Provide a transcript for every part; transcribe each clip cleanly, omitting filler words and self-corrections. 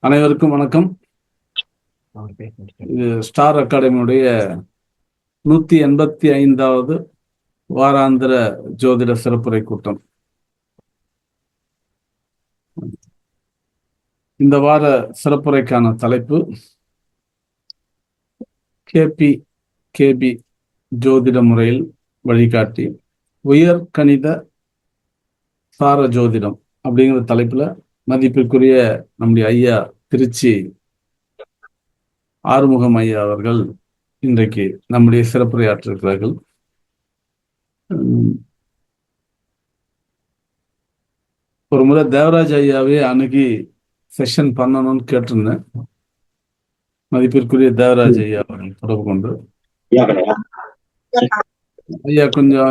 அனைவருக்கும் வணக்கம். இது ஸ்டார் அகாடமியுடைய 185வது வாராந்திர ஜோதிட சிறப்புரை கூட்டம். இந்த வார சிறப்புரைக்கான தலைப்பு கேபி ஜோதிட முறையில் வழிகாட்டி உயர் கணித சார ஜோதிடம் அப்படிங்கிற தலைப்புல மதிப்பிற்குரிய நம்முடைய ஐயா திருச்சி ஆறுமுகம் ஐயா அவர்கள் இன்றைக்கு நம்முடைய சிறப்புரையாற்றிருக்கிறார்கள். ஒரு முறை தேவராஜ் ஐயாவே அணுகி செஷன் பண்ணணும்னு கேட்டிருந்தேன். மதிப்பிற்குரிய தேவராஜ் ஐயா அவர்கள் தொடர்பு கொண்டு, ஐயா கொஞ்சம்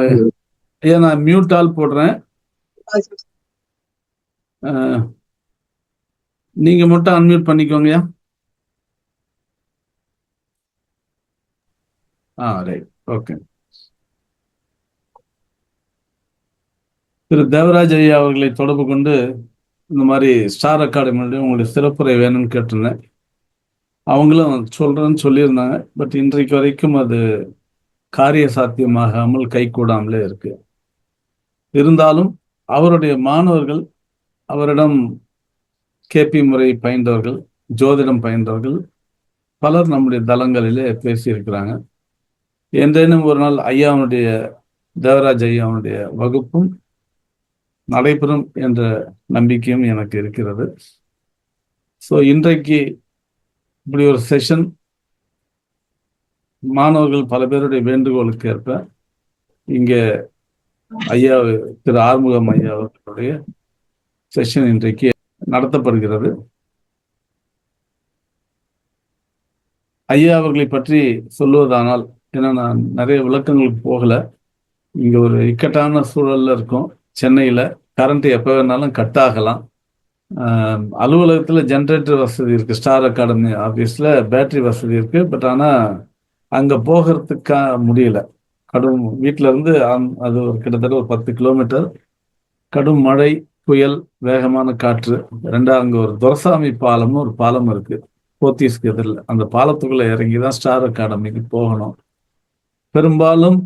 ஐயா நான் மியூட் ஆல் போடுறேன், நீங்க மட்டும் அன்மியூட் பண்ணிக்கோங்கய்யா. Right, okay. திரு தேவராஜ் ஐயா அவர்களை தொடர்பு கொண்டு இந்த மாதிரி ஸ்டார் அகாடமியுடைய உங்களுடைய சிறப்புரை வேணும்னு கேட்டிருந்தேன். அவங்களும் சொல்றேன்னு சொல்லியிருந்தாங்க. பட் இன்றைக்கு வரைக்கும் அது காரிய சாத்தியமாகாமல் கைகூடாமலே இருக்கு. இருந்தாலும் அவருடைய மாணவர்கள், அவரிடம் கேபி முறை பயின்றவர்கள், ஜோதிடம் பயின்றவர்கள் பலர் நம்முடைய தளங்களிலே பேசியிருக்கிறாங்க. என்றேனும் ஒரு நாள் ஐயாவுடைய தேவராஜ் ஐயாவுடைய வகுப்பும் நடைபெறும் என்ற நம்பிக்கையும் எனக்கு இருக்கிறது. ஸோ இன்றைக்கு இப்படி ஒரு செஷன் மாணவர்கள் பல பேருடைய வேண்டுகோளுக்கு ஏற்ப இங்கே ஐயா திரு ஆறுமுகம் ஐயா அவர்களுடைய செஷன் இன்றைக்கு நடத்தப்படுகிறது. ஐயா அவர்களை பற்றி சொல்லுவதானால், ஏன்னா நான் நிறைய விளக்கங்களுக்கு போகல, இங்க ஒரு இக்கட்டான சூழல்ல இருக்கும். சென்னையில கரண்ட் எப்போ வேணாலும் கட் ஆகலாம். அலுவலகத்தில் ஜென்ரேட்டர் வசதி இருக்கு, ஸ்டார் அகாடமி ஆஃபீஸில் பேட்டரி வசதி இருக்கு. பட் ஆனால் அங்கே போகிறதுக்கா முடியல. கடும் வீட்டில இருந்து அது ஒரு கிட்டத்தட்ட ஒரு 10 கிலோமீட்டர். கடும் மழை, புயல், வேகமான காற்று. ரெண்டாவது அங்கே ஒரு துரசாமி பாலம்னு ஒரு பாலம் இருக்கு போத்தீஸ்க்கு எதிரில். அந்த பாலத்துக்குள்ள இறங்கி தான் ஸ்டார் அகாடமிக்கு போகணும். பெரும்பாலும்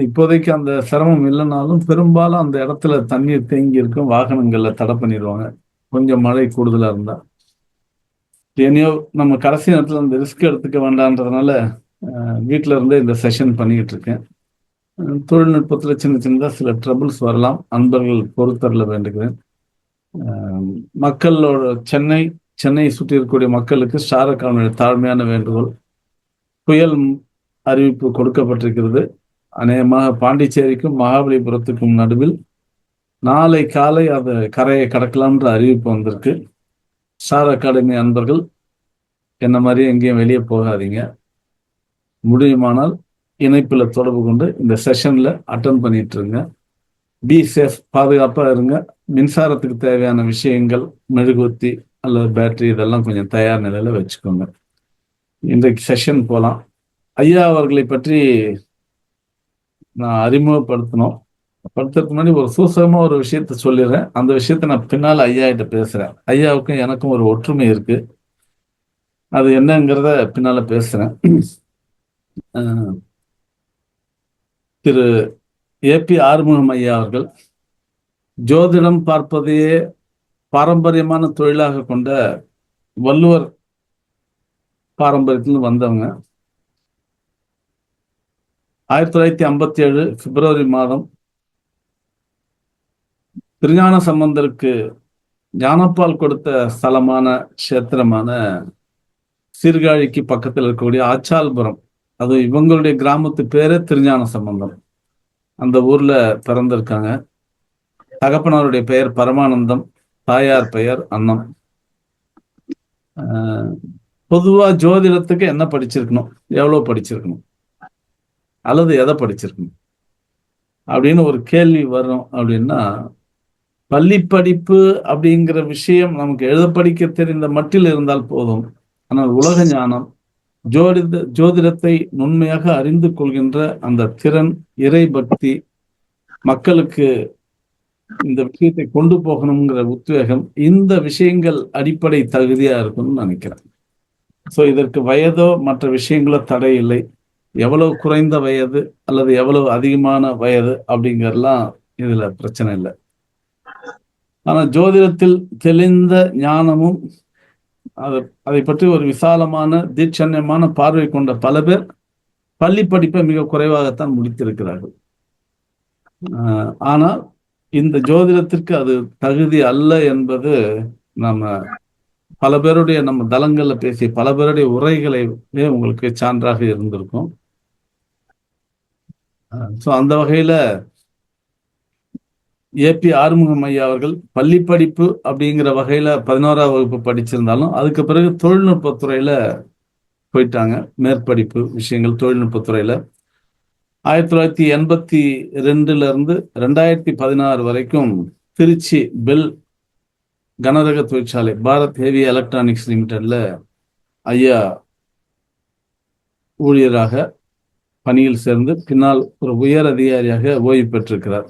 இப்போதைக்கு அந்த சிரமம் இல்லைனாலும் பெரும்பாலும் அந்த இடத்துல தண்ணீர் தேங்கி இருக்கும், வாகனங்கள்ல தடை பண்ணிடுவாங்க கொஞ்சம் மழை கூடுதலா இருந்தா. ஏனையோ நம்ம கடைசி நேரத்தில் அந்த ரிஸ்க் எடுத்துக்க வேண்டான்றதுனால வீட்டில இருந்தே இந்த செஷன் பண்ணிக்கிட்டு இருக்கேன். தொழில்நுட்பத்தில் சின்ன சின்னதாக சில ட்ரபிள்ஸ் வரலாம், அன்பர்கள் பொறுத்தரல வேண்டுகிறேன். மக்களோட சென்னையை சுற்றி இருக்கக்கூடிய மக்களுக்கு ஸ்டார் அகாடமியுடைய தாழ்மையான வேண்டுகோள், புயல் அறிவிப்பு கொடுக்கப்பட்டிருக்கிறது. அநேகமாக பாண்டிச்சேரிக்கும் மகாபலிபுரத்துக்கும் நடுவில் நாளை காலை அது கரையை கடக்கலாம்ன்ற அறிவிப்பு வந்திருக்கு. ஸ்டார் அகாடமி அன்பர்கள் என்ன மாதிரி எங்கேயும் வெளியே போகாதீங்க. முடியுமானால் இணைப்பில் தொடர்பு கொண்டு இந்த செஷன்ல அட்டன் பண்ணிட்டு இருங்க. பி சேஃப், பாதுகாப்பாக இருங்க. மின்சாரத்துக்கு தேவையான விஷயங்கள், மெழுகுவத்தி அல்லது பேட்டரி இதெல்லாம் கொஞ்சம் தயார் நிலையில வச்சுக்கோங்க. இன்றைக்கு செஷன் போகலாம். ஐயா அவர்களை பற்றி நான் அறிமுகப்படுத்தணும். படுத்துறதுக்கு முன்னாடி ஒரு சூசகமா ஒரு விஷயத்த சொல்லிடுறேன். அந்த விஷயத்த நான் பின்னால் ஐயா கிட்ட பேசுறேன். ஐயாவுக்கும் எனக்கும் ஒரு ஒற்றுமை இருக்கு, அது என்னங்கிறத பின்னால பேசுறேன். திரு ஏபி ஆறுமுகம் ஐயா அவர்கள் ஜோதிடம் பார்ப்பதையே பாரம்பரியமான தொழிலாக கொண்ட வள்ளுவர் பாரம்பரியத்தில் வந்தவங்க. 1957 பிப்ரவரி மாதம் திருஞான சம்பந்தருக்கு ஞானப்பால் கொடுத்த ஸ்தலமான கஷேத்திரமான சீர்காழிக்கு பக்கத்தில் இருக்கக்கூடிய ஆச்சால்புரம், அது இவங்களுடைய கிராமத்து பேரே திருஞான சம்பந்தம், அந்த ஊர்ல பிறந்திருக்காங்க. தகப்பனாருடைய பெயர் பரமானந்தம், தாயார் பெயர் அன்னம். பொதுவா ஜோதிடத்துக்கு என்ன படிச்சிருக்கணும், எவ்வளவு படிச்சிருக்கணும், அல்லது எதை படிச்சிருக்கணும் அப்படின்னு ஒரு கேள்வி வரும். அப்படின்னா பள்ளி படிப்பு அப்படிங்கிற விஷயம் நமக்கு எழுத படிக்க தெரிந்த மட்டில் இருந்தால் போதும். ஆனால் உலக ஞானம், ஜோதிடத்தை நுண்மையாக அறிந்து கொள்கின்ற அந்த திறன், இறை பக்தி, மக்களுக்கு இந்த விஷயத்தை கொண்டு போகணுங்கிற உத்வேகம் இந்த விஷயங்கள் அடிப்படை தகுதியா இருக்கும்னு நினைக்கிறேன். ஸோ இதற்கு வயதோ மற்ற விஷயங்களோ தடை இல்லை. எவ்வளவு குறைந்த வயது அல்லது எவ்வளவு அதிகமான வயது அப்படிங்கிறதுலாம் இதுல பிரச்சனை இல்லை. ஆனா ஜோதிடத்தில் தெளிந்த ஞானமும் அதை பற்றி ஒரு விசாலமான தீட்சண்யமான பார்வை கொண்ட பல பேர் பள்ளி படிப்பை மிக குறைவாகத்தான் முடித்திருக்கிறார்கள். ஆனால் இந்த ஜோதிடத்திற்கு அது தகுதி அல்ல என்பது நம்ம பல பேருடைய நம்ம தளங்கள்ல பேசி பல பேருடைய உரைகளை உங்களுக்கு சான்றாக இருந்திருக்கும். ஸோ அந்த வகையில ஏபி ஆறுமுகம் ஐயா அவர்கள் பள்ளி படிப்பு அப்படிங்கிற வகையில 11ஆம் வகுப்பு படிச்சிருந்தாலும் அதுக்கு பிறகு தொழில்நுட்பத்துறையில போயிட்டாங்க. மேற்படிப்பு விஷயங்கள் தொழில்நுட்பத்துறையில 1982 இருந்து 2016 வரைக்கும் திருச்சி பெல் கனரக தொழிற்சாலை பாரத் ஹெவி எலக்ட்ரானிக்ஸ் லிமிடெட்ல ஐயா ஊழியராக பணியில் சேர்ந்து பின்னால் ஒரு உயர் அதிகாரியாக ஓய்வு பெற்றிருக்கிறார்.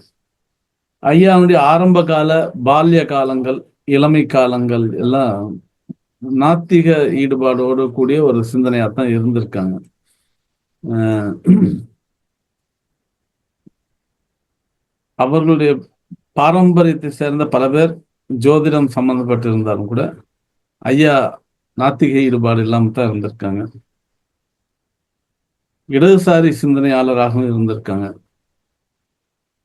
ஐயாவுடைய ஆரம்ப கால பால்ய காலங்கள் இளமை காலங்கள் எல்லாம் நாத்திக ஈடுபாடோடு கூடிய ஒரு சிந்தனையாத்தான் இருந்திருக்காங்க. அவர்களுடைய பாரம்பரியத்தை சேர்ந்த பல பேர் ஜோதிடம் சம்பந்தப்பட்டிருந்தாலும் கூட ஐயா நாத்திக ஈடுபாடு இல்லாம தான் இருந்திருக்காங்க. இடதுசாரி சிந்தனையாளராகவும் இருந்திருக்காங்க.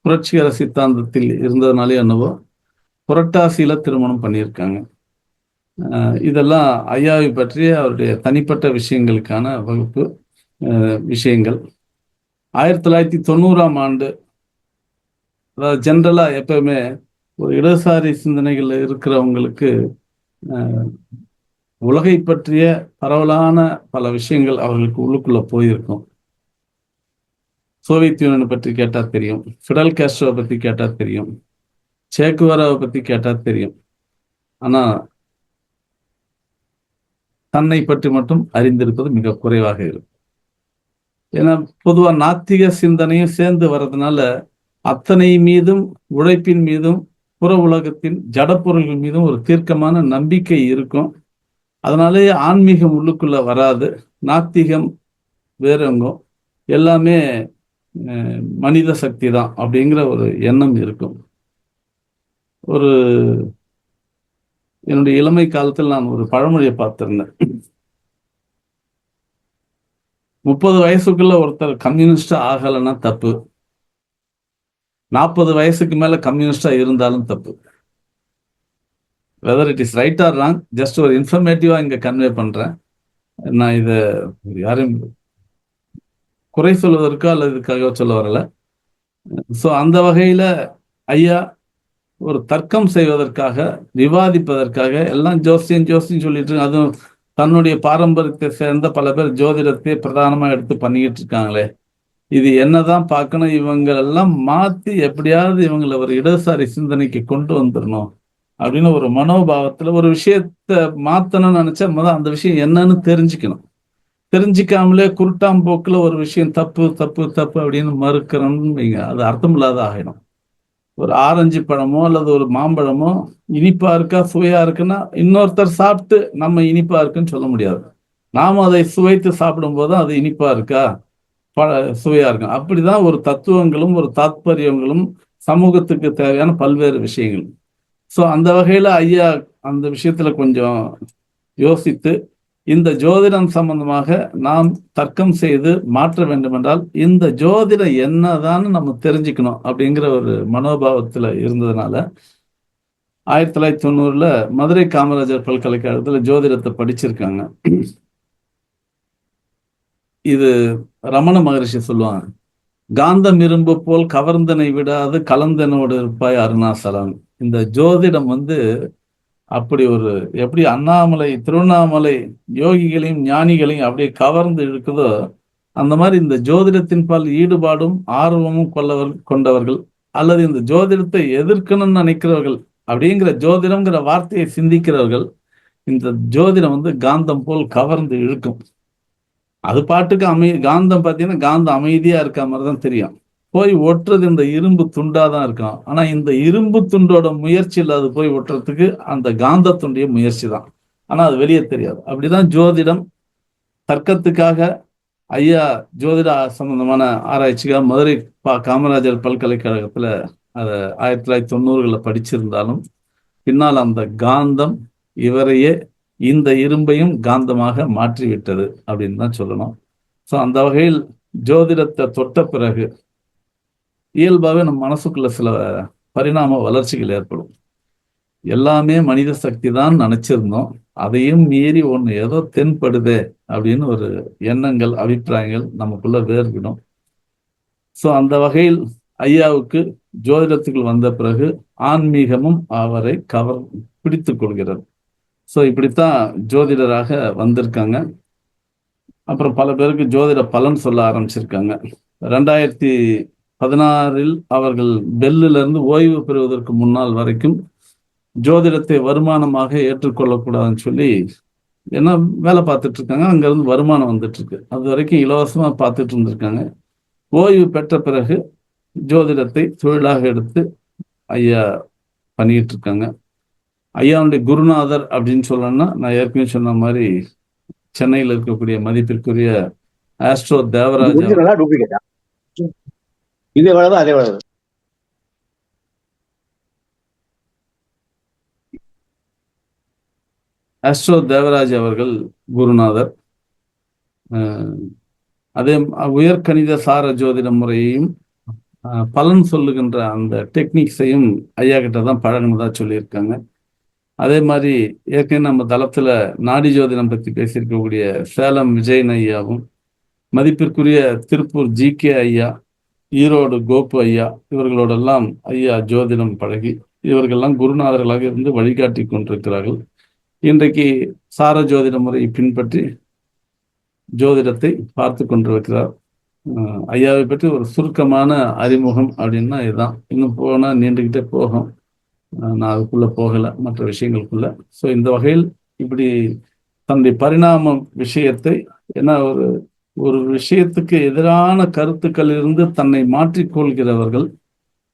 புரட்சிகர சித்தாந்தத்தில் இருந்ததுனாலே என்னவோ புரட்டாசியில திருமணம் பண்ணியிருக்காங்க. இதெல்லாம் ஐயாவை பற்றிய அவருடைய தனிப்பட்ட விஷயங்களுக்கான வகுப்பு விஷயங்கள். 1990ஆம் ஆண்டு, அதாவது ஜென்ரலா எப்பவுமே ஒரு இடதுசாரி சிந்தனைகள் இருக்கிறவங்களுக்கு உலகை பற்றிய பரவலான பல விஷயங்கள் அவர்களுக்கு உள்ளுக்குள்ள போயிருக்கும். சோவியத் யூனியனை பற்றி கேட்டா தெரியும், ஃபிடல் காஸ்ட்ரோவை பத்தி கேட்டா தெரியும், சேக்குவேராவை பத்தி கேட்டா தெரியும். ஆனா தன்னை பற்றி மட்டும் அறிந்திருப்பது மிக குறைவாக இருக்கும். ஏன்னா பொதுவா நாத்திக சிந்தனையும் சேர்ந்து வர்றதுனால அத்தனை மீதும் உழைப்பின் மீதும் புற உலகத்தின் ஜடப்பொருள்கள் மீதும் ஒரு தீர்க்கமான நம்பிக்கை இருக்கும். அதனாலேயே ஆன்மீகம் உள்ளுக்குள்ள வராது. நாத்திகம் வேறெங்கும் எல்லாமே மனித சக்தி தான் அப்படிங்கிற ஒரு எண்ணம் இருக்கும். ஒரு என்னுடைய இளமை காலத்தில் நான் ஒரு பழமொழியை பார்த்திருந்தேன். 30 வயசுக்குள்ள ஒருத்தர் கம்யூனிஸ்டா ஆகலைன்னா தப்பு, 40 வயசுக்கு மேல கம்யூனிஸ்டா இருந்தாலும் தப்பு. Whether it is right or wrong, just ஒரு இன்ஃபர்மேட்டிவா இங்க கன்வே பண்றேன். நான் இதை யாரையும் குறை சொல்வதற்கோ அல்லது இதுக்காக சொல்ல வரல. ஸோ அந்த வகையில ஐயா ஒரு தர்க்கம் செய்வதற்காக விவாதிப்பதற்காக எல்லாம் ஜோசியம் சொல்லிட்டு, அதுவும் தன்னுடைய பாரம்பரியத்தை சேர்ந்த பல பேர் ஜோதிடத்தை பிரதானமா எடுத்து பண்ணிக்கிட்டு இருக்காங்களே, இது என்னதான் பார்க்கணும், இவங்களெல்லாம் மாத்தி எப்படியாவது இவங்களை ஒரு இடதுசாரி சிந்தனைக்கு கொண்டு வந்துடணும் அப்படின்னு ஒரு மனோபாவத்துல ஒரு விஷயத்த மாத்தணும்னு நினைச்சா முதல் அந்த விஷயம் என்னன்னு தெரிஞ்சுக்கணும். தெரிஞ்சிக்காமலே குருட்டாம்போக்குல ஒரு விஷயம் தப்பு தப்பு தப்பு அப்படின்னு மறுக்கிறோம்னு அது அர்த்தம் இல்லாத ஆகிடும். ஒரு ஆரஞ்சு பழமோ அல்லது ஒரு மாம்பழமோ இனிப்பா இருக்கா சுவையா இருக்குன்னா இன்னொருத்தர் சாப்பிட்டு நம்ம இனிப்பா இருக்குன்னு சொல்ல முடியாது. நாம அதை சுவைத்து சாப்பிடும் போது அது இனிப்பா இருக்கா சுவையா இருக்கும். அப்படிதான் ஒரு தத்துவங்களும் ஒரு தாத்பரியங்களும் சமூகத்துக்கு தேவையான பல்வேறு விஷயங்கள். ஸோ அந்த வகையில ஐயா அந்த விஷயத்துல கொஞ்சம் யோசித்து இந்த ஜோதிடம் சம்பந்தமாக நாம் தர்க்கம் செய்து மாற்ற வேண்டும் என்றால் இந்த ஜோதிடம் என்னதான் நம்ம தெரிஞ்சுக்கணும் அப்படிங்கிற ஒரு மனோபாவத்துல இருந்ததுனால 1990 மதுரை காமராஜர் பல்கலைக்கழகத்துல ஜோதிடத்தை படிச்சிருக்காங்க. இது ரமண மகரிஷி சொல்லுவாங்க, காந்தம் இரும்பு போல் கவர்ந்தனை விடாது கலந்தனோடு இருப்பாய் அருணாசலம். இந்த ஜோதிடம் அப்படி ஒரு எப்படி அண்ணாமலை திருவண்ணாமலை யோகிகளையும் ஞானிகளையும் அப்படியே கவர்ந்து இருக்குதோ அந்த மாதிரி இந்த ஜோதிடத்தின் பால் ஈடுபாடும் ஆர்வமும் கொண்டவர்கள் அல்லது இந்த ஜோதிடத்தை எதிர்க்கணும்னு நினைக்கிறவர்கள் அப்படிங்கிற ஜோதிடம்ங்கிற வார்த்தையை சிந்திக்கிறவர்கள் இந்த ஜோதிடம் காந்தம் போல் கவர்ந்து இழுக்கும். அது பாட்டுக்கு காந்தம் பார்த்தீங்கன்னா காந்தம் அமைதியா இருக்க மாதிரிதான் தெரியும். போய் ஒட்டுறது இந்த இரும்பு துண்டா தான் இருக்கும். ஆனா இந்த இரும்பு துண்டோட முயற்சியில் அது போய் ஒட்டுறதுக்கு அந்த காந்த துண்டிய முயற்சி தான். ஆனா அது வெளியே தெரியாது. அப்படிதான் ஜோதிடம் தர்க்கத்துக்காக ஐயா ஜோதிட சம்பந்தமான ஆராய்ச்சிக்காக மதுரை காமராஜர் பல்கலைக்கழகத்துல அதை 1990களில் படிச்சிருந்தாலும் பின்னால் அந்த காந்தம் இவரையே இந்த இரும்பையும் காந்தமாக மாற்றிவிட்டது அப்படின்னு தான் சொல்லணும். ஸோ அந்த வகையில் ஜோதிடத்தை தொட்ட பிறகு இயல்பாகவே நம்ம மனசுக்குள்ள சில பரிணாம வளர்ச்சிகள் ஏற்படும். எல்லாமே மனித சக்தி தான் நினைச்சிருந்தோம், அதையும் மீறி ஒண்ணு ஏதோ தென்படுதே அப்படின்னு ஒரு எண்ணங்கள் அபிப்பிராயங்கள் நமக்குள்ள வேறுபடும். ஸோ அந்த வகையில் ஐயாவுக்கு ஜோதிடத்துக்குள் வந்த பிறகு ஆன்மீகமும் அவரை பிடித்துக் கொள்கிறது. ஸோ இப்படித்தான் ஜோதிடராக வந்திருக்காங்க. அப்புறம் பல பேருக்கு ஜோதிட பலன் சொல்ல ஆரம்பிச்சிருக்காங்க. 2016 அவர்கள் பெல்லில் இருந்து ஓய்வு பெறுவதற்கு முன்னால் வரைக்கும் ஜோதிடத்தை வருமானமாக ஏற்றுக்கொள்ளக்கூடாதுன்னு சொல்லி ஏன்னா வேலை பார்த்துட்டு இருக்காங்க, அங்கிருந்து வருமானம் வந்துட்டு இருக்கு. அது வரைக்கும் இலவசமா பார்த்துட்டு இருந்திருக்காங்க. ஓய்வு பெற்ற பிறகு ஜோதிடத்தை தொழிலாக எடுத்து ஐயா பண்ணிட்டு இருக்காங்க. ஐயாவுடைய குருநாதர் அப்படின்னு சொல்லணும்னா நான் ஏற்கனவே சொன்ன மாதிரி சென்னையில் இருக்கக்கூடிய மதிப்பிற்குரிய ஆஸ்ட்ரோ தேவராஜ் ஆஸ்ட்ரோ தேவராஜ் அவர்கள் குருநாதர். அதே உயர்கணித சார ஜோதிட முறையையும் பலன் சொல்லுகின்ற அந்த டெக்னிக்ஸையும் ஐயா கிட்ட தான் பழகினதா சொல்லியிருக்காங்க. அதே மாதிரி ஏற்கனவே நம்ம தளத்துல நாடி ஜோதிடம் பற்றி பேசியிருக்கக்கூடிய சேலம் விஜயன் ஐயாவும், மதிப்பிற்குரிய திருப்பூர் ஜி.கே. ஐயா, ஈரோடு கோப்பு ஐயா, இவர்களோடெல்லாம் ஐயா ஜோதிடம் பழகி இவர்கள்லாம் குருநாதர்களாக இருந்து வழிகாட்டி கொண்டிருக்கிறார்கள். இன்றைக்கு சார ஜோதிட முறையை பின்பற்றி ஜோதிடத்தை பார்த்து கொண்டிருக்கிறார். ஐயாவை பற்றி ஒரு சுருக்கமான அறிமுகம் அப்படின்னா இதுதான். இன்னும் போனால் நீண்டுகிட்டே போகும், நான் அதுக்குள்ள போகலை மற்ற விஷயங்களுக்குள்ள. ஸோ இந்த வகையில் இப்படி தன்னுடைய பரிணாம விஷயத்தை ஏன்னா ஒரு விஷயத்துக்கு எதிரான கருத்துக்கள் இருந்து தன்னை மாற்றிக்கொள்கிறவர்கள்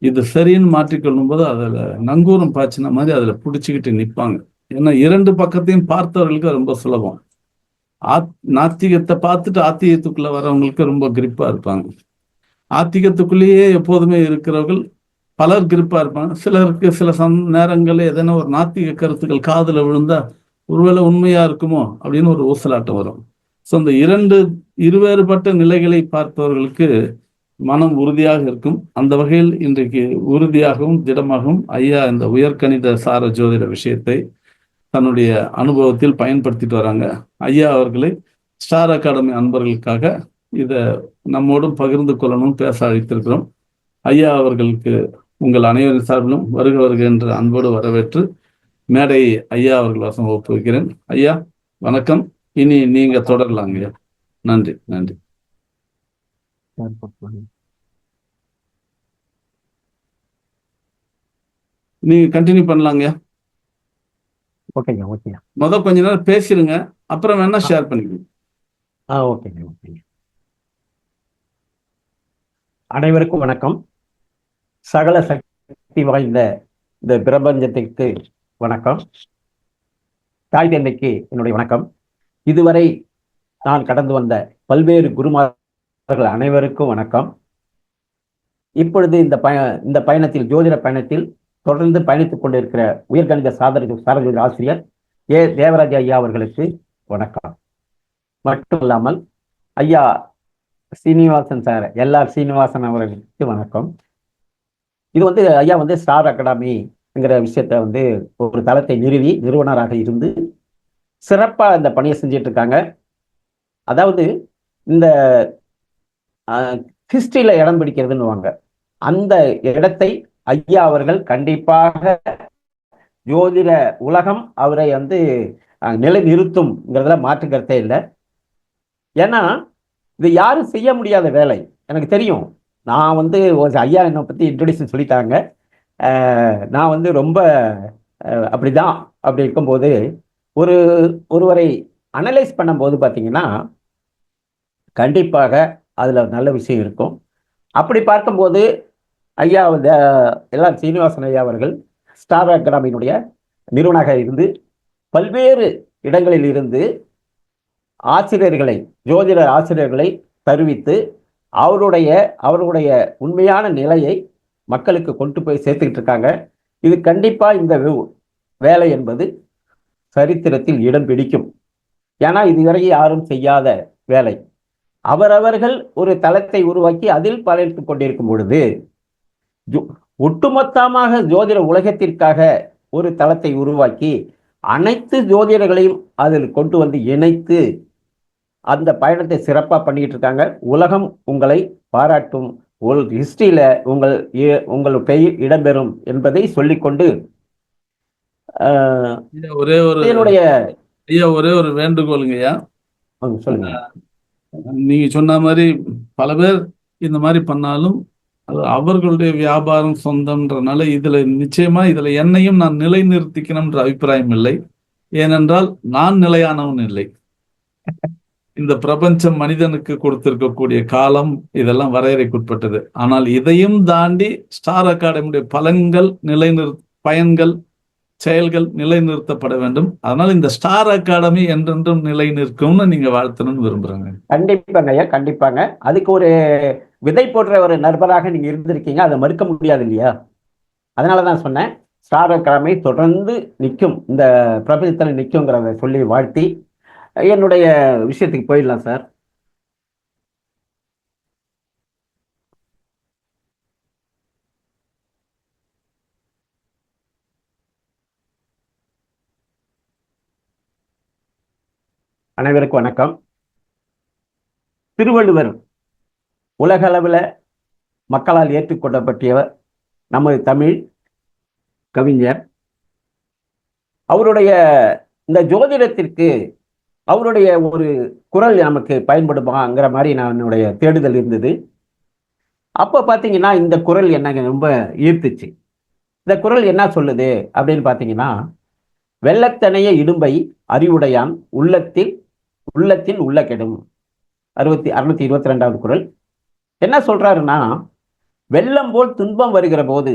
இது சரின்னு மாற்றிக்கொள்ளும் போது அதில் நங்கூரம் பாய்ச்சின மாதிரி அதில் பிடிச்சிக்கிட்டு நிற்பாங்க. ஏன்னா இரண்டு பக்கத்தையும் பார்த்தவர்களுக்கு ரொம்ப சுலபம். நாத்திகத்தை பார்த்துட்டு ஆத்திகத்துக்குள்ள வரவங்களுக்கு ரொம்ப கிரிப்பா இருப்பாங்க. ஆத்திகத்துக்குள்ளேயே எப்போதுமே இருக்கிறவர்கள் பலர் கிரிப்பா இருப்பாங்க. சிலருக்கு சில நேரங்களில் எதனா ஒரு நாத்திக கருத்துக்கள் காதுல விழுந்தா ஒருவேளை உண்மையா இருக்குமோ அப்படின்னு ஒரு ஊசலாட்டம் வரும். ஸோ இந்த இருவேறுபட்ட நிலைகளை பார்ப்பவர்களுக்கு மனம் உறுதியாக இருக்கும். அந்த வகையில் இன்றைக்கு உறுதியாகவும் திடமாகவும் ஐயா இந்த உயர்கணித சார ஜோதிட விஷயத்தை தன்னுடைய அனுபவத்தில் பயன்படுத்திட்டு வராங்க. ஐயா அவர்களை ஸ்டார் அகாடமி அன்பர்களுக்காக இதை நம்மோடும் பகிர்ந்து கொள்ளணும் பேச அழைத்திருக்கிறோம். ஐயா அவர்களுக்கு உங்கள் அனைவரின் சார்பிலும் வருக வருக என்று அன்போடு வரவேற்று மேடை ஐயா அவர்கள் வசம் ஒப்புவிக்கிறேன். ஐயா வணக்கம். இனி நீங்க தொடரலாங்க ஐயா. நன்றி நன்றி. நீங்க கண்டினியூ பண்ணலாங்க. ஓகேங்க ஓகேங்க. முதல் கொஞ்ச நேரம் பேசிடுங்க, அப்புறம் வேணா ஷேர் பண்ணிக்கோங்க. ஓகேங்க ஓகேங்க. அனைவருக்கும் வணக்கம். சகல சக்தி வாய்ந்த இந்த பிரபஞ்சத்திற்கு வணக்கம். தாய் தந்தைக்கு என்னுடைய வணக்கம். இதுவரை நான் கடந்து வந்த பல்வேறு குருமார்கள் அனைவருக்கும் வணக்கம். இப்பொழுது இந்த பயணத்தில் ஜோதிட பயணத்தில் தொடர்ந்து பயணித்துக் கொண்டிருக்கிற உயர்கணித சாரஜோதிட ஆசிரியர் தேவராஜ ஐயா அவர்களுக்கு வணக்கம். மட்டும் இல்லாமல் ஐயா சீனிவாசன் சார் சீனிவாசன் அவர்களுக்கு வணக்கம். இது ஐயா ஸ்டார் அகாடமிங்கிற விஷயத்த ஒரு தளத்தை நிறுவி நிறுவனராக இருந்து சிறப்பா இந்த பணியை செஞ்சிட்டு இருக்காங்க. அதாவது இந்த ஹிஸ்டரியில இடம் பிடிக்கிறதுன்னு அந்த இடத்தை ஐயா அவர்கள் கண்டிப்பாக ஜோதிட உலகம் அவரை நிலை நிறுத்தும்ங்கிறதுல மாற்று கருத்தே இல்லை. ஏன்னா இது யாரும் செய்ய முடியாத வேலை. எனக்கு தெரியும். நான் ஐயா என்னை பத்தி இன்ட்ரோடியூஷன் சொல்லிட்டாங்க. நான் ரொம்ப அப்படிதான். அப்படி இருக்கும்போது ஒருவரை அனலைஸ் பண்ணும்போது பார்த்தீங்கன்னா கண்டிப்பாக அதுல நல்ல விஷயம் இருக்கும். அப்படி பார்க்கும்போது ஐயா எல்லாம் சீனிவாசன் ஐயா அவர்கள் ஸ்டார் அகாடமியினுடைய நிறுவனராக இருந்து பல்வேறு இடங்களில் இருந்து ஆசிரியர்களை, ஜோதிட ஆசிரியர்களை தருவித்து அவருடைய உண்மையான நிலையை மக்களுக்கு கொண்டு போய் சேர்த்துக்கிட்டு இருக்காங்க. இது கண்டிப்பா இந்த வேலை என்பது சரித்திரத்தில் இடம் பிடிக்கும். ஏன்னா இதுவரை யாரும் செய்யாத வேலை. அவரவர்கள் ஒரு தளத்தை உருவாக்கி அதில் பயணித்துக் கொண்டிருக்கும் பொழுது ஒட்டுமொத்தமாக ஜோதிட உலகத்திற்காக ஒரு தளத்தை உருவாக்கி அனைத்து ஜோதிடர்களையும் அதில் கொண்டு வந்து இணைத்து அந்த பயணத்தை சிறப்பாக பண்ணிட்டு இருக்காங்க. உலகம் உங்களை பாராட்டும், ஹிஸ்டரியில உங்கள் பெயர் இடம்பெறும் என்பதை சொல்லிக்கொண்டு ஒரே ஒரு என்னுடைய ஒரே ஒரு வேண்டுகோளுங்கய்யா. சொல்லுங்க. நீங்க சொன்ன மாதிரி பல பேர் இந்த மாதிரி பண்ணாலும் அது அவர்களுடைய வியாபாரம் சொந்தம்ன்றனால நிச்சயமா இதுல என்னையும் நான் நிலைநிறுத்திக்கணும்ன்ற அபிப்பிராயம் இல்லை. ஏனென்றால் நான் நிலையானவன் இல்லை. இந்த பிரபஞ்சம் மனிதனுக்கு கொடுத்திருக்கக்கூடிய காலம் இதெல்லாம் வரையறைக்குட்பட்டது. ஆனால் இதையும் தாண்டி ஸ்டார் அகாடமியுடைய பயன்கள், செயல்கள் நிலைநிறுத்தப்பட வேண்டும். அதனால இந்த ஸ்டார் அகாடமி என்றென்றும் நிலை நிற்கும்னு நீங்க வாழ்த்தணும்னு விரும்புறாங்க. கண்டிப்பாங்க ஐயா, கண்டிப்பாங்க. அதுக்கு ஒரு விதை போடுற ஒரு நண்பராக நீங்க இருந்திருக்கீங்க, அதை மறுக்க முடியாது இல்லையா? அதனாலதான் சொன்னேன், ஸ்டார் அகாடமி தொடர்ந்து நிற்கும், இந்த பிரபஞ்சத்தில் நிற்குங்கிறத சொல்லி வாழ்த்தி என்னுடைய விஷயத்துக்கு போயிடலாம் சார். அனைவருக்கும் வணக்கம். திருவள்ளுவர் உலக அளவில் மக்களால் ஏற்றுக்கொள்ளப்பட்டியவர், நமது தமிழ் கவிஞர். அவருடைய இந்த ஜோதிடத்திற்கு அவருடைய ஒரு குரல் நமக்கு பயன்படுமாங்கிற மாதிரி என்னுடைய தேடுதல் இருந்தது. அப்போ பார்த்தீங்கன்னா இந்த குரல் என்ன ரொம்ப ஈர்த்துச்சு. இந்த குரல் என்ன சொல்லுது அப்படின்னு பார்த்தீங்கன்னா, வெள்ளத்தனைய இடும்பை அறிவுடையான் உள்ளத்தின் உள்ள கெடும். 622வது குரல் என்ன சொல்றாருன்னா, வெள்ளம் போல் துன்பம் வருகிற போது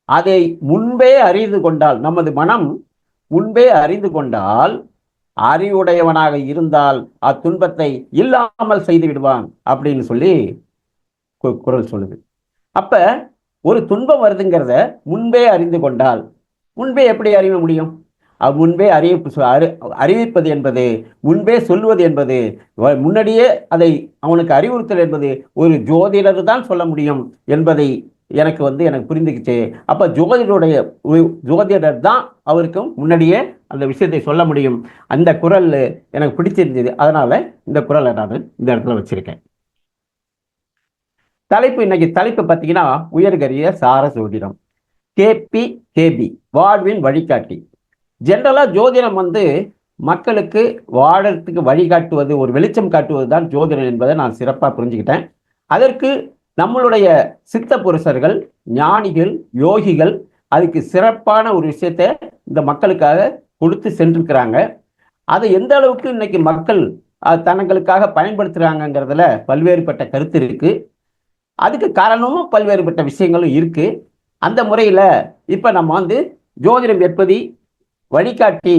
அதை முன்பே அறிந்து கொண்டால், நமது மனம் முன்பே அறிந்து கொண்டால், அறிவுடையவனாக இருந்தால் அத்துன்பத்தை இல்லாமல் செய்து விடுவான் அப்படின்னு சொல்லி குரல் சொல்லுது. அப்ப ஒரு துன்பம் வருதுங்கிறத முன்பே அறிந்து கொண்டால், முன்பே எப்படி அறிய முடியும்? முன்பே அறிவிப்பது என்பது, முன்பே சொல்வது என்பது, முன்னாடியே அதை அவனுக்கு அறிவுறுத்தல் என்பது ஒரு ஜோதிடர் தான் சொல்ல முடியும் என்பதை எனக்கு புரிந்துக்கிச்சு. அப்ப ஜோதிடர் தான் அவருக்கும் முன்னாடியே அந்த விஷயத்தை சொல்ல முடியும். அந்த குரல் எனக்கு பிடிச்சிருந்தது, அதனால இந்த குரலை நான் இந்த இடத்துல வச்சிருக்கேன். இன்னைக்கு தலைப்பு பார்த்தீங்கன்னா, உயர்கரிய சார ஜோதிடம், கேபி வாழ்வின் வழிகாட்டி. ஜென்ரலா ஜோதிடம் மக்களுக்கு வாழறதுக்கு வழிகாட்டுவது, ஒரு வெளிச்சம் காட்டுவது தான் ஜோதிடம் என்பதை நான் சிறப்பாக புரிஞ்சுக்கிட்டேன். அதற்கு நம்மளுடைய சித்த புருஷர்கள், ஞானிகள், யோகிகள் அதுக்கு சிறப்பான ஒரு விஷயத்தை இந்த மக்களுக்காக கொடுத்து சென்றிருக்கிறாங்க. அதை எந்த அளவுக்கு இன்னைக்கு மக்கள் தனங்களுக்காக பயன்படுத்துறாங்கிறதுல பல்வேறுபட்ட கருத்து இருக்கு. அதுக்கு காரணமும் பல்வேறுபட்ட விஷயங்களும் இருக்கு. அந்த முறையில இப்ப நம்ம ஜோதிடம் எப்படி வழிகாட்டி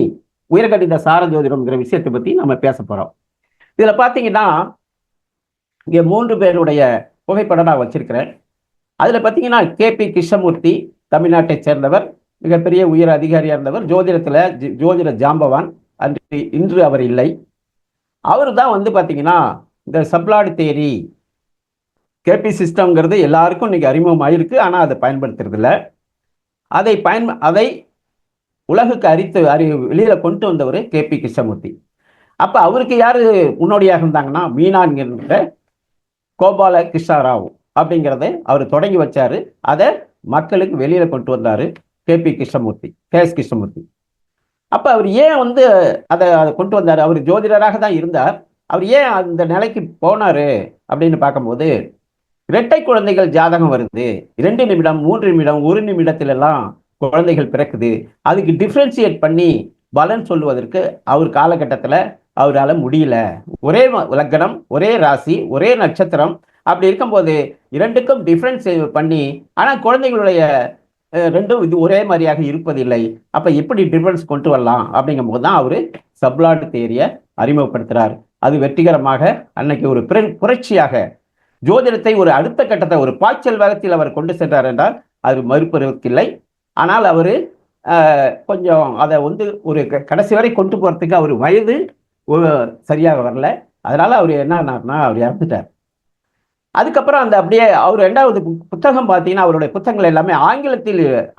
உயர்கணித சார ஜோதிடம்ங்கிற விஷயத்தை பத்தி நம்ம பேச போறோம். இதுல பாத்தீங்கன்னா, இங்க 3 பேருடைய புகைப்படம் நான் வச்சிருக்கிறேன். அதுல பாத்தீங்கன்னா, கேபி கிருஷ்ணமூர்த்தி தமிழ்நாட்டை சேர்ந்தவர், மிகப்பெரிய உயர் அதிகாரியா இருந்தவர், ஜோதிட ஜாம்பவான். இன்று அவர் இல்லை. அவரு தான் பாத்தீங்கன்னா இந்த சப்ளாட் தேரி, கேபி சிஸ்டம்ங்கிறது எல்லாருக்கும் இன்னைக்கு அறிமுகம் ஆயிருக்கு. ஆனா அதை பயன்படுத்துறது இல்லை. அதை உலகுக்கு வெளியில கொண்டு வந்தவர் கேபி கிருஷ்ணமூர்த்தி. அப்ப அவருக்கு யாரு முன்னோடியாக இருந்தாங்கன்னா, மீனான் என்ற கோபால கிருஷ்ணராவ் அப்படிங்கிறத அவர் தொடங்கி வச்சாரு. அதை மக்களுக்கு வெளியில கொண்டு வந்தாரு கேபி கிருஷ்ணமூர்த்தி, கேஎஸ் கிருஷ்ணமூர்த்தி. அப்ப அவர் ஏன் அதை கொண்டு வந்தாரு? அவர் ஜோதிடராக தான் இருந்தார். அவர் ஏன் அந்த நிலைக்கு போனாரு அப்படின்னு பார்க்கும்போது, இரட்டை குழந்தைகள் ஜாதகம் வருது, 2 நிமிடம் 3 நிமிடம் 1 நிமிடத்திலெல்லாம் குழந்தைகள் பிறக்குது. அதுக்கு டிஃபரன்சியேட் பண்ணி பலன் சொல்லுவதற்கு அவர் காலகட்டத்தில் அவரால் முடியல. ஒரே லக்னம், ஒரே ராசி, ஒரே நட்சத்திரம். அப்படி இருக்கும்போது இரண்டுக்கும் டிஃப்ரென்ஸ் பண்ணி, ஆனால் குழந்தைகளுடைய ரெண்டும் இது ஒரே மாதிரியாக இருப்பதில்லை. அப்ப எப்படி டிஃபரன்ஸ் கொண்டு வரலாம் அப்படிங்கும் போது தான் அவரு சப்ளாட் தியரியை அறிமுகப்படுத்துறார். அது வெற்றிகரமாக அன்னைக்கு ஒரு புரட்சியாக ஜோதிடத்தை ஒரு அடுத்த கட்டத்தை ஒரு பாய்ச்சல் வேகத்தில் அவர் கொண்டு சென்றார் என்றால் அது மறுப்பதற்கில்லை. ஆனால் அவரு கொஞ்சம் அதை வந்து ஒரு கடைசி வரை கொண்டு போறதுக்கு அவர் வயது சரியாக வரல. அதனால அவர் என்ன அவர் இறந்துட்டார். அதுக்கப்புறம் அந்த அப்படியே அவர் ரெண்டாவது புத்தகம் பார்த்தீங்கன்னா அவருடைய புத்தகங்கள் எல்லாமே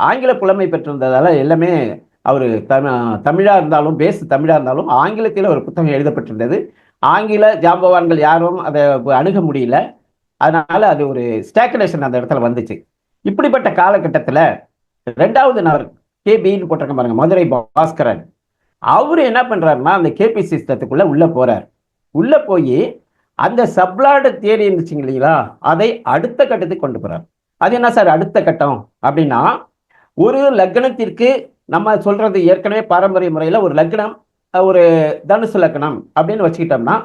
ஆங்கில புலமை பெற்றிருந்ததால எல்லாமே அவர் தமிழா இருந்தாலும் தமிழா இருந்தாலும் ஆங்கிலத்தில் ஒரு புத்தகம் எழுதப்பட்டிருந்தது. ஆங்கில ஜாம்பவான்கள் யாரும் அதை அணுக முடியல. அதனால அது ஒரு ஸ்டாக்னேஷன் அந்த இடத்துல வந்துச்சு. இப்படிப்பட்ட காலகட்டத்தில் ரெண்டாவது நபர் கேபின்னு போட்டிருக்க பாருங்க, மதுரை பாஸ்கரன். அவரு என்ன பண்றாருன்னா அந்த கேபி சிஸ்டத்துக்குள்ள உள்ள போறார். உள்ள போய் அந்த சப்ளாட் தியரி இருந்துச்சுங்க இல்லைங்களா, அதை அடுத்த கட்டத்துக்கு கொண்டு போறார். அது என்ன சார் அடுத்த கட்டம் அப்படின்னா, ஒரு லக்னத்திற்கு நம்ம சொல்றது ஏற்கனவே பாரம்பரிய முறையில் ஒரு லக்னம் ஒரு தனுசு லக்னம் அப்படின்னு வச்சுக்கிட்டோம்னா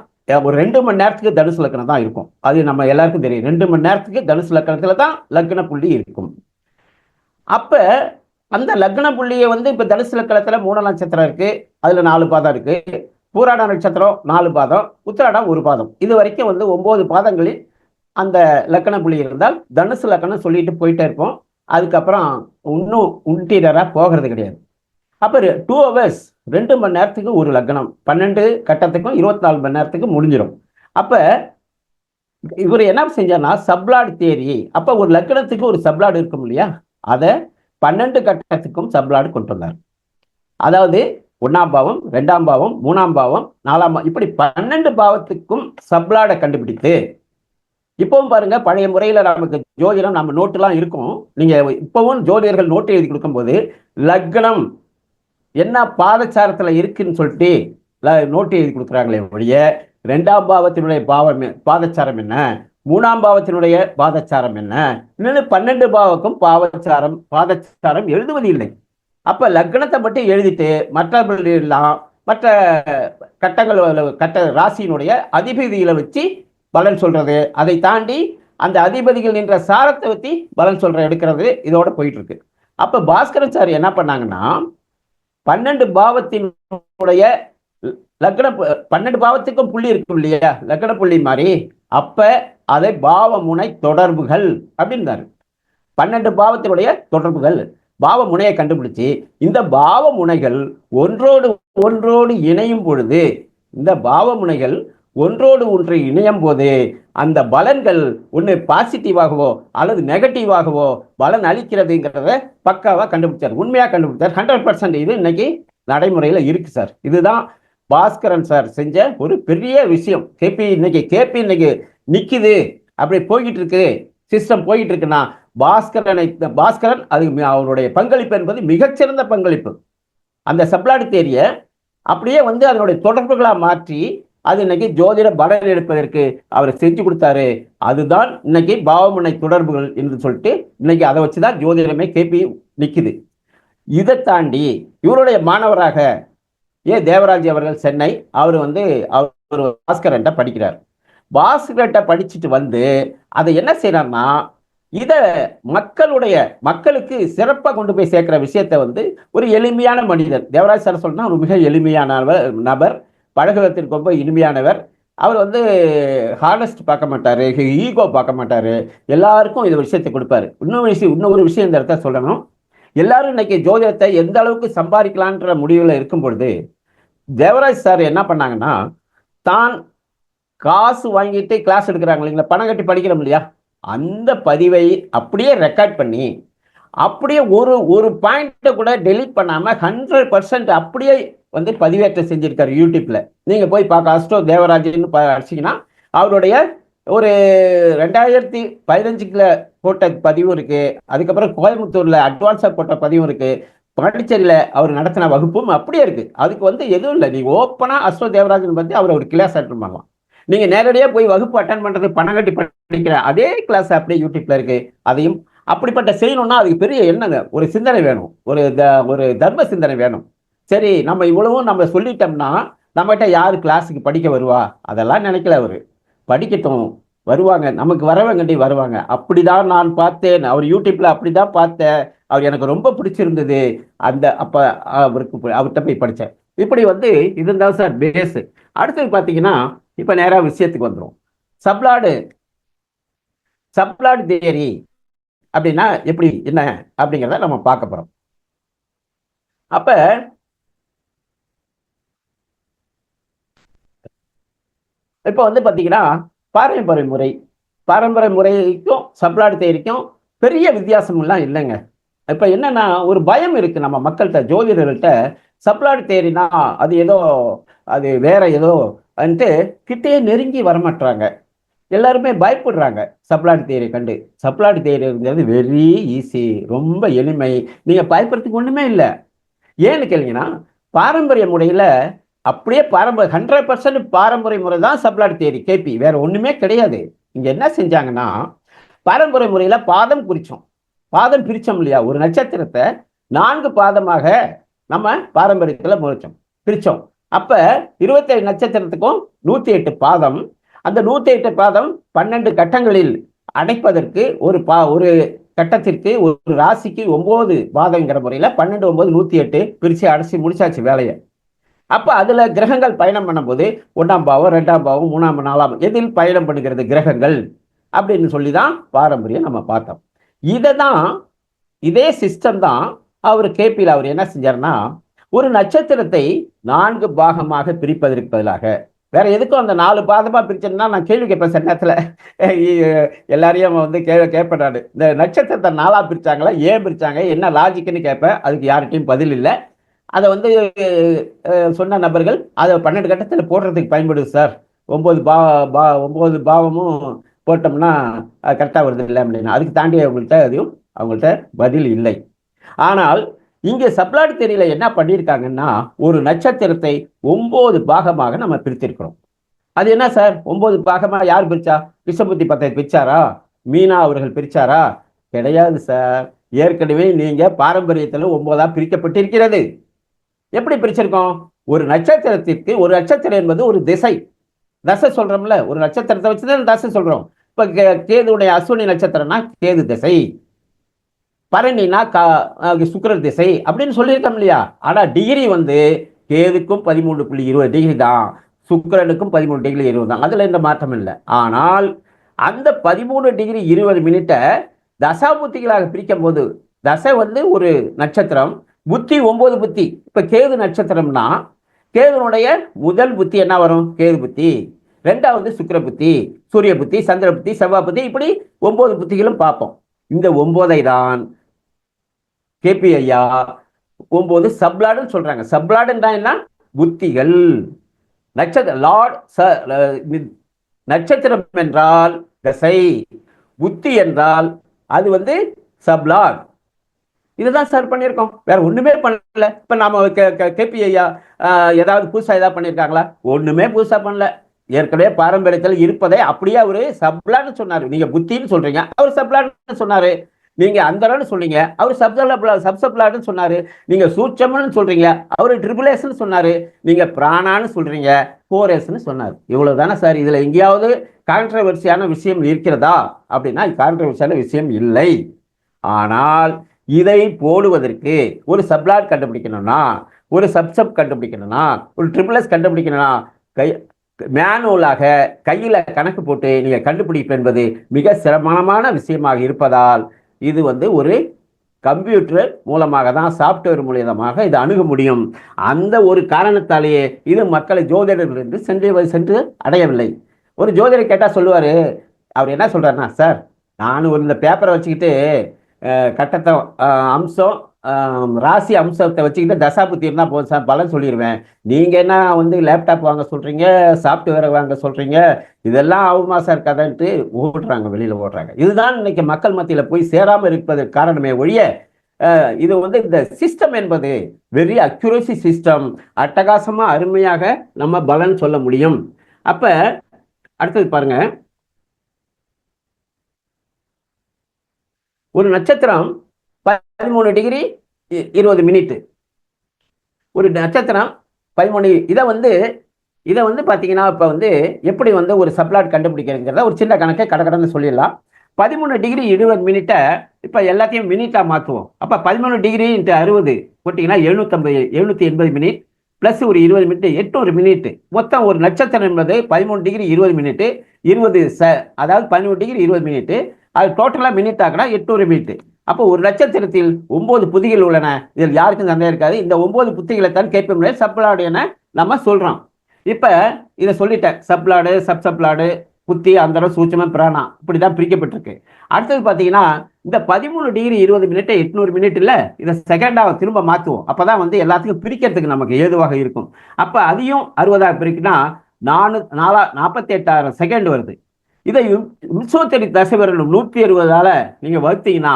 ஒரு 2 மணி நேரத்துக்கு தனுசு லக்னம் தான் இருக்கும். அது நம்ம எல்லாருக்கும் தெரியும். 2 மணி நேரத்துக்கு தனுசு லக்னத்துல தான் லக்ன புள்ளி இருக்கும். அப்ப அந்த லக்ன புள்ளியை வந்து இப்ப தனுசு லக்னத்துல 3 நட்சத்திரம் இருக்கு, அதுல 4 பாதம் இருக்கு. பூராட நட்சத்திரம் 4 பாதம், உத்திராடம் 1 பாதம். இது வரைக்கும் வந்து 9 பாதங்களில் அந்த லக்கண புள்ளி இருந்தால் தனுசு லக்கணம் சொல்லிட்டு போயிட்டே இருப்போம். அதுக்கப்புறம் இன்னும் உண்டீரரா போகிறது கிடையாது. அப்ப 2 hours 2 மணி நேரத்துக்கு ஒரு லக்னம், 12 கட்டத்துக்கும் 24 மணி நேரத்துக்கு முடிஞ்சிடும். அப்ப இவர் என்ன செஞ்சார்னா சப்ளாட் தியரி, அப்ப ஒரு லக்னத்துக்கு ஒரு சப்ளாட் இருக்கும் இல்லையா, அதை 12 கட்டத்துக்கும் சப்ளாட் கொண்டு வந்தார். அதாவது 1ஆம் பாவம், 2ஆம் பாவம், 3ஆம் பாவம், 4ஆம் பாவம், இப்படி 12 பாவத்துக்கும் சப்ளாடை கண்டுபிடித்து, இப்பவும் பாருங்க பழைய முறையில நமக்கு ஜோதிடம் நம்ம நோட்டுலாம் இருக்கும். நீங்க இப்பவும் ஜோதிடர்கள் நோட்டு எழுதி கொடுக்கும்போது லக்னம் என்ன பாதச்சாரத்துல இருக்குன்னு சொல்லிட்டு நோட்டு எழுதி கொடுக்குறாங்களே ஒழிய 2ஆம் பாவத்தினுடைய பாதச்சாரம் என்ன, 3ஆம் பாவத்தினுடைய பாதச்சாரம் என்ன, இன்னொன்று 12 பாவக்கும் பாதச்சாரம் எழுதுவது இல்லை. அப்ப லக்னத்தை மட்டும் எழுதிட்டு மற்ற கட்ட ராசியினுடைய அதிபதிகளை வச்சு பலன் சொல்றது, அதை தாண்டி அந்த அதிபதிகள் நின்ற சாரத்தை வச்சு பலன் சொல்ற எடுக்கிறது, இதோட போயிட்டு இருக்கு. அப்ப பாஸ்கரன் சார் என்ன பண்ணாங்கன்னா 12 பாவத்தினுடைய லக்ன 12 பாவத்துக்கும் புள்ளி இருக்கும் இல்லையா, லக்ன புள்ளி மாதிரி, அப்ப அதை பாவ முனை தொடர்புகள் அப்படின்னாரு. 12 பாவத்தினுடைய தொடர்புகள் பாவ முனையை கண்டுபிடிச்சு இந்த பாவ முனைகள் ஒன்றோடு இணையும் பொழுது, இந்த பாவ முனைகள் ஒன்றோடு ஒன்று இணையும் போது அந்த பலன்கள் ஒன்று பாசிட்டிவாகவோ அல்லது நெகட்டிவாகவோ பலன் அளிக்கிறதுங்கிறத பக்காவா கண்டுபிடிச்சார், உண்மையா கண்டுபிடிச்சார். 100% இது இன்னைக்கு நடைமுறையில இருக்கு சார். இதுதான் பாஸ்கரன் சார் செஞ்ச ஒரு பெரிய விஷயம். கேபி இன்னைக்கு நிக்குது, அப்படி போய்கிட்டு இருக்கு, சிஸ்டம் போயிட்டு இருக்குன்னா பாஸ்கரன் அது அவருடைய பங்களிப்பு என்பது மிகச்சிறந்த பங்களிப்பு. அந்த சப்ளாட் தியரியை அப்படியே வந்து அதனுடைய தொடர்புகளா மாற்றி அது இன்னைக்கு ஜோதிட பலன் எடுப்பதற்கு அவர் செஞ்சு கொடுத்தாரு. அதுதான் இன்னைக்கு பாவமுனை தொடர்புகள் என்று சொல்லிட்டு இன்னைக்கு அதை வச்சுதான் ஜோதிடமே கேபி நிக்குது. இதை தாண்டி இவருடைய மாணவராக தேவராஜ் அவர்கள் சென்னை, அவர் பாஸ்கரன்ட்ட படிக்கிறார். பாஸ்கரன்ட்ட படிச்சுட்டு வந்து அதை என்ன செய்யறாருன்னா இதை மக்களுக்கு சிறப்பாக கொண்டு போய் சேர்க்கிற விஷயத்தை வந்து ஒரு எளிமையான மனிதர் தேவராஜ் சார் சொன்னா ஒரு மிக எளிமையான நபர், பழகுவதற்கு ரொம்ப இனிமையானவர். அவர் வந்து ஹானஸ்ட் பார்க்க மாட்டாரு, ஈகோ பார்க்க மாட்டாரு, எல்லாருக்கும் இந்த விஷயத்தை கொடுப்பாரு. இன்னொரு விஷயம் இந்த இடத்த சொல்லணும். எல்லாரும் இன்னைக்கு ஜோதிடத்தை எந்த அளவுக்கு சம்பாதிக்கலான்ற முடிவில் இருக்கும் பொழுது தேவராஜ் சார் என்ன பண்ணாங்கன்னா, தான் காசு வாங்கிட்டு கிளாஸ் எடுக்கிறாங்க இல்லைங்களா, பணம் கட்டி படிக்கிறோம் இல்லையா, அந்த பதிவை அப்படியே ரெக்கார்ட் பண்ணி அப்படியே ஒரு பாயிண்ட்டை கூட டெலீட் பண்ணாம 100% அப்படியே வந்து பதிவேற்றம் செஞ்சிருக்காரு யூடியூப்ல. நீங்க போய் பார்க்க அஸ்ட்ரோ தேவராஜன்னு அடிச்சிங்கன்னா அவருடைய ஒரு 2015 போட்ட பதிவும் இருக்கு. அதுக்கப்புறம் கோயம்புத்தூர்ல அட்வான்ஸா போட்ட பதிவும் இருக்கு. பாண்டிச்சேரியில அவர் நடத்தின வகுப்பும் அப்படியே இருக்கு. அதுக்கு வந்து எதுவும் இல்லை, நீங்க ஓப்பனா அஸ்ட்ரோ தேவராஜன் பத்தி அவர் ஒரு கிளாஸ் அட்டன் பண்ணலாம். நீங்க நேரடியா போய் வகுப்பு அட்டன் பண்றது பணம் கட்டி படிக்கிற அதே கிளாஸ் அப்படியே யூடியூப்ல இருக்கு. அதையும் அப்படிப்பட்ட செய்யணும்னா அதுக்கு பெரிய என்னங்க ஒரு சிந்தனை வேணும், ஒரு தர்ம சிந்தனை வேணும். சரி நம்ம இவ்வளவும் நம்ம சொல்லிட்டோம்னா நம்மகிட்ட யாரு கிளாஸுக்கு படிக்க வருவா, அதெல்லாம் நினைக்கல. அவரு படிக்கட்டும், வருவாங்க, நமக்கு வரவங்கண்டி வருவாங்க. அப்படிதான் நான் பார்த்தேன், அவர் யூடியூப்ல அப்படிதான் பார்த்தேன், அவர் எனக்கு ரொம்ப பிடிச்சிருந்தது. அந்த அப்ப அவர்கிட்ட போய் படித்தேன். இப்படி வந்து இதுதான் சார் பேஸ். அடுத்தது பார்த்தீங்கன்னா, இப்போ நேராக விஷயத்துக்கு வந்துடும். சப்ளாடு சப்ளாடு தியரி அப்படின்னா எப்படி என்ன அப்படிங்கிறத நம்ம பார்க்க போறோம். அப்ப இப்போ வந்து பார்த்தீங்கன்னா, பாரம்பரிய முறை பாரம்பரிய முறைக்கும் சப்ளாடு தியரிக்கும் பெரிய வித்தியாசம்லாம் இல்லைங்க. இப்ப என்னன்னா, ஒரு பயம் இருக்கு நம்ம மக்கள்கிட்ட, ஜோதிடர்கள்ட்ட. சப்ளாடு தியரினா அது ஏதோ, அது வேற ஏதோ கிட்டே நெருங்கி வரமாட்டாங்க. எல்லாருமே பயப்படுறாங்க சப்ளாடு தியரி கண்டு. சப்ளாடு தியரிங்கிறது வெரி ஈஸி, ரொம்ப எளிமை. நீங்க பயப்படுறதுக்கு ஒண்ணுமே இல்லை. ஏன்னு கேட்டீங்கன்னா, பாரம்பரிய முறையில அப்படியே 100% பாரம்பரிய முறை தான் சப்ளாடு தியரி கேபி, வேற ஒண்ணுமே கிடையாது. இங்க என்ன செஞ்சாங்கன்னா, பாரம்பரிய முறையில பாதம் குறிச்சோம், பாதம் பிரிச்சோம் இல்லையா? ஒரு நட்சத்திரத்தை 4 பாதமாக நம்ம பாரம்பரியத்துல பிரிச்சோம். அப்ப 27 நட்சத்திரத்துக்கும் 108 பாதம். அந்த 108 பாதம் 12 கட்டங்களில் அடைப்பதற்கு ஒரு கட்டத்திற்கு ஒரு ராசிக்கு 9 பாதங்கிற முறையில 12 9 108 பிரிச்சு அடைச்சி முடிச்சாச்சு வேலையை. அப்ப அதுல கிரகங்கள் பயணம் பண்ணும்போது 1ஆம் பாவம் 2ஆம் பாவம் 3ஆம் 4ஆம் எதில் பயணம் பண்ணுகிறது கிரகங்கள் அப்படின்னு சொல்லிதான் பாரம்பரியம் நம்ம பார்த்தோம். இததான் இதே சிஸ்டம் தான் அவர் கேபியில் அவர் என்ன செஞ்சார்னா, ஒரு நட்சத்திரத்தை 4 பாகமாக பிரிப்பதற்கு பதிலாக, வேற எதுக்கும் அந்த 4 பாகமா பிரிச்சேன்னா நான் கேள்வி கேட்பேன் சில நேரத்துல. எல்லாரையும் வந்து கேட்பேன் நான், இந்த நட்சத்திரத்தை 4ஆ பிரிச்சாங்களா, ஏன் பிரிச்சாங்க, என்ன லாஜிக்னு கேட்பேன். அதுக்கு யார்கிட்டையும் பதில் இல்லை. அதை வந்து சொன்ன நபர்கள் அதை 12 கட்டத்தில் போடுறதுக்கு பயன்படுது சார், 9 பாவமும் போட்டோம்னா கரெக்டாக வருது இல்லை அப்படின்னா, அதுக்கு தாண்டி அவங்கள்ட்ட பதில் இல்லை. ஆனால் இங்கே சப்ளாடு தியரியில என்ன பண்ணியிருக்காங்கன்னா, ஒரு நட்சத்திரத்தை 9 பாகமாக நம்ம பிரித்திருக்கிறோம். அது என்ன சார் 9 பாகமா யார் பிரிச்சா? கிருஷ்ணமூர்த்தி பத்தை பிரிச்சாரா? மீனா அவர்கள் பிரிச்சாரா? கிடையாது சார். ஏற்கனவே நீங்க பாரம்பரியத்தில் 9ஆ பிரிக்கப்பட்டிருக்கிறது. எப்படி பிரிச்சிருக்கோம்? ஒரு நட்சத்திரத்திற்கு, ஒரு நட்சத்திரம் என்பது ஒரு திசை, தசை சொல்றோம்ல, ஒரு நட்சத்திரத்தை வச்சுதான் தசை சொல்றோம். இப்ப கேதுடைய அஸ்வினி நட்சத்திரம்னா கேது திசை, பரணினா சுக்கிரன் திசை அப்படின்னு சொல்லியிருக்கோம் இல்லையா? ஆனா டிகிரி வந்து கேதுக்கும் 13.20 டிகிரி தான், சுக்கிரனுக்கும் 13 டிகிரி 20 தான், அதுல எந்த மாற்றம் இல்லை. ஆனால் அந்த 13 டிகிரி 20 மினிட்டை தசா புத்திகளாக பிரிக்கும் போது, தசை வந்து ஒரு நட்சத்திரம், புத்தி 9 புத்தி. இப்ப கேது நட்சத்திரம்னா கேதுனுடைய முதல் புத்தி என்ன வரும்? கேது புத்தி. 2வது சுக்கிர புத்தி, சூரிய புத்தி, சந்திர புத்தி, செவ்வாய் புத்தி, இப்படி 9 புத்திகளும் பார்ப்போம். இந்த 9ஐ தான் கேபி ஐயா 9 சப்ளாடுன்னு சொல்றாங்க. சப்ளாடுன்னா என்ன? புத்திகள். நட்சத்திரம் என்றால் தசை, புத்தி என்றால் அது வந்து சப்ளாட். இதுதான் சார் பண்ணியிருக்கோம், வேற ஒண்ணுமே பண்ணல. இப்ப நாம கேபி ஐயா ஏதாவது புதுசா ஏதாவது பண்ணியிருக்காங்களா? ஒண்ணுமே புதுசா பண்ணல. ஏற்கனவே பாரம்பரியத்தில் இருப்பதை அப்படியே அவரு சப்ளான்னு சொன்னாரு. நீங்க புத்தின்னு சொல்றீங்க, அவர் சப்ளான்னு சொன்னாரு. நீங்க அந்தரன்னு சொன்னீங்க, அவர் சப்சப்ளான்னு சொன்னாரு. நீங்க சூட்சம்னு சொல்றீங்க, அவர் ட்ரிபிளேஷன் சொன்னாரு. நீங்க பிராணான்னு சொல்றீங்க, 4S சொன்னாரு. இவ்வளவுதானே சார். இதுல எங்கேயாவது கான்ட்ரவர்சியான விஷயம் இருக்கிறதா அப்படின்னா கான்ட்ரவர்சியான விஷயம் இல்லை. ஆனால் இதை போடுவதற்கு ஒரு சப்ளாட் கண்டுபிடிக்கணும்னா, ஒரு சப்சப் கண்டுபிடிக்கணும்னா, ஒரு ட்ரிபிள்எஸ் கண்டுபிடிக்கணும்னா மேனுவலாக கையில கணக்கு போட்டு நீங்க கண்டுபிடிப்பு என்பது மிக சிரமமான விஷயமாக இருப்பதால் இது வந்து ஒரு கம்ப்யூட்டர் மூலமாக தான், சாப்ட்வேர் மூலமாக இது அணுக முடியும். அந்த ஒரு காரணத்தாலேயே இது மக்களை ஜோதிடர்கள் என்று சென்று அடையவில்லை. ஒரு ஜோதிடர் கேட்டா சொல்லுவாரு, அவர் என்ன சொல்றாருன்னா, சார் நான் இந்த பேப்பரை வச்சுக்கிட்டு கட்டத்தை அம்சம் ராசி அம்சத்தை வச்சுக்கிட்டு தசாபுத்தி இருந்தால் போதும் சார், பலன் சொல்லிடுவேன். நீங்கள் என்ன வந்து லேப்டாப் வாங்க சொல்கிறீங்க, சாஃப்ட்வேரை வாங்க சொல்கிறீங்க, இதெல்லாம் ஆகுமா சார் கதைன்ட்டு ஓடுறாங்க, வெளியில் ஓடுறாங்க. இதுதான் இன்னைக்கு மக்கள் மத்தியில் போய் சேராமல் இருப்பதற்கு காரணமே ஒழிய, இது வந்து இந்த சிஸ்டம் என்பது வெரி அக்யூரசி சிஸ்டம், அட்டகாசமாக அருமையாக நம்ம பலன் சொல்ல முடியும். அப்போ அடுத்தது பாருங்க, ஒரு நட்சத்திரம் 13 டிகிரி 20 மினிட், ஒரு நட்சத்திரம் 13. இதை வந்து இதை வந்து பார்த்தீங்கன்னா இப்போ வந்து எப்படி வந்து ஒரு சப்ளாட் கண்டுபிடிக்கிறதுங்கிறத ஒரு சின்ன கணக்கை கடகடன்னு சொல்லிடலாம். 13 டிகிரி 20 மினிட்டை இப்போ எல்லாத்தையும் மினிட்டாக மாற்றுவோம். அப்போ 13 டிகிரி இன்ட்டு 60 போட்டிங்கன்னா 780 மினிட் ப்ளஸ் ஒரு 20 மினிட் 800 மினிட். மொத்தம் ஒரு நட்சத்திரம் என்பது 13 டிகிரி 20 மினிட் 20 அதாவது 13 டிகிரி 20 மினிட், அது டோட்டலாக மினிட் ஆகினா 800 மினிட். அப்போ ஒரு நட்சத்திரத்தில் 9 புத்திகள் உள்ளன. இதில் யாருக்கும் சந்தேகம் இருக்காது. இந்த 9 புத்திகளை தான் கேட்ப சப்ளாடு என நம்ம சொல்றோம். இப்ப இதை சொல்லிட்டேன். சப்ளாடு, சப்ளாடு, புத்தி, அந்தரம், சூட்சமம், பிராணா இப்படிதான் பிரிக்கப்பட்டிருக்கு. அடுத்தது பாத்தீங்கன்னா இந்த 13 டிகிரி 20 மினிட் 800 மினிட் இல்ல, இதை செகண்டா திரும்ப மாத்துவோம். அப்பதான் வந்து எல்லாத்துக்கும் பிரிக்கிறதுக்கு நமக்கு ஏதுவாக இருக்கும். அப்ப அதையும் 60 பிரிக்குன்னா 48,000 செகண்ட் வருது. இதை 3 தசைவரலும் 160ஆல நீங்க வகுத்தீங்கன்னா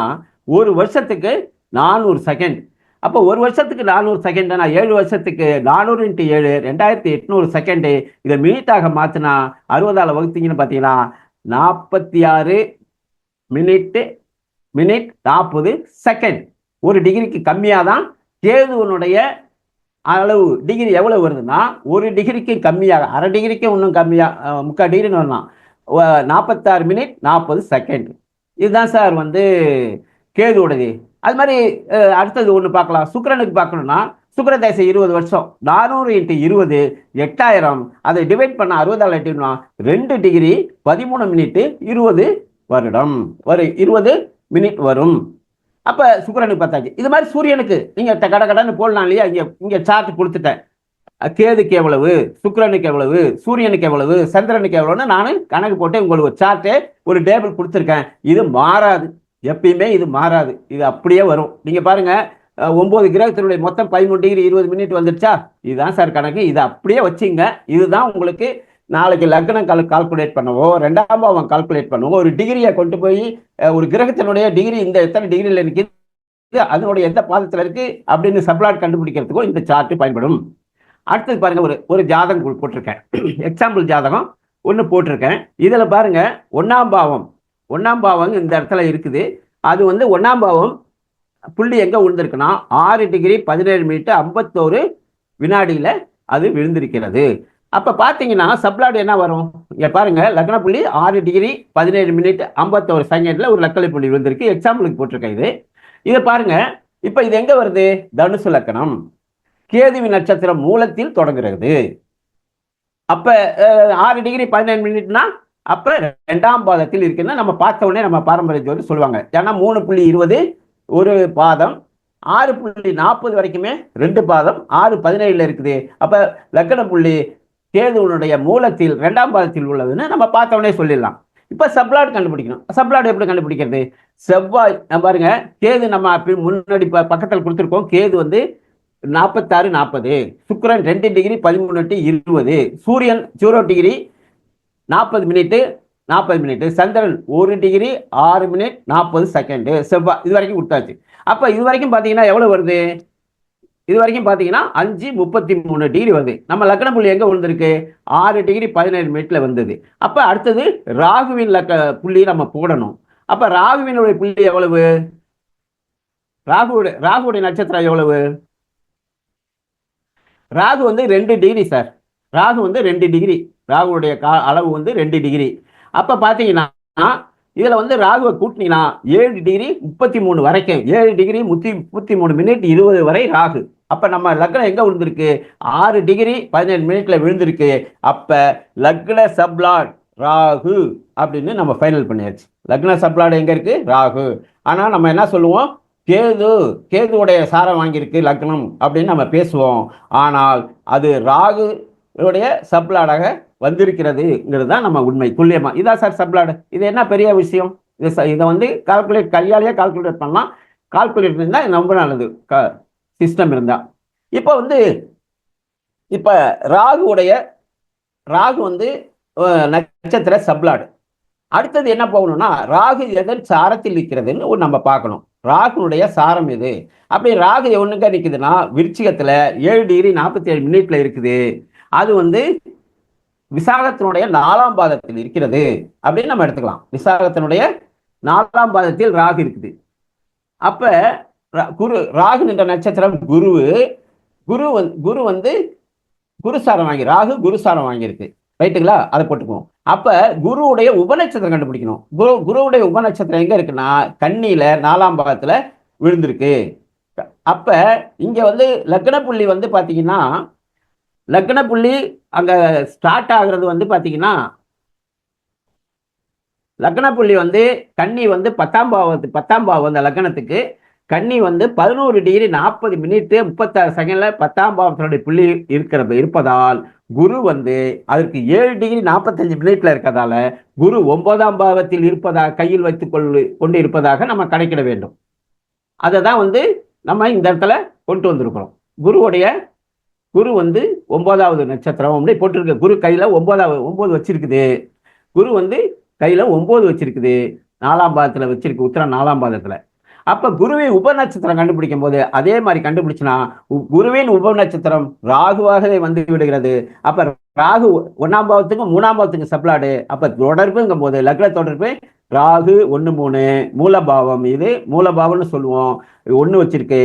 ஒரு வருஷத்துக்கு 400 செகண்ட். அப்போ ஒரு வருஷத்துக்கு 400 செகண்ட்னா 7 வருஷத்துக்கு 400 × 7 2800 செகண்டு. இதை மினிட்டாக மாற்றினா 60ஆல் வகுத்தீங்கன்னு பார்த்தீங்கன்னா 46 மினிட் 40 செகண்ட். ஒரு டிகிரிக்கு கம்மியாக தான் கேதுவனுடைய அளவு. டிகிரி எவ்வளவு வருதுன்னா ஒரு டிகிரிக்கு கம்மியாக, அரை டிகிரிக்கு இன்னும் கம்மியாக 3/4 டிகிரின்னு வரலாம். 46 மினிட் 40 செகண்ட். இதுதான் சார் வந்து கேதுவோடது. அது மாதிரி அடுத்தது ஒன்று பார்க்கலாம். சுக்கிரனுக்கு பார்க்கணும்னா சுக்கிர தசை 20 வருஷம், 400 × 20 8000. அதை டிவைட் பண்ண 60ஆல் எட்டினா 2 டிகிரி 13 மினிட் 20 வருடம் 20 மினிட் வரும். அப்ப சுக்கிரனுக்கு பார்த்தாச்சு. இது மாதிரி சூரியனுக்கு நீங்க கடன்னு போடலாம் இல்லையா? இங்க சார்ட் கொடுத்துட்டேன். கேதுக்கு எவ்வளவு, சுக்கிரனுக்கு எவ்வளவு, சூரியனுக்கு எவ்வளவு, சந்திரனுக்கு எவ்வளவுன்னு நான் கணக்கு போட்டு உங்களுக்கு ஒரு சார்ட்டு, ஒரு டேபிள் கொடுத்துருக்கேன். இது மாறாது, எப்பயுமே இது மாறாது. இது அப்படியே வரும். நீங்க பாருங்க, 9 கிரகத்தினுடைய மொத்தம் 13 டிகிரி 20 மினிட் வந்துடுச்சா? இதுதான் சார் கணக்கு. இதை அப்படியே வச்சுங்க. இதுதான் உங்களுக்கு நாளைக்கு லக்னம் கால்குலேட் பண்ணவோ, 2ஆம் பாவம் கால்குலேட் பண்ணவோ, ஒரு டிகிரியை கொண்டு போய் ஒரு கிரகத்தினுடைய டிகிரி இந்த எத்தனை டிகிரியில் நிற்கிது, அதனுடைய எந்த பாதத்தில் இருக்கு அப்படின்னு சப்ளாட் கண்டுபிடிக்கிறதுக்கோ இந்த சார்ட் பயன்படும். அடுத்தது பாருங்க, ஒரு ஜாதகம் போட்டிருக்கேன். எக்ஸாம்பிள் ஜாதகம் ஒன்று போட்டிருக்கேன். இதில் பாருங்க, 1ஆம் பாவம் இந்த இடத்துல இருக்குது. அது வந்து 1ஆம் பாவம் புள்ளி எங்கே விழுந்திருக்குன்னா 6 டிகிரி 17 மினிட் 51 வினாடியில் அது விழுந்திருக்கிறது. அப்போ பார்த்தீங்கன்னா சப்ளாட் என்ன வரும்? இங்கே பாருங்க, லக்ன புள்ளி 6 டிகிரி 17 மினிட் 51 செகண்டில் ஒரு லக்கலை புள்ளி விழுந்திருக்கு. எக்ஸாம்பிளுக்கு போட்டிருக்கேன் இது. இதை பாருங்க, இப்போ இது எங்கே வருது? தனுசு லக்கணம், கேதுவின் நட்சத்திரம் மூலத்தில் தொடங்குகிறது. அப்ப 6 டிகிரி 17 மினிட்னா அப்ப 2ஆம் பாதத்தில் இருக்குன்னா நம்ம பார்த்த உடனே நம்ம பாரம்பரிய ஜோதி சொல்லுவாங்க. ஏன்னா 3.20 ஒரு பாதம், 6.40 வரைக்குமே 2 பாதம், 6.17 இருக்குது. அப்ப லக்கண புள்ளி கேதுவனுடைய மூலத்தில் 2ஆம் பாதத்தில் உள்ளதுன்னு நம்ம பார்த்த உடனே சொல்லிடலாம். இப்ப சப்ளாட் கண்டுபிடிக்கணும். சப்ளாட் எப்படி கண்டுபிடிக்கிறது? செவ்வாய் பாருங்க, கேது நம்ம முன்னாடி பக்கத்தில் கொடுத்துருக்கோம். கேது வந்து 46 40, சுக்கிரன் 2 டிகிரி 13 20, சூரியன் 0 டிகிரி 40 மினிட் 40 மினிட், சந்திரன் 1 டிகிரி 6 மினிட் 40 செகண்ட், செவ்வாய் இது வரைக்கும் கொடுத்தாச்சு. அப்ப இது வரைக்கும் பாத்தீங்கன்னா எவ்வளவு வருது? இது வரைக்கும் பாத்தீங்கன்னா 5:33 டிகிரி வருது. நம்ம லக்ன புள்ளி எங்க விழுந்திருக்கு? 6 டிகிரி 17 மினிட்ல வந்தது. அப்ப அடுத்தது ராகுவின் புள்ளி நம்ம போடணும். அப்ப ராகுவினுடைய புள்ளி எவ்வளவு? ராகுவுடைய நட்சத்திரம் எவ்வளவு? ராகு வந்து 2 டிகிரி சார். ராகு வந்து 2 டிகிரி. ராகுடைய அளவு வந்து 2 டிகிரி. அப்ப பாத்தீங்கன்னா இதுல வந்து ராகுவை கூட்டினீங்கன்னா 7 டிகிரி 33 வரைக்கும், 7 டிகிரி 33 மினிட் 20 வரை ராகு. அப்ப நம்ம லக்னம் எங்க விழுந்திருக்கு? 6 டிகிரி 17 மினிட்ல விழுந்திருக்கு. அப்ப லக்ன சப்ளாட் ராகு அப்படின்னு நம்ம ஃபைனல் பண்ணியாச்சு. லக்ன சப்ளாட் எங்க இருக்கு? ராகு. ஆனா நம்ம என்ன சொல்லுவோம்? கேதுவுடைய சாரம் வாங்கியிருக்கு லக்னம் அப்படின்னு நம்ம பேசுவோம். ஆனால் அது ராகுடைய சப்ளாடாக வந்திருக்கிறதுங்கிறது தான் நம்ம உண்மை, துல்லியமா. இதான் சார் சப்ளாடு. இது என்ன பெரிய விஷயம்? இதை வந்து கையாலேயே கால்குலேட் பண்ணலாம். கால்குலேட் இருந்தா ரொம்ப நல்லது, சிஸ்டம் இருந்தா. இப்போ வந்து இப்ப ராகு வந்து நட்சத்திர சப்ளாடு. அடுத்தது என்ன போகணும்னா, ராகு எதன் சாரத்தில் நிற்கிறதுன்னு நம்ம பார்க்கணும். ராகுனுடைய சாரம் எது? அப்படி ராகு ஒண்ணுங்க நிற்குதுன்னா விருச்சிகத்துல 7 டிகிரி 47 மினிட்ல இருக்குது. அது வந்து விசாகத்தினுடைய 4ஆம் பாதத்தில் இருக்கிறது அப்படின்னு நம்ம எடுத்துக்கலாம். விசாகத்தினுடைய 4ஆம் பாதத்தில் ராகு இருக்குது. அப்ப ராகு என்ற நட்சத்திரம் குரு வந்து குருசாரம் ராகு குருசாரம் வாங்கியிருக்கு. ரைட்டுங்களா? அதை போட்டுக்குவோம். அப்ப குருவுடைய உபநட்சத்திரம் கண்டுபிடிக்கணும். குருவுடைய உபநட்சத்திரம் எங்க இருக்குன்னா கன்னியில 4ஆம் பாகத்துல விழுந்திருக்கு. அப்ப இங்க வந்து லக்ன புள்ளி வந்து பாத்தீங்கன்னா, லக்ன புள்ளி அங்க ஸ்டார்ட் ஆகுறது வந்து பாத்தீங்கன்னா, லக்ன புள்ளி வந்து கன்னி வந்து 10ஆம் பாவம் அந்த லக்னத்துக்கு கன்னி வந்து 11 டிகிரி 40 மினிட் 36 செகண்ட்ல 10ஆம் பாவத்தினுடைய புள்ளி இருப்பதால் குரு வந்து அதற்கு 7 டிகிரி 45 மினிட்ல இருக்கிறதால குரு 9ஆம் பாவத்தில் இருப்பதாக கையில் வைத்துக் கொண்டு இருப்பதாக நம்ம கணக்கிட வேண்டும். அதை தான் வந்து நம்ம இந்த இடத்துல கொண்டு வந்திருக்கிறோம். குரு வந்து 9வது நட்சத்திரம் அப்படி போட்டிருக்க. குரு கையில 9 வச்சிருக்குது. குரு வந்து கையில 9 வச்சிருக்குது. 4ஆம் பாதத்துல வச்சிருக்கு, உத்திரம் 4ஆம் பாதத்துல. அப்ப குருவின் உப நட்சத்திரம் கண்டுபிடிக்கும் போது அதே மாதிரி கண்டுபிடிச்சுனா குருவின் உப நட்சத்திரம் ராகுவாகவே வந்து விடுகிறது. அப்ப ராகு 1ஆம் பாவத்துக்கும் 3ஆம் பாவத்துக்கும் சப்ளாடு. அப்ப தொடர்புங்கும் போது லக்ன தொடர்பு ராகு 1 3 மூலபாவம். இது மூலபாவம்னு சொல்லுவோம். 1 வச்சிருக்கு.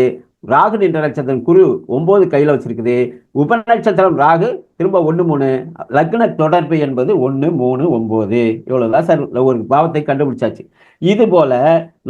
ராகு நின்ற நட்சத்திரம் குரு 9 கையில வச்சிருக்குது. உப நட்சத்திரம் ராகு திரும்ப 1 3. லக்ன தொடர்பு என்பது 1 3 9. இவ்வளவுதான் சார், ஒரு பாவத்தை கண்டுபிடிச்சாச்சு. இது போல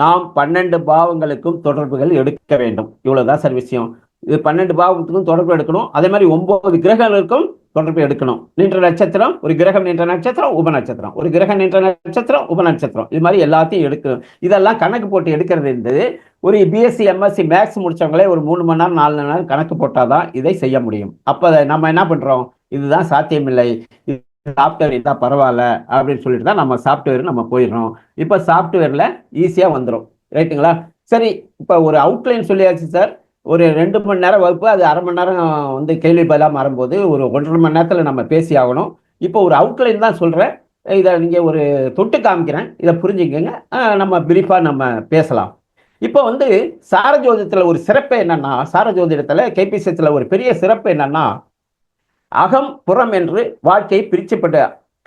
நாம் 12 பாவங்களுக்கும் தொடர்புகள் எடுக்க வேண்டும். இவ்வளவுதான் சார் விஷயம். இது 12 பாவத்துக்கும் தொடர்பு எடுக்கணும். அதே மாதிரி 9 கிரகங்களுக்கும் தொடர்பு எடுக்கணும். நின்ற நட்சத்திரம், ஒரு கிரகம் நின்ற நட்சத்திரம் உப நட்சத்திரம், ஒரு கிரகம் நின்ற நட்சத்திரம் உப நட்சத்திரம், இது மாதிரி எல்லாத்தையும் எடுக்கணும். இதெல்லாம் கணக்கு போட்டு எடுக்கிறது என்பது ஒரு பிஎஸ்சி எம்எஸ்சி மேக்ஸ் முடிச்சவங்களே ஒரு 3 மணி நேரம் 4 மணி நேரம் கணக்கு போட்டாதான் இதை செய்ய முடியும். அப்ப நம்ம என்ன பண்றோம், இதுதான் சாத்தியமில்லை, சாஃப்ட்வேர் இருந்தா பரவாயில்ல அப்படின்னு சொல்லிட்டு தான் நம்ம சாஃப்ட்வேர் நம்ம போயிடுறோம். இப்ப சாஃப்ட்வேர்ல ஈஸியா வந்துடும். ரைட்டுங்களா? சரி, இப்ப ஒரு அவுட்லைன் சொல்லியாச்சு சார். ஒரு 2 மணி நேரம் வகுப்பு, அது அரை மணி நேரம் வந்து கேள்வி பதிலாக மாறும்போது ஒரு 1.5 மணி நேரத்தில் நம்ம பேசி ஆகணும். இப்போ ஒரு அவுட்லைன் தான் சொல்கிறேன். இதை நீங்கள் ஒரு தொட்டு காமிக்கிறேன், இதை புரிஞ்சுக்கங்க. நம்ம பிரீஃபாக நம்ம பேசலாம். இப்போ வந்து சாரஜோதிடத்தில் ஒரு சிறப்பு என்னன்னா, சாரஜோதிடத்தில் கேபிசியத்தில் ஒரு பெரிய சிறப்பு என்னன்னா, அகம் புறம் என்று வாழ்க்கையை பிரிச்சுப்பட்ட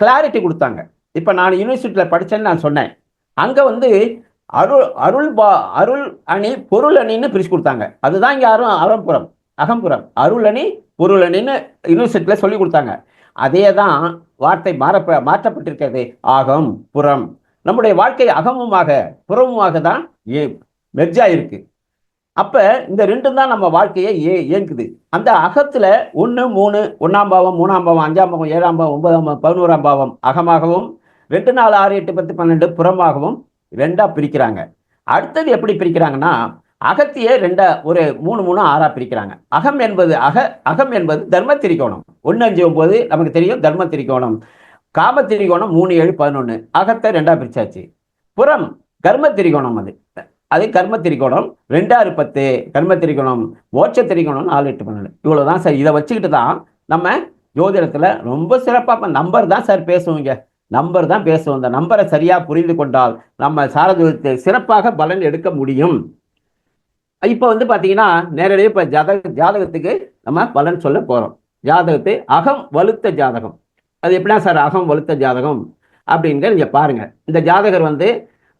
கிளாரிட்டி கொடுத்தாங்க. இப்போ நான் யூனிவர்சிட்டியில் படித்தேன்னு நான் சொன்னேன். அங்கே வந்து அருள் அணி பொருள் அணின்னு பிரிச்சு கொடுத்தாங்க. அதுதான் இங்க அகம்புறம் அருள் அணி பொருள் அணின்னு யூனிவர்சிட்டியில சொல்லி கொடுத்தாங்க. அதே தான் வார்த்தை மாற்றப்பட்டிருக்கிறது, ஆகம் புறம். நம்முடைய வாழ்க்கை அகமுமாக புறமுமாக தான் மெர்ஜா இருக்கு. அப்ப இந்த ரெண்டும் தான் நம்ம வாழ்க்கையை இயங்குது. அந்த அகத்துல 1 3 1ஆம் பாவம் 3ஆம் பாவம் 5ஆம் பாவம் 7ஆம் பாவம் 9ஆம் பாவம் 11ஆம் பாவம் அகமாகவும் 2 4 6 8 10 12 புறமாகவும் 2ஆ பிரிக்கிறாங்க. அடுத்தது எப்படி பிரிக்கிறாங்கன்னா, அகத்திய 2 ஒரு 3 3 6ஆ பிரிக்கிறாங்க. அகம் என்பது தர்ம திரிகோணம். 1 5 9 நமக்கு தெரியும். தர்ம திரிகோணம், காம திரிகோணம் 3 7 11. அகத்தை 2ஆ பிரிச்சாச்சு. புறம் கர்ம திரிகோணம், அது கர்ம திரிகோணம் 2 6 10. கர்ம திரிகோணம், மோட்ச திரிகோணம் 4 8 12. இவ்வளவுதான் சார். இதை வச்சுக்கிட்டு தான் நம்ம ஜோதிடத்துல ரொம்ப சிறப்பா நம்பர் தான் சார் பேசுவீங்க. நம்பர் தான் பேசுவோம். இந்த நம்பரை சரியா புரிந்து கொண்டால் நம்ம சாரஜோதிடத்தை சிறப்பாக பலன் எடுக்க முடியும். இப்போ வந்து பாத்தீங்கன்னா நேரடியாக இப்ப ஜாதகத்துக்கு நம்ம பலன் சொல்ல போறோம். ஜாதகத்தை அகம் வலுத்த ஜாதகம். அது எப்படின்னா சார் அகம் வலுத்த ஜாதகம் அப்படிங்கிற நீங்க பாருங்க. இந்த ஜாதகர் வந்து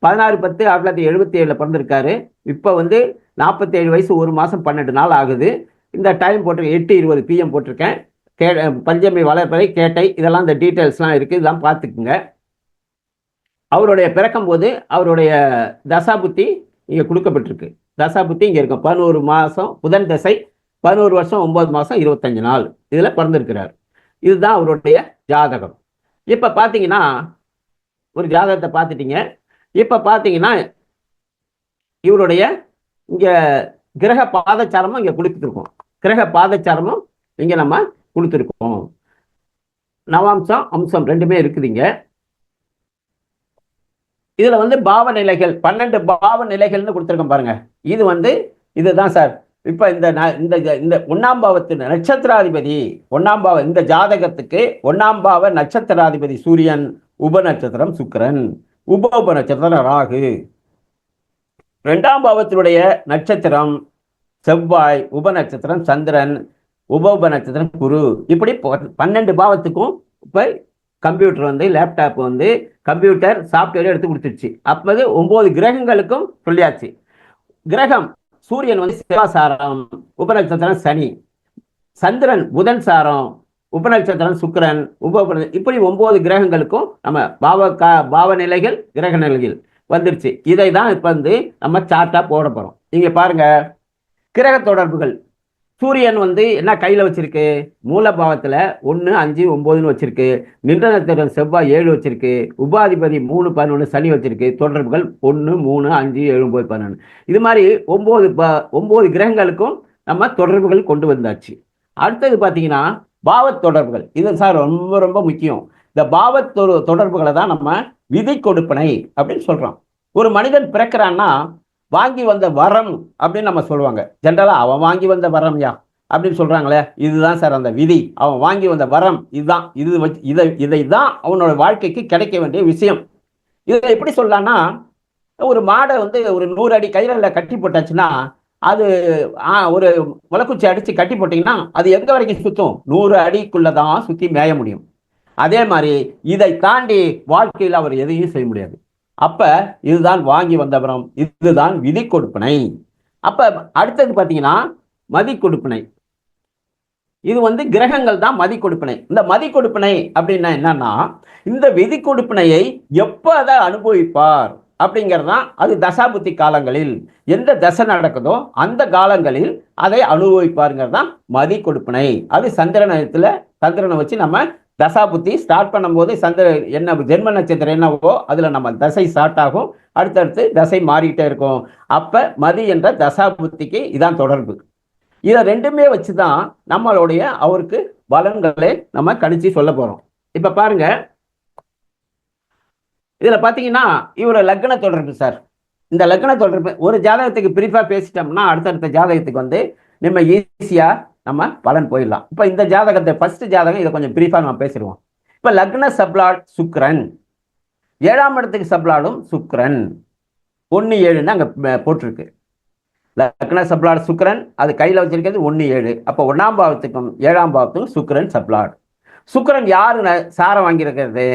16/10/1977 பிறந்திருக்காரு. இப்போ வந்து 47 வயசு 1 மாசம் 12 நாள் ஆகுது. இந்த டைம் போட்டிருக்கேன் 8:20 PM போட்டிருக்கேன். பஞ்சமி வளர்ப்பறை கேட்டை இதெல்லாம் இந்த டீட்டெயில்ஸ்லாம் இருக்குது, இதெல்லாம் பார்த்துக்குங்க. அவருடைய பிறக்கும் போது அவருடைய தசாபுத்தி இங்கே கொடுக்கப்பட்டிருக்கு. தசாபுத்தி இங்கே இருக்கும். 11 மாதம் புதன் தசை, 11 வருஷம் 9 மாதம் 25 நாள் இதில் பிறந்திருக்கிறார். இதுதான் அவருடைய ஜாதகம். இப்போ பார்த்தீங்கன்னா ஒரு ஜாதகத்தை பார்த்துட்டீங்க. இப்போ பார்த்தீங்கன்னா இவருடைய இங்கே கிரக பாதச்சாரமும் இங்கே கொடுத்துருக்கோம். கிரக பாதச்சாரமும் இங்கே நம்ம கொடுத்துருக்கோம். நவாம்சம் அம்சம் ரெண்டுமே இருக்குதுங்க. இதுல வந்து பாவ நிலைகள் 12 பாவ நிலைகள்னு கொடுத்துருக்கோம் பாருங்க. இது வந்து இதுதான் சார். இப்ப இந்த 1ஆம் பாவத்து நட்சத்திராதிபதி 1ஆம் பாவ இந்த ஜாதகத்துக்கு 1ஆம் பாவ நட்சத்திராதிபதி சூரியன், உப நட்சத்திரம் சுக்கிரன், உப நட்சத்திரம் ராகு. 2ஆம் பாவத்தினுடைய நட்சத்திரம் செவ்வாய், உப நட்சத்திரம் சந்திரன், உப நட்சத்திரம் குரு. இப்படி 12 பாவத்துக்கும் இப்ப கம்ப்யூட்டர் வந்து லேப்டாப் வந்து கம்ப்யூட்டர் சாஃப்ட்வேர் எடுத்து கொடுத்துருச்சு. அப்போது 9 கிரகங்களுக்கும் சொல்லியாச்சு. கிரகம் சூரியன் வந்து செவ்வாய் சாரம், உப நட்சத்திரம் சனி, சந்திரன் புதன் சாரம், உபநட்சத்திரம் சுக்கிரன், இப்படி 9 கிரகங்களுக்கும் நம்ம பாவ நிலைகள், கிரக நிலைகள் வந்துருச்சு. இதை தான் இப்ப வந்து நம்ம சார்ட்டா போட போறோம். நீங்க பாருங்க, கிரக தொடர்புகள். சூரியன் வந்து என்ன கையில வச்சிருக்கு? மூல பாவத்துல 1, 5, 9ன்னு வச்சிருக்கு. நின்ற நட்சத்திரம் செவ்வாய் 7 வச்சிருக்கு. உபாதிபதி 3, 11 சனி வச்சிருக்கு. தொடர்புகள் 1, 3, 5, 7, 9, 11. இது மாதிரி 9 கிரகங்களுக்கும் நம்ம தொடர்புகள் கொண்டு வந்தாச்சு. அடுத்தது பாத்தீங்கன்னா பாவத் தொடர்புகள். இது சார் ரொம்ப ரொம்ப முக்கியம். இந்த பாவத் தொடர்புகளை தான் நம்ம விதி கொடுப்பனை அப்படின்னு சொல்றோம். ஒரு மனிதன் பிறக்கிறான்னா வாங்கி வந்த வரம் அப்படின்னு நம்ம சொல்லுவாங்க. ஜென்ரலா அவன் வாங்கி வந்த வரம் யா அப்படின்னு சொல்றாங்களே, இதுதான் சார் அந்த விதி. அவன் வாங்கி வந்த வரம் இதுதான். இதை தான் அவனோட வாழ்க்கைக்கு கிடைக்க வேண்டிய விஷயம். இதை எப்படி சொல்லலாம்னா, ஒரு மாடை வந்து ஒரு 100 அடி கயிறுல கட்டி போட்டாச்சுன்னா, அது ஒரு முளைக்குச்சி அடிச்சு கட்டி போட்டீங்கன்னா அது எங்க வரைக்கும் சுத்தும்? 100 அடிக்குள்ளதான் சுத்தி மேய முடியும். அதே மாதிரி இதை தாண்டி வாழ்க்கையில் அவர் எதையும் செய்ய முடியாது. அப்ப இதுதான் வாங்கி வந்தவரம், இதுதான் விதி கொடுப்பனை. அப்ப அடுத்தது பாத்தீங்கன்னா மதி கொடுப்பனை. இது வந்து கிரகங்கள் தான் மதி கொடுப்பனை. இந்த மதி கொடுப்பனை அப்படின்னா என்னன்னா, இந்த விதி கொடுப்பனையை எப்ப அதை அனுபவிப்பார் அப்படிங்கிறதான். அது தசாபுத்தி காலங்களில் எந்த தசை நடக்குதோ அந்த காலங்களில் அதை அனுபவிப்பாருங்கிறது தான் மதி கொடுப்பனை. அது சந்திரனை வச்சு நம்ம தசாபுத்தி ஸ்டார்ட் பண்ணும்போது என்ன ஜென்ம நட்சத்திரம் என்னவோ அதுல நம்ம தசை ஸ்டார்ட் ஆகும். அடுத்தடுத்து தசை மாறிக்கிட்டே இருக்கும். அப்ப மதி என்ற தசாபுத்திக்கு இதான் தொடர்பு. இதை ரெண்டுமே வச்சுதான் நம்மளுடைய அவருக்கு பலன்களை நம்ம கணிச்சு சொல்ல போறோம். இப்ப பாருங்க, இதுல பாத்தீங்கன்னா இவர லக்ன தொடர்பு சார். இந்த லக்ன தொடர்பு ஒரு ஜாதகத்துக்கு பிரீஃபா பேசிட்டோம்னா அடுத்தடுத்த ஜாதகத்துக்கு வந்து நம்ம ஈஸியா நம்ம பலன் போயிடலாம். இப்ப இந்த ஜாதகத்தை ஃபர்ஸ்ட் ஜாதகம் இதை கொஞ்சம் பிரீஃபா நம்ம பேசிடுவோம். இப்ப லக்ன சப்ளாட் சுக்கிரன், 7ஆம் இடத்துக்கு சப்ளாடும் சுக்கிரன், 1, 7ன்னு அங்க போட்டிருக்கு. லக்ன சப்ளாட் சுக்கிரன், அது கையில வச்சிருக்கிறது 1, 7. அப்ப 1ஆம் பாவத்துக்கும் 7ஆம் பாவத்துக்கும் சுக்கிரன் சப்ளாட். சுக்கிரன் யாரு சாரம் வாங்கியிருக்கிறது?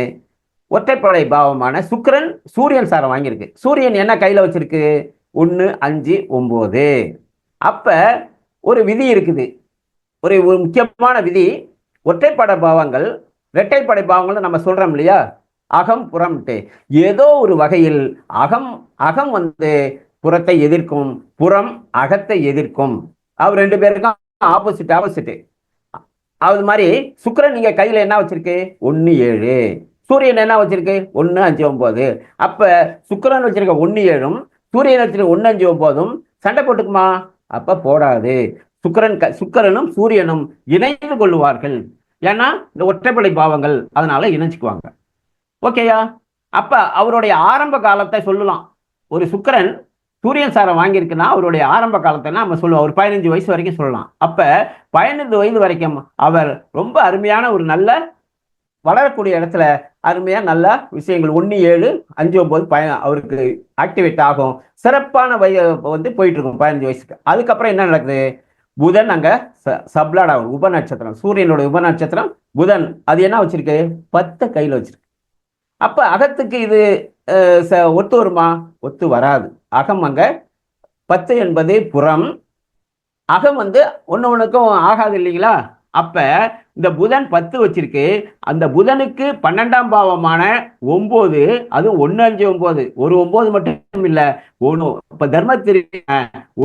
ஒற்றைப்படை பாவமான சுக்கிரன் சூரியன் சாரம் வாங்கியிருக்கு. சூரியன் என்ன கையில வச்சிருக்கு? 1, 5, 9. அப்ப ஒரு விதி இருக்குது, ஒரு முக்கியமான விதி. ஒற்றைப்படை பாவங்கள், இரட்டைப்படை பாவங்கள் நம்ம சொல்றோம் இல்லையா, அகம் புறம்ட்டு. ஏதோ ஒரு வகையில் அகம் வந்து புறத்தை எதிர்க்கும், புறம் அகத்தை எதிர்க்கும். அவர் 2 பேருக்கும் ஆப்போசிட். அது மாதிரி சுக்கிரன் நீங்க கையில என்ன வச்சிருக்கு? 1, 7. சூரியன் என்ன வச்சிருக்கு? 1, 5, 9. அப்ப சுக்கிரன் வச்சிருக்க 1, 7ம் சூரியன் வச்சிருக்க 1, 5, 9ம் சண்டை போட்டுக்குமா? அப்ப போடாது. சுக்கிரனும் சூரியனும் இணைந்து கொள்ளுவார்கள். ஏன்னா இந்த ஒற்றைப்படை பாவங்கள், அதனால இணைச்சுக்குவாங்க. ஓகேயா? அப்ப அவருடைய ஆரம்ப காலத்தை சொல்லலாம். ஒரு சுக்கிரன் சூரியன் சாரம் வாங்கியிருக்குன்னா அவருடைய ஆரம்ப காலத்தை நம்ம சொல்லுவோம். ஒரு 15 வயசு வரைக்கும் சொல்லலாம். அப்ப 15 வயது வரைக்கும் அவர் ரொம்ப அருமையான ஒரு நல்ல வளரக்கூடிய இடத்துல அருமையா நல்ல விஷயங்கள் 1, 7, 5, 9 அவருக்கு ஆக்டிவேட் ஆகும். சிறப்பான வந்து போயிட்டு இருக்கும் 15 வயசுக்கு. அதுக்கப்புறம் என்ன நடக்குது? புதன் அங்க சப்ளாட் ஆகும். உபநட்சத்திரம், சூரியனோட உபநட்சத்திரம் புதன். அது என்ன வச்சிருக்கு? 10 கையில வச்சிருக்கு. அப்ப அகத்துக்கு இது ஒத்து வருமா? ஒத்து வராது. அகம் அங்க 10 என்பது புறம், அகம் வந்து ஒண்ணுக்கும் ஆகாது இல்லைங்களா? அப்ப இந்த புதன் 10 வச்சிருக்கு. அந்த புதனுக்கு 12ஆம் பாவமான 9, அது 1, 5, 9. ஒரு 9 மட்டும் இல்ல, இப்ப தர்மத்திரி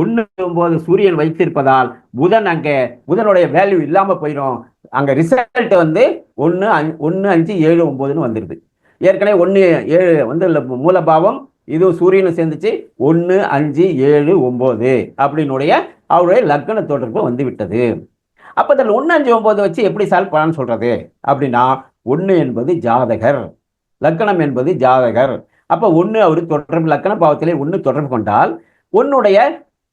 1, 9 சூரியன் வைத்திருப்பதால் புதனுடைய வேல்யூ இல்லாம போயிடும். அங்க ரிசல்ட் வந்து 1, 5, 7, 9ன்னு வந்துருது. ஏற்கனவே 1, 7 வந்து மூலபாவம், இது சூரியனும் சேர்ந்துச்சு. 1, 5, 7, 9 அப்படின்னுடைய அவருடைய லக்ன தொடர்பு வந்து விட்டது. அப்ப இந்த 1, 5, 9 வச்சு எப்படி சால்வ் பண்ணான்னு சொல்றது அப்படின்னா, 1 என்பது ஜாதகர், லக்னம் என்பது ஜாதகர். அப்ப 1 அவரு தொடர்பு, லக்ன பாவத்திலே 1 தொடர்பு கொண்டால் 1உடைய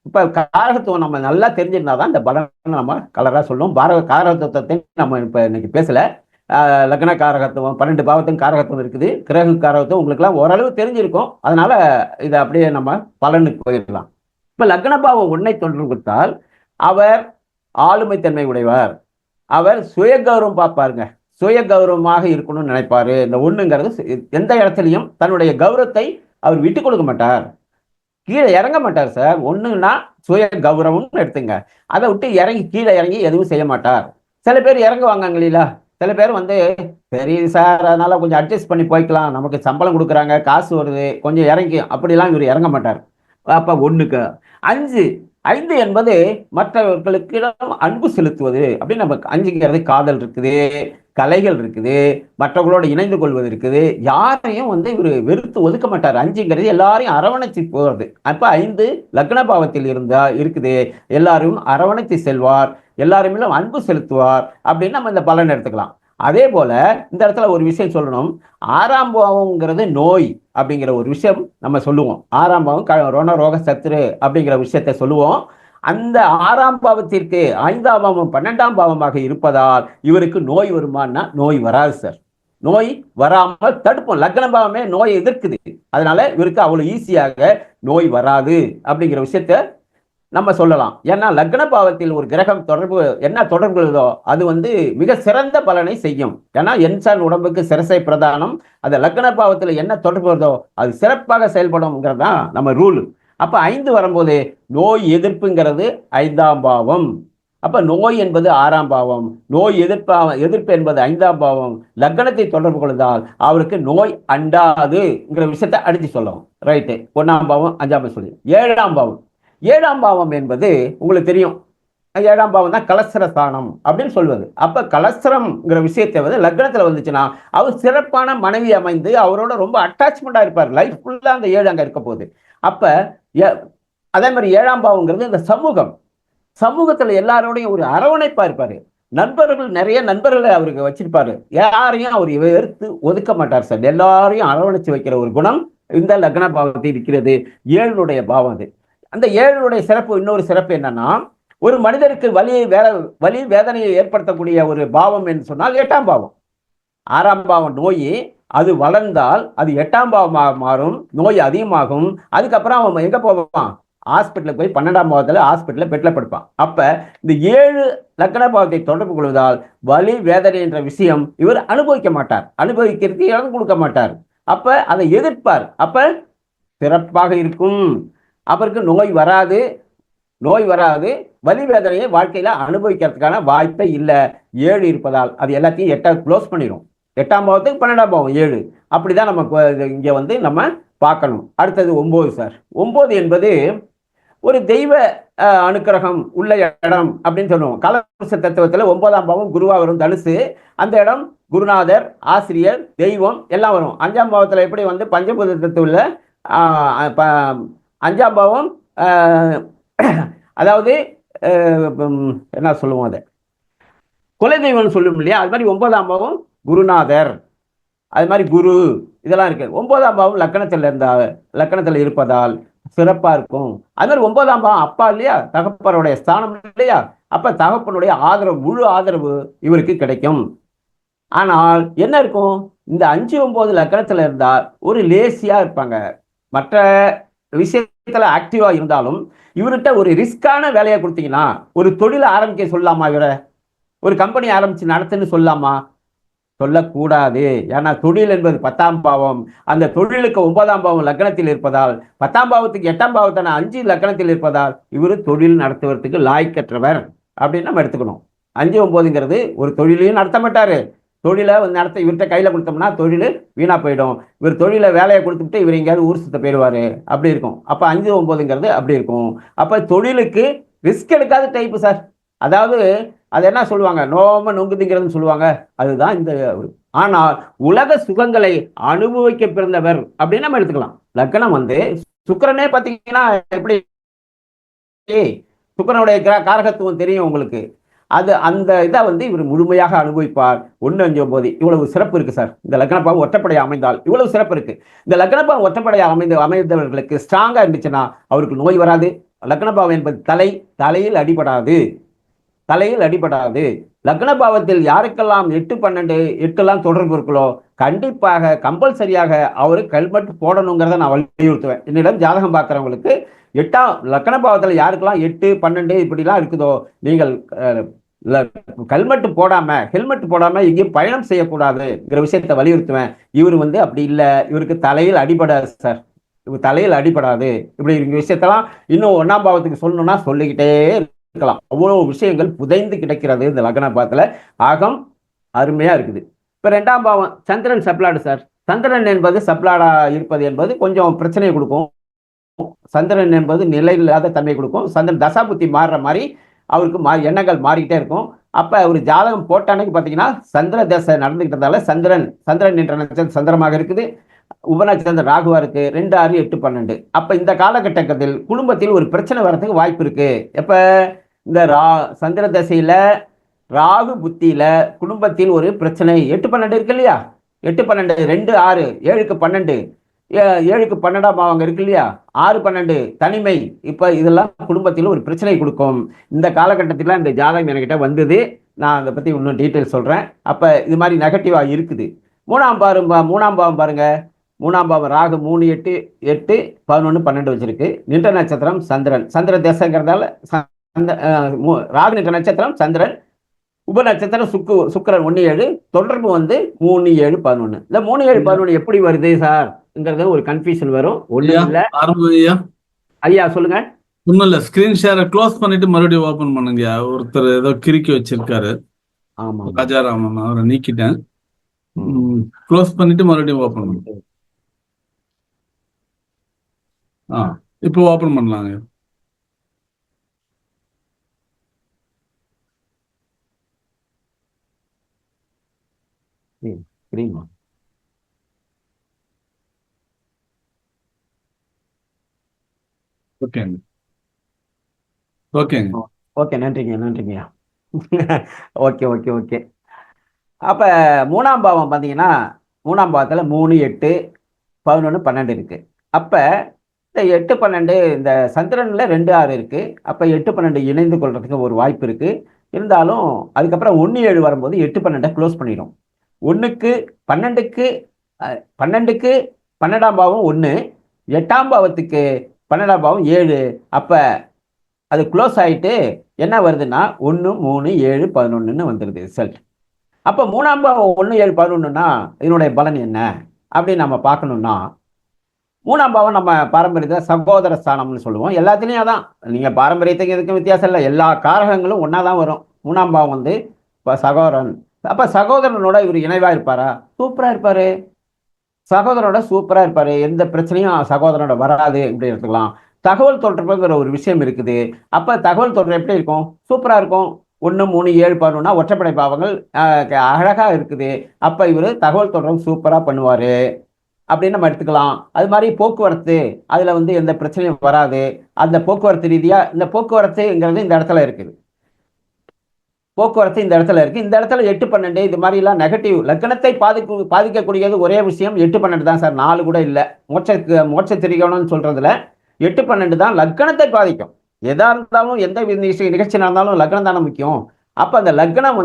இப்ப காரகத்துவம் நம்ம நல்லா தெரிஞ்சிருந்தாதான் இந்த பலன் நம்ம கலரா சொல்லும். காரகத்துவத்தை நம்ம இப்ப இன்னைக்கு பேசல. லக்ன காரகத்துவம் 12 பாவத்துக்கும் காரகத்துவம் இருக்குது. கிரக காரகத்துவம் உங்களுக்கு எல்லாம் ஓரளவு தெரிஞ்சிருக்கும். அதனால இதை அப்படியே நம்ம பலனுக்கு போயிடலாம். இப்ப லக்ன பாவம் 1ஐ தொடர்பு கொடுத்தால் அவர் ஆளுமைத்தன்மை உடையவர். அவர் சுய கௌரவம் பார்ப்பாருங்க. சுய கௌரவமாக இருக்கணும்னு நினைப்பாரு. இந்த 1ங்கிறது எந்த இடத்துலையும் தன்னுடைய கௌரவத்தை அவர் விட்டு கொடுக்க மாட்டார், கீழே இறங்க மாட்டார் சார். 1ன்னா சுய கௌரவம்னு எடுத்துங்க. அதை விட்டு கீழே இறங்கி எதுவும் செய்ய மாட்டார். சில பேர் இறங்குவாங்க இல்லையா, சில பேர் வந்து சரி சார் அதனால கொஞ்சம் அட்ஜஸ்ட் பண்ணி போய்க்கலாம், நமக்கு சம்பளம் கொடுக்குறாங்க, காசு வருது, கொஞ்சம் இறங்கி அப்படிலாம் இவர் இறங்க மாட்டார். அப்ப ஒண்ணுக்கு 5. 5 என்பது மற்றவர்களுக்கிடம் அன்பு செலுத்துவது அப்படின்னு. நம்ம 5ங்கிறது காதல் இருக்குது, கலைகள் இருக்குது, மற்றவர்களோடு இணைந்து கொள்வது இருக்குது. யாரையும் வந்து இவர் வெறுத்து ஒதுக்க மாட்டார். 5ங்கிறது எல்லாரையும் அரவணைச்சு போறது. அப்ப 5 லக்ன பாவத்தில் இருந்தா இருக்குது, எல்லாரும் அரவணைத்து செல்வார், எல்லாருமே அன்பு செலுத்துவார் அப்படின்னு நம்ம இந்த பலன் எடுத்துக்கலாம். அதே போல இந்த இடத்துல ஒரு விஷயம் சொல்லணும். 6ஆம் பாவம்ங்கிறது நோய் அப்படிங்கிற ஒரு விஷயம் நம்ம சொல்லுவோம். 6ஆம் பாவம் ரோண ரோக சத்துரு அப்படிங்கிற விஷயத்தை சொல்லுவோம். அந்த 6ஆம் பாவத்திற்கு 5ஆம் பாவம் 12ஆம் பாவமாக இருப்பதால் இவருக்கு நோய் வருமானா நோய் வராது சார். நோய் வராமல் தடுப்போம். லக்ன பாவமே நோயை எதிர்க்குது. அதனால இவருக்கு அவ்வளவு ஈஸியாக நோய் வராது அப்படிங்கிற விஷயத்த நம்ம சொல்லலாம். ஏன்னா லக்ன பாவத்தில் ஒரு கிரகம் தொடர்பு என்ன தொடர்புதோ அது வந்து மிக சிறந்த பலனை செய்யும். ஏன்னா என்சான் உடம்புக்கு சிரசை பிரதானம். அந்த லக்ன பாவத்தில் என்ன தொடர்புதோ அது சிறப்பாக செயல்படும்ங்கிறது தான் நம்ம ரூல். அப்ப 5 வரும்போது நோய் எதிர்ப்புங்கிறது 5ஆம் பாவம். அப்ப நோய் என்பது 6ஆம் பாவம், நோய் எதிர்ப்பு என்பது 5ஆம் பாவம். லக்னத்தை தொடர்பு கொள்வதால் அவருக்கு நோய் அண்டாதுங்கிற விஷயத்தை அடிச்சு சொல்லவும். ரைட்டு. 1ஆம் பாவம் 5ஆம் பாவம் சொல்லி 7ஆம் பாவம். 7ஆம் பாவம் என்பது உங்களுக்கு தெரியும். 7ஆம் பாவம் தான் கலஸ்திர ஸ்தானம் அப்படின்னு சொல்வது. அப்ப கலஸ்திரம்ங்கிற விஷயத்தை வந்து லக்னத்துல வந்துச்சுன்னா அவர் சிறப்பான மனைவி அமைந்து அவரோட ரொம்ப அட்டாச்மெண்டா இருப்பார். லைஃப் ஃபுல்லா அந்த 7 அங்க இருக்க போகுது. அப்ப அதே மாதிரி 7ஆம் பாவம்ங்கிறது இந்த சமூகம். சமூகத்துல எல்லாரோடையும் ஒரு அரவணைப்பா இருப்பாரு. நண்பர்கள் நிறைய நண்பர்களை அவருக்கு வச்சிருப்பாரு. யாரையும் அவர் வெறுத்து ஒதுக்க மாட்டார் சார். எல்லாரையும் அரவணைச்சு வைக்கிற ஒரு குணம் இந்த லக்ன பாவத்தில் இருக்கிறது. 7னுடைய பாவம் அது. அந்த 7னுடைய சிறப்பு, இன்னொரு சிறப்பு என்னன்னா, ஒரு மனிதருக்கு வலி வேதனையை ஏற்படுத்தக்கூடிய ஒரு பாவம் என்று சொன்னால் 8ஆம் பாவம். 6ஆம் பாவம் நோய், அது வளர்ந்தால் அது 8ஆம் பாவமாக மாறும், நோய் அதிகமாகும். அதுக்கப்புறம் அவன் எங்க போவான்? ஹாஸ்பிட்டலுக்கு போய் 12ஆம் பாவத்தில் ஹாஸ்பிட்டலில் பெட்டில் படுப்பான். அப்ப இந்த 7 லக்ன பாவத்தை தொடர்பு கொள்வதால் வலி வேதனை என்ற விஷயம் இவர் அனுபவிக்க மாட்டார், அனுபவிக்கிறதுக்கு இடம் கொடுக்க மாட்டார். அப்ப அதை எதிர்ப்பார். அப்ப சிறப்பாக இருக்கும். அவருக்கு நோய் வராது, வலி வேதனையை வாழ்க்கையில அனுபவிக்கிறதுக்கான வாய்ப்பே இல்லை. 7 இருப்பதால் அது எல்லாத்தையும் 8 க்ளோஸ் பண்ணிடும். 8ஆம் பாவத்துக்கு 12ஆம் பாவம் 7. அப்படிதான் நம்ம இங்க வந்து நம்ம பார்க்கணும். அடுத்தது 9 சார். 9 என்பது ஒரு தெய்வ அனுக்கிரகம் உள்ள இடம் அப்படின்னு சொல்லுவோம். காலபுருஷ தத்துவத்தில் 9ஆம் பாவம் குருவா வரும், தனுசு. அந்த இடம் குருநாதர், ஆசிரியர், தெய்வம் எல்லாம் வரும். 5ஆம் பாவத்தில் எப்படி வந்து பஞ்சபூத தத்துவத்தில் 5ஆம் பாவம் அதாவது என்ன சொல்லுவோம், அதை குலதெய்வம்னு சொல்லும் இல்லையா, அது மாதிரி 9ஆம் பாவம் குருநாதர், அது மாதிரி குரு, இதெல்லாம் இருக்கு. 9ஆம் பாவம் லக்கணத்தில் இருப்பதால் சிறப்பா இருக்கும். அது மாதிரி 9ஆம் பாவம் அப்பா இல்லையா, தகப்பனுடைய ஸ்தானம் இல்லையா, அப்ப தகப்பனுடைய ஆதரவு, முழு ஆதரவு இவருக்கு கிடைக்கும். ஆனால் என்ன இருக்கும், இந்த 5, 9 லக்கணத்துல இருந்தா ஒரு லேசியா இருப்பாங்க. மற்ற விஷயத்துல ஆக்டிவா இருந்தாலும் இவர்கிட்ட ஒரு ரிஸ்கான வேலையை கொடுத்தீங்கன்னா, ஒரு தொழிலை ஆரம்பிக்க சொல்லலாமா, இவரை ஒரு கம்பெனி ஆரம்பிச்சு நடத்துன்னு சொல்லலாமா? சொல்லக்கூடாது. ஏன்னா தொழில் என்பது 10ஆம் பாவம். அந்த தொழிலுக்கு 9ஆம் பாவம் லக்னத்தில் இருப்பதால், 10ஆம் பாவத்துக்கு 8ஆம் பாவத்தான 5 லக்னத்தில் இருப்பதால் இவர் தொழில் நடத்துவதற்கு லாய்க்கற்றவர் அப்படின்னு நம்ம எடுத்துக்கணும். 5, 9ங்கிறது ஒரு தொழிலையும் நடத்த மாட்டாரு. தொழிலை நடத்த இவர்கிட்ட கையில கொடுத்தோம்னா தொழில் வீணா போயிடும். இவர் தொழிலை வேலையை கொடுத்துட்டு இவர் எங்கேயாவது ஊர் சுத்த போயிடுவாரு, அப்படி இருக்கும். அப்ப 5, 9ங்கிறது அப்படி இருக்கும். அப்ப தொழிலுக்கு ரிஸ்க் எடுக்காத டைப்பு சார். அதாவது அது என்ன சொல்லுவாங்க, நோம நொங்குதுங்கிறதுன்னு சொல்லுவாங்க, அதுதான் இந்த. ஆனால் உலக சுகங்களை அனுபவிக்க பிறந்தவர் அப்படின்னு நம்ம எடுத்துக்கலாம். லக்னம் வந்து சுக்கிரனே பார்த்தீங்கன்னா எப்படி, சுக்கிரனுடைய காரகத்துவம் தெரியும் உங்களுக்கு. அது அந்த இதை வந்து இவர் முழுமையாக அனுபவிப்பார். 1, 5, 9 இவ்வளவு சிறப்பு இருக்கு சார். இந்த லக்னப்பாவம் ஒற்றைப்படையாக அமைந்தால் இவ்வளவு சிறப்பு இருக்கு. இந்த லக்னப்பாவம் ஒற்றைப்படையாக அமைந்தவர்களுக்கு ஸ்ட்ராங்கா இருந்துச்சுன்னா அவருக்கு நோய் வராது. லக்னபாவம் என்பது தலையில் அடிபடாது. லக்ன பாவத்தில் யாருக்கெல்லாம் 8, 12, 8 தொடர்பு இருக்குள்ளோ கண்டிப்பாக கம்பல்சரியாக அவருக்கு ஹெல்மெட் போடணுங்கிறத நான் வலியுறுத்துவேன். என்னிடம் ஜாதகம் பார்க்குறவங்களுக்கு 8ஆம் லக்ன பாவத்தில் யாருக்கெல்லாம் 8, 12 இப்படிலாம் இருக்குதோ நீங்கள் ஹெல்மெட் போடாம எங்கேயும் பயணம் செய்யக்கூடாதுங்கிற விஷயத்தை வலியுறுத்துவேன். இவர் வந்து அப்படி இல்லை, இவருக்கு தலையில் அடிபடாது சார். இவர் தலையில் அடிபடாது. இப்படி விஷயத்தெல்லாம் இன்னும் 1ஆம் பாவத்துக்கு சொல்லணும்னா சொல்லிக்கிட்டே இருக்கலாம். அவ்வளவு விஷயங்கள் புதைந்து கிடைக்கிறது இந்த லக்ன பாவத்துல. ஆகம் அருமையா இருக்குது. இப்ப 2ஆம் பாவம் சந்திரன் சப்ளாடு சார். சந்திரன் என்பது சப்ளாடா இருப்பது என்பது கொஞ்சம் பிரச்சனையை கொடுக்கும். சந்திரன் என்பது நிலையில்லாத தன்மை கொடுக்கும். சந்திரன் தசாபுத்தி மாறுற மாதிரி அவருக்கு எண்ணங்கள் மாறிக்கிட்டே இருக்கும். அப்ப ஒரு ஜாதகம் போட்ட அன்னைக்கு பாத்தீங்கன்னா சந்திர தசை நடந்துகிட்டதால சந்திரன் என்ற நட்சத்திரம் சந்திரமாக இருக்குது. உபநட்சத்திரம் ராகுவா இருக்கு. 2, 6, 8, 12. அப்ப இந்த காலகட்டத்தில் குடும்பத்தில் ஒரு பிரச்சனை வர்றதுக்கு வாய்ப்பு இருக்கு. எப்ப இந்த சந்திர தசையில ராகு புத்தியில குடும்பத்தில் ஒரு பிரச்சனை. 8, 12 இருக்கு இல்லையா? 8, 12, 2, 6, 7க்கு 12, 7க்கு 12ஆம் பாவம் இருக்கு இல்லையா? 6, 12 தனிமை. இப்ப இதெல்லாம் குடும்பத்தில் ஒரு பிரச்சனை கொடுக்கும். இந்த காலகட்டத்தில் இந்த ஜாதகம் என்கிட்ட வந்தது. நான் அதை பத்தி இன்னும் டீட்டெயில் சொல்றேன். அப்ப இது மாதிரி நெகட்டிவா இருக்குது. 3ஆம் பாவம் பாருங்க. 3ஆம் பாவம் ராகு 3, 8, 8, 11, 12 வச்சிருக்கு. நின்ற நட்சத்திரம் சந்திர தேசங்கிறதால ராகு நின்ற நட்சத்திரம் சந்திரன். உப நட்சத்திரம் சுக்கிரன் 1, 7. தொடர்பு 3, 7, 11. இந்த 3, 7, 11 எப்படி வருது சார்ங்கிறது ஒரு கன்ஃபியூஷன் வரும். ஒண்ணும் இல்ல. ஐயா சொல்லுங்க. ஒன்றும் இல்லை, ஸ்கிரீன் ஷேரை க்ளோஸ் பண்ணிட்டு மறுபடியும் ஓபன் பண்ணுங்க. ஒருத்தர் ஏதோ கிறுக்கி வச்சிருக்காரு. ஆமா ராஜாராமன், அவரை நீக்கிட்டேன். க்ளோஸ் பண்ணிட்டு மறுபடியும் ஓபன் பண்ணுங்க. இப்போ ஓபன் பண்ணலாங்க. ஓகேங்க. ஓகே, நன்றிங்க. ஓகே. அப்ப 3ஆம் பாவம் பாத்தீங்கன்னா 3ஆம் பாவத்துல 3, 8, 11, 12 இருக்கு. அப்ப இந்த 8, 12 இந்த சந்திரன்ல 2, 6 இருக்கு. அப்ப 8, 12 இணைந்து கொள்றதுக்கு ஒரு வாய்ப்பு இருக்கு. இருந்தாலும் அதுக்கப்புறம் 1, 7 வரும்போது 8, 12 க்ளோஸ் பண்ணிடும். 1க்கு 12க்கு 12ஆம் பாவம் 1, 8ஆம் பாவத்துக்கு 12ஆம் பாவம் 7. அப்ப அது க்ளோஸ் ஆயிட்டு என்ன வருதுன்னா 1, 3, 7, 11ன்னு வந்துருது ரிசல்ட். அப்ப 3ஆம் பாவம் 1, 7, 11ன்னா இதனுடைய பலன் என்ன அப்படின்னு நம்ம பார்க்கணும்னா, 3ஆம் பாவம் நம்ம பாரம்பரியத்தை சகோதர ஸ்தானம்னு சொல்லுவோம். எல்லாத்துலயும் அதான். நீங்க பாரம்பரியத்துக்கு எதுக்கும் வித்தியாசம் இல்லை. எல்லா காரகங்களும் ஒன்னாதான் வரும். 3ஆம் பாவம் சகோதரன். அப்ப சகோதரனோட இவர் இணைவா இருப்பாரா? சூப்பரா இருப்பாரு. சகோதரனோட சூப்பரா இருப்பாரு. எந்த பிரச்சனையும் சகோதரனோட வராது இப்படி எடுத்துக்கலாம். தகவல் தொடர்புங்கிற ஒரு விஷயம் இருக்குது. அப்ப தகவல் தொடர்பு எப்படி இருக்கும்? சூப்பரா இருக்கும். 1, 3, 7, 11 ஒற்றைப்படை பாவங்கள் அழகா இருக்குது. அப்ப இவர் தகவல் தொடர்பு சூப்பரா பண்ணுவாரு அப்படின்னு நம்ம எடுத்துக்கலாம். அது மாதிரி போக்குவரத்து, அதுல எந்த பிரச்சனையும் வராது. அந்த போக்குவரத்து ரீதியா இந்த போக்குவரத்துங்கிறது இந்த இடத்துல இருக்குது. போக்குவரத்து இந்த இடத்துல இருக்கு. இந்த இடத்துல 8, 12 இது மாதிரி எல்லாம் நெகட்டிவ். லக்னத்தை பாதிக்கக்கூடியது ஒரே விஷயம் 8, 12 தான் சார். 4 கூட இல்லை. மோட்ச திரிகோணம்னு சொல்றதுல 8, 12 தான் லக்னத்தை பாதிக்கும். எதா இருந்தாலும் எந்த நிகழ்ச்சி நடந்தாலும் லக்னம் தானே முக்கியம். அப்ப அந்த லக்னம்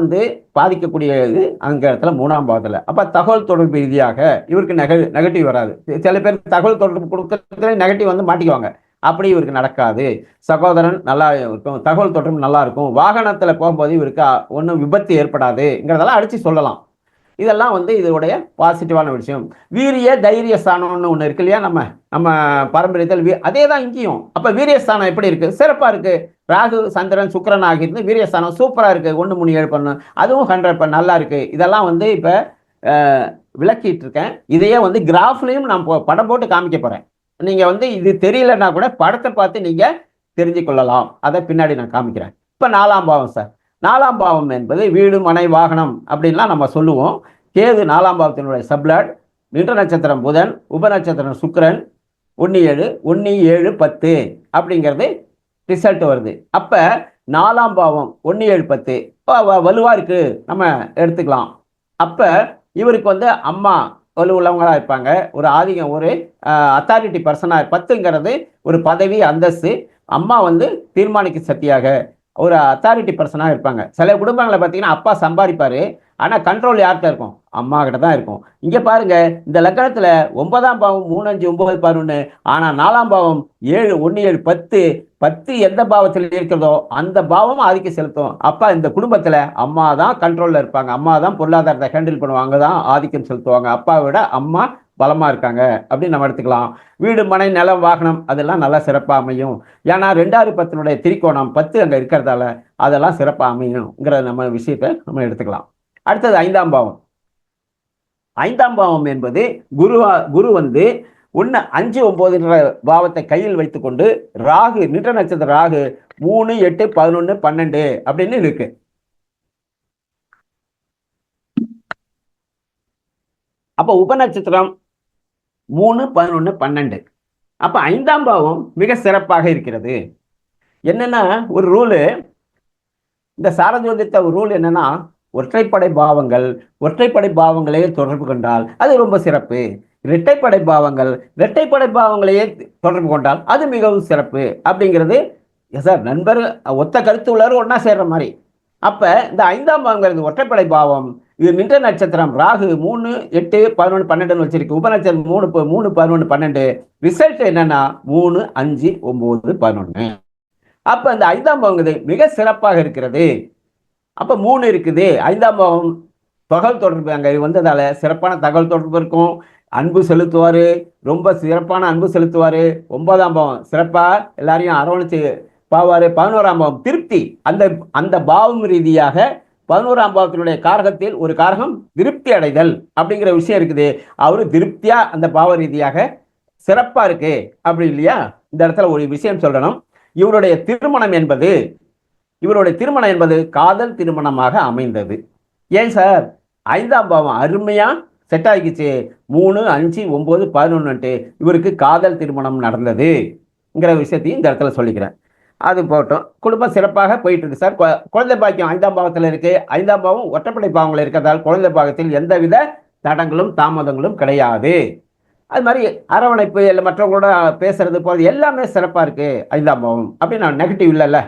பாதிக்கக்கூடியது அங்க இடத்துல 3ஆம் பாவத்துல. அப்ப தகவல் தொடர்பு ரீதியாக இவருக்கு நெகட்டிவ் வராது. சில பேர் தகவல் தொடர்பு கொடுக்கறதுல நெகட்டிவ் மாட்டிக்குவாங்க. அப்படி இவருக்கு நடக்காது. சகோதரன் நல்லா இருக்கும். தகவல் தொடர்பு நல்லா இருக்கும். வாகனத்துல போகும்போது இவருக்கு ஒன்றும் விபத்து ஏற்படாதுங்கிறதெல்லாம் அடிச்சு சொல்லலாம். இதெல்லாம் இதோடைய பாசிட்டிவான விஷயம். வீரிய தைரிய ஸ்தானம்னு ஒன்று இருக்கு இல்லையா? நம்ம பாரம்பரியத்தில் அதே தான் இங்கேயும். அப்ப வீரியஸ்தானம் எப்படி இருக்கு? சிறப்பா இருக்கு. ராகு சந்திரன் சுக்கிரன் ஆகியிருந்து வீரியஸ்தானம் சூப்பரா இருக்கு. 1, 3, 7 பண்ணு அதுவும் 100 நல்லா இருக்கு. இதெல்லாம் இப்ப விளக்கிட்டு இருக்கேன். இதையே கிராஃப்லயும் நான் படம் போட்டு காமிக்க போறேன். நீங்க இது தெரியலன்னா கூட படத்தை பார்த்து நீங்க தெரிஞ்சு கொள்ளலாம். அதை பின்னாடி நான் காமிக்கிறேன். இப்ப 4ஆம் பாவம் சார். 4ஆம் பாவம் என்பது வீடு மனை வாகனம் அப்படின்லாம் நம்ம சொல்லுவோம். கேது 4ஆம் பாவத்தினுடைய சப்ளாட். நின்ற நட்சத்திரம் புதன், உப நட்சத்திரம் சுக்கிரன். 1, 7, 1, 7, 10 அப்படிங்கிறது ரிசல்ட் வருது. அப்ப 4ஆம் பாவம் 1, 7, 10 வலுவா இருக்கு நம்ம எடுத்துக்கலாம். அப்ப இவருக்கு அம்மா வலுவுள்ளவங்களா இருப்பாங்க. ஒரு ஆதிக்கம், ஒரு அத்தாரிட்டி பர்சனா. 10ங்கிறது ஒரு பதவி அந்தஸ்து. அம்மா தீர்மானிக்க சக்தியாக ஒரு அத்தாரிட்டி பர்சனாக இருப்பாங்க. சில குடும்பங்களை பார்த்தீங்கன்னா அப்பா சம்பாதிப்பாரு, ஆனால் கண்ட்ரோல் யார்கிட்ட இருக்கும்? அம்மா கிட்ட தான் இருக்கும். இங்கே பாருங்க, இந்த லக்னத்தில் 9ஆம் பாவம் 3, 5, 9, 11. ஆனால் 4ஆம் பாவம் 7, 1, 7, 10 எந்த பாவத்தில் இருக்கிறதோ அந்த பாவம் ஆதிக்கம் செலுத்தும். அப்பா இந்த குடும்பத்தில் அம்மா தான் கண்ட்ரோலில் இருப்பாங்க. அம்மா தான் பொருளாதாரத்தை ஹேண்டில் பண்ணுவாங்க, தான் ஆதிக்கம் செலுத்துவாங்க. அப்பாவை விட அம்மா பலமா இருக்காங்க அப்படின்னு நம்ம எடுத்துக்கலாம். வீடு மனை நிலம் வாகனம் அதெல்லாம் நல்லா சிறப்பாக அமையும். ஏன்னா 2/10 திரிகோணம் 10 அங்கே இருக்கிறதால அதெல்லாம் சிறப்பாக அமையுங்கிற நம்ம விஷயத்தை நம்ம எடுத்துக்கலாம். அடுத்தது 5ஆம் பாவம். 5ஆம் பாவம் என்பது குரு வந்து 1 5 9 பாவத்தை கையில் வைத்துக்கொண்டு ராகு நின்ற நட்சத்திர ராகு 3 8 11 12 அப்படின்னு இருக்கு. அப்ப உபநட்சத்திரம் 3 11 12. அப்ப 5ஆம் பாவம் மிக சிறப்பாக இருக்கிறது. என்னன்னா ஒரு ரூலு, இந்த சாரஜோதித்த ஒரு ரூல் என்னன்னா, ஒற்றைப்படை பாவங்களையே தொடர்பு கொண்டால் அது ரொம்ப சிறப்பு. இரட்டைப்படை பாவங்களையே தொடர்பு கொண்டால் அது மிகவும் சிறப்பு அப்படிங்கிறது சார் நண்பர் ஒத்த கருத்து உள்ளவர் ஒன்னா சேர்ற மாதிரி. அப்ப இந்த 5ஆம் பாவங்கிறது ஒற்றைப்படை பாவம். இது நின்ற நட்சத்திரம் ராகு 3 8 11 12 வச்சிருக்கு. உபநட்சத்திரம் 3 11 12. ரிசல்ட் என்னன்னா 3 5 9 11. அப்ப இந்த 5ஆம் பாவங்கிறது மிக சிறப்பாக இருக்கிறது. அப்ப 3 இருக்குது. 5ஆம் பாவம் தகவல் தொடர்பு அங்க வந்ததால சிறப்பான தகவல் தொடர்பு இருக்கும். அன்பு செலுத்துவாரு, ரொம்ப சிறப்பான அன்பு செலுத்துவாரு. 9ஆம் பாவம் சிறப்பா எல்லாரையும் அரவணைச்சு பாவாரு. 11ஆம் பாவம் திருப்தி. அந்த பாவம் ரீதியாக 11ஆம் பாவத்தினுடைய காரகத்தில் ஒரு காரகம் திருப்தி அடைதல் அப்படிங்கிற விஷயம் இருக்குது. அவரு திருப்தியா அந்த பாவ ரீதியாக சிறப்பா இருக்கு அப்படி இல்லையா? இந்த இடத்துல ஒரு விஷயம் சொல்லணும். இவருடைய திருமணம் என்பது காதல் திருமணமாக அமைந்தது. ஏன் சார் 5ஆம் பாவம் அருமையா செட் ஆகிச்சு. 3 5 9 11 இவருக்கு காதல் திருமணம் நடந்ததுங்கிற விஷயத்தையும் இந்த இடத்துல சொல்லிக்கிறேன். அது போட்டோம். குடும்பம் சிறப்பாக போயிட்டு இருக்கு சார். குழந்தை பாக்கியம் 5ஆம் பாவத்தில் இருக்கு. 5ஆம் பாவம் ஒற்றைப்படை பாவங்கள் இருக்கிறதால் குழந்தை பாகத்தில் எந்தவித தடங்களும் தாமதங்களும் கிடையாது. அது மாதிரி அரவணைப்பு இல்லை மற்றவங்களோட பேசுறது போகிறது எல்லாமே சிறப்பாக இருக்கு 5ஆம் பாவம் அப்படின்னு நான் நெகட்டிவ் இல்லைல்ல,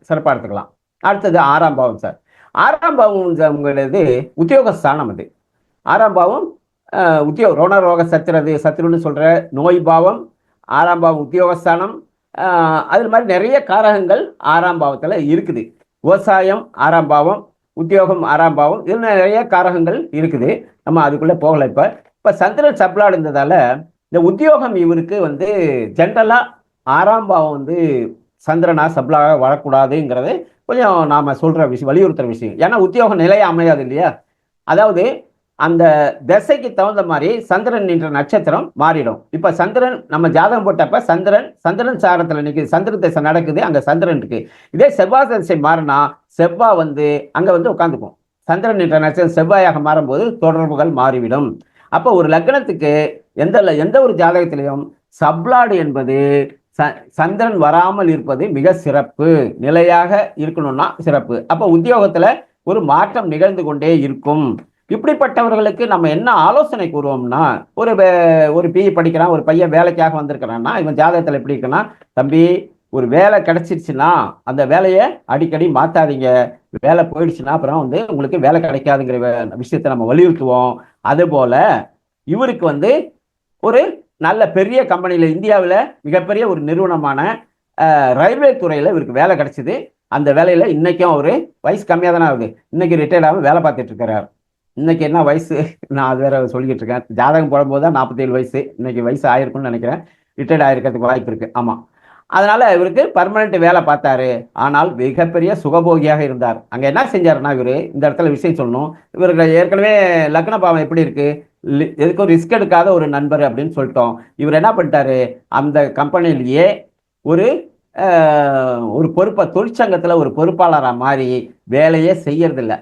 சிறப்பாக எடுத்துக்கலாம். அடுத்தது 6ஆம் பாவம் சார். 6ஆம் பாவம்ங்கிறது உத்தியோகஸ்தானம். அது 6ஆம் பாவம் ரோணரோக சத்துருன்னு சொல்ற நோய் பாவம். 6ஆம் பாவம் உத்தியோகஸ்தானம். அது மாதிரி நிறைய காரகங்கள் 6ஆம் பாவத்தில் இருக்குது. விவசாயம் 6ஆம் பாவம், உத்தியோகம் 6ஆம் பாவம், இதில் நிறைய காரகங்கள் இருக்குது. நம்ம அதுக்குள்ளே போகலை. இப்போ சந்திரன் சப்ளாட் இருந்ததால இந்த உத்தியோகம் இவருக்கு வந்து ஜென்ரலாக 6ஆம் பாவம் சந்திரனா சப்ளாக வரக்கூடாதுங்கிறது கொஞ்சம் நாம் சொல்கிற விஷயம், வலியுறுத்துகிற விஷயம். ஏன்னா உத்தியோகம் நிலையை அமையாது இல்லையா? அதாவது அந்த திசைக்கு தகுந்த மாதிரி சந்திரன் என்ற நட்சத்திரம் மாறிடும். இப்ப சந்திரன் நம்ம ஜாதகம் போட்டப்ப சந்திரன் சாரத்துல நிற்குது, சந்திர திசை நடக்குது, அங்க சந்திரன் இருக்கு. இதே செவ்வாய் திசை மாறினா செவ்வாய் அங்க உட்காந்துக்கும். சந்திரன் என்ற நட்சத்திரம் செவ்வாயாக மாறும்போது தொடர்புகள் மாறிவிடும். அப்ப ஒரு லக்னத்துக்கு எந்த ஒரு ஜாதகத்திலையும் சப்ளாடு என்பது சந்திரன் வராமல் இருப்பது மிக சிறப்பு. நிலையாக இருக்கணும்னா சிறப்பு. அப்ப உத்தியோகத்துல ஒரு மாற்றம் நிகழ்ந்து கொண்டே இருக்கும். இப்படிப்பட்டவர்களுக்கு நம்ம என்ன ஆலோசனை கூறுவோம்னா, ஒரு பிஇ படிக்கிறான், ஒரு பையன் வேலைக்காக வந்திருக்கிறான்னா இவன் ஜாதகத்தில் எப்படி இருக்குன்னா, தம்பி ஒரு வேலை கிடைச்சிருச்சுன்னா அந்த வேலையை அடிக்கடி மாத்தாதீங்க. வேலை போயிடுச்சுன்னா அப்புறம் உங்களுக்கு வேலை கிடைக்காதுங்கிற விஷயத்தை நம்ம வலியுறுத்துவோம். அதுபோல இவருக்கு ஒரு நல்ல பெரிய கம்பெனியில, இந்தியாவில் மிகப்பெரிய ஒரு நிறுவனமான ரயில்வே துறையில இவருக்கு வேலை கிடைச்சிது. அந்த வேலையில இன்னைக்கும் அவரு வயசு கம்மியாக தானே ஆகுது, இன்னைக்கு ரிட்டையர்ட் ஆகும் வேலை பார்த்துட்டு இருக்கிறார். இன்னைக்கு என்ன வயசு நான் அது வேற சொல்லிக்கிட்டு இருக்கேன். ஜாதகம் போடும்போது தான் 47 வயசு, இன்னைக்கு வயசு ஆயிருக்கும்னு நினைக்கிறேன். ரிட்டையர்ட் ஆயிருக்கிறதுக்கு வாய்ப்பு இருக்கு. ஆமா, அதனால இவருக்கு பர்மனெண்ட் வேலை பார்த்தாரு. ஆனால் மிகப்பெரிய சுகபோகியாக இருந்தார். அங்க என்ன செஞ்சாருன்னா, இவரு இந்த இடத்துல விஷயம் சொல்லணும். இவருக்கு ஏற்கனவே லக்ன பாவம் எப்படி இருக்கு, எதுக்கும் ரிஸ்க் எடுக்காத ஒரு நண்பர் அப்படின்னு சொல்லிட்டோம். இவர் என்ன பண்ணிட்டாரு, அந்த கம்பெனிலேயே ஒரு தொழிற்சங்கத்துல ஒரு பொறுப்பாளராக மாறி வேலையே செய்யறதில்லை.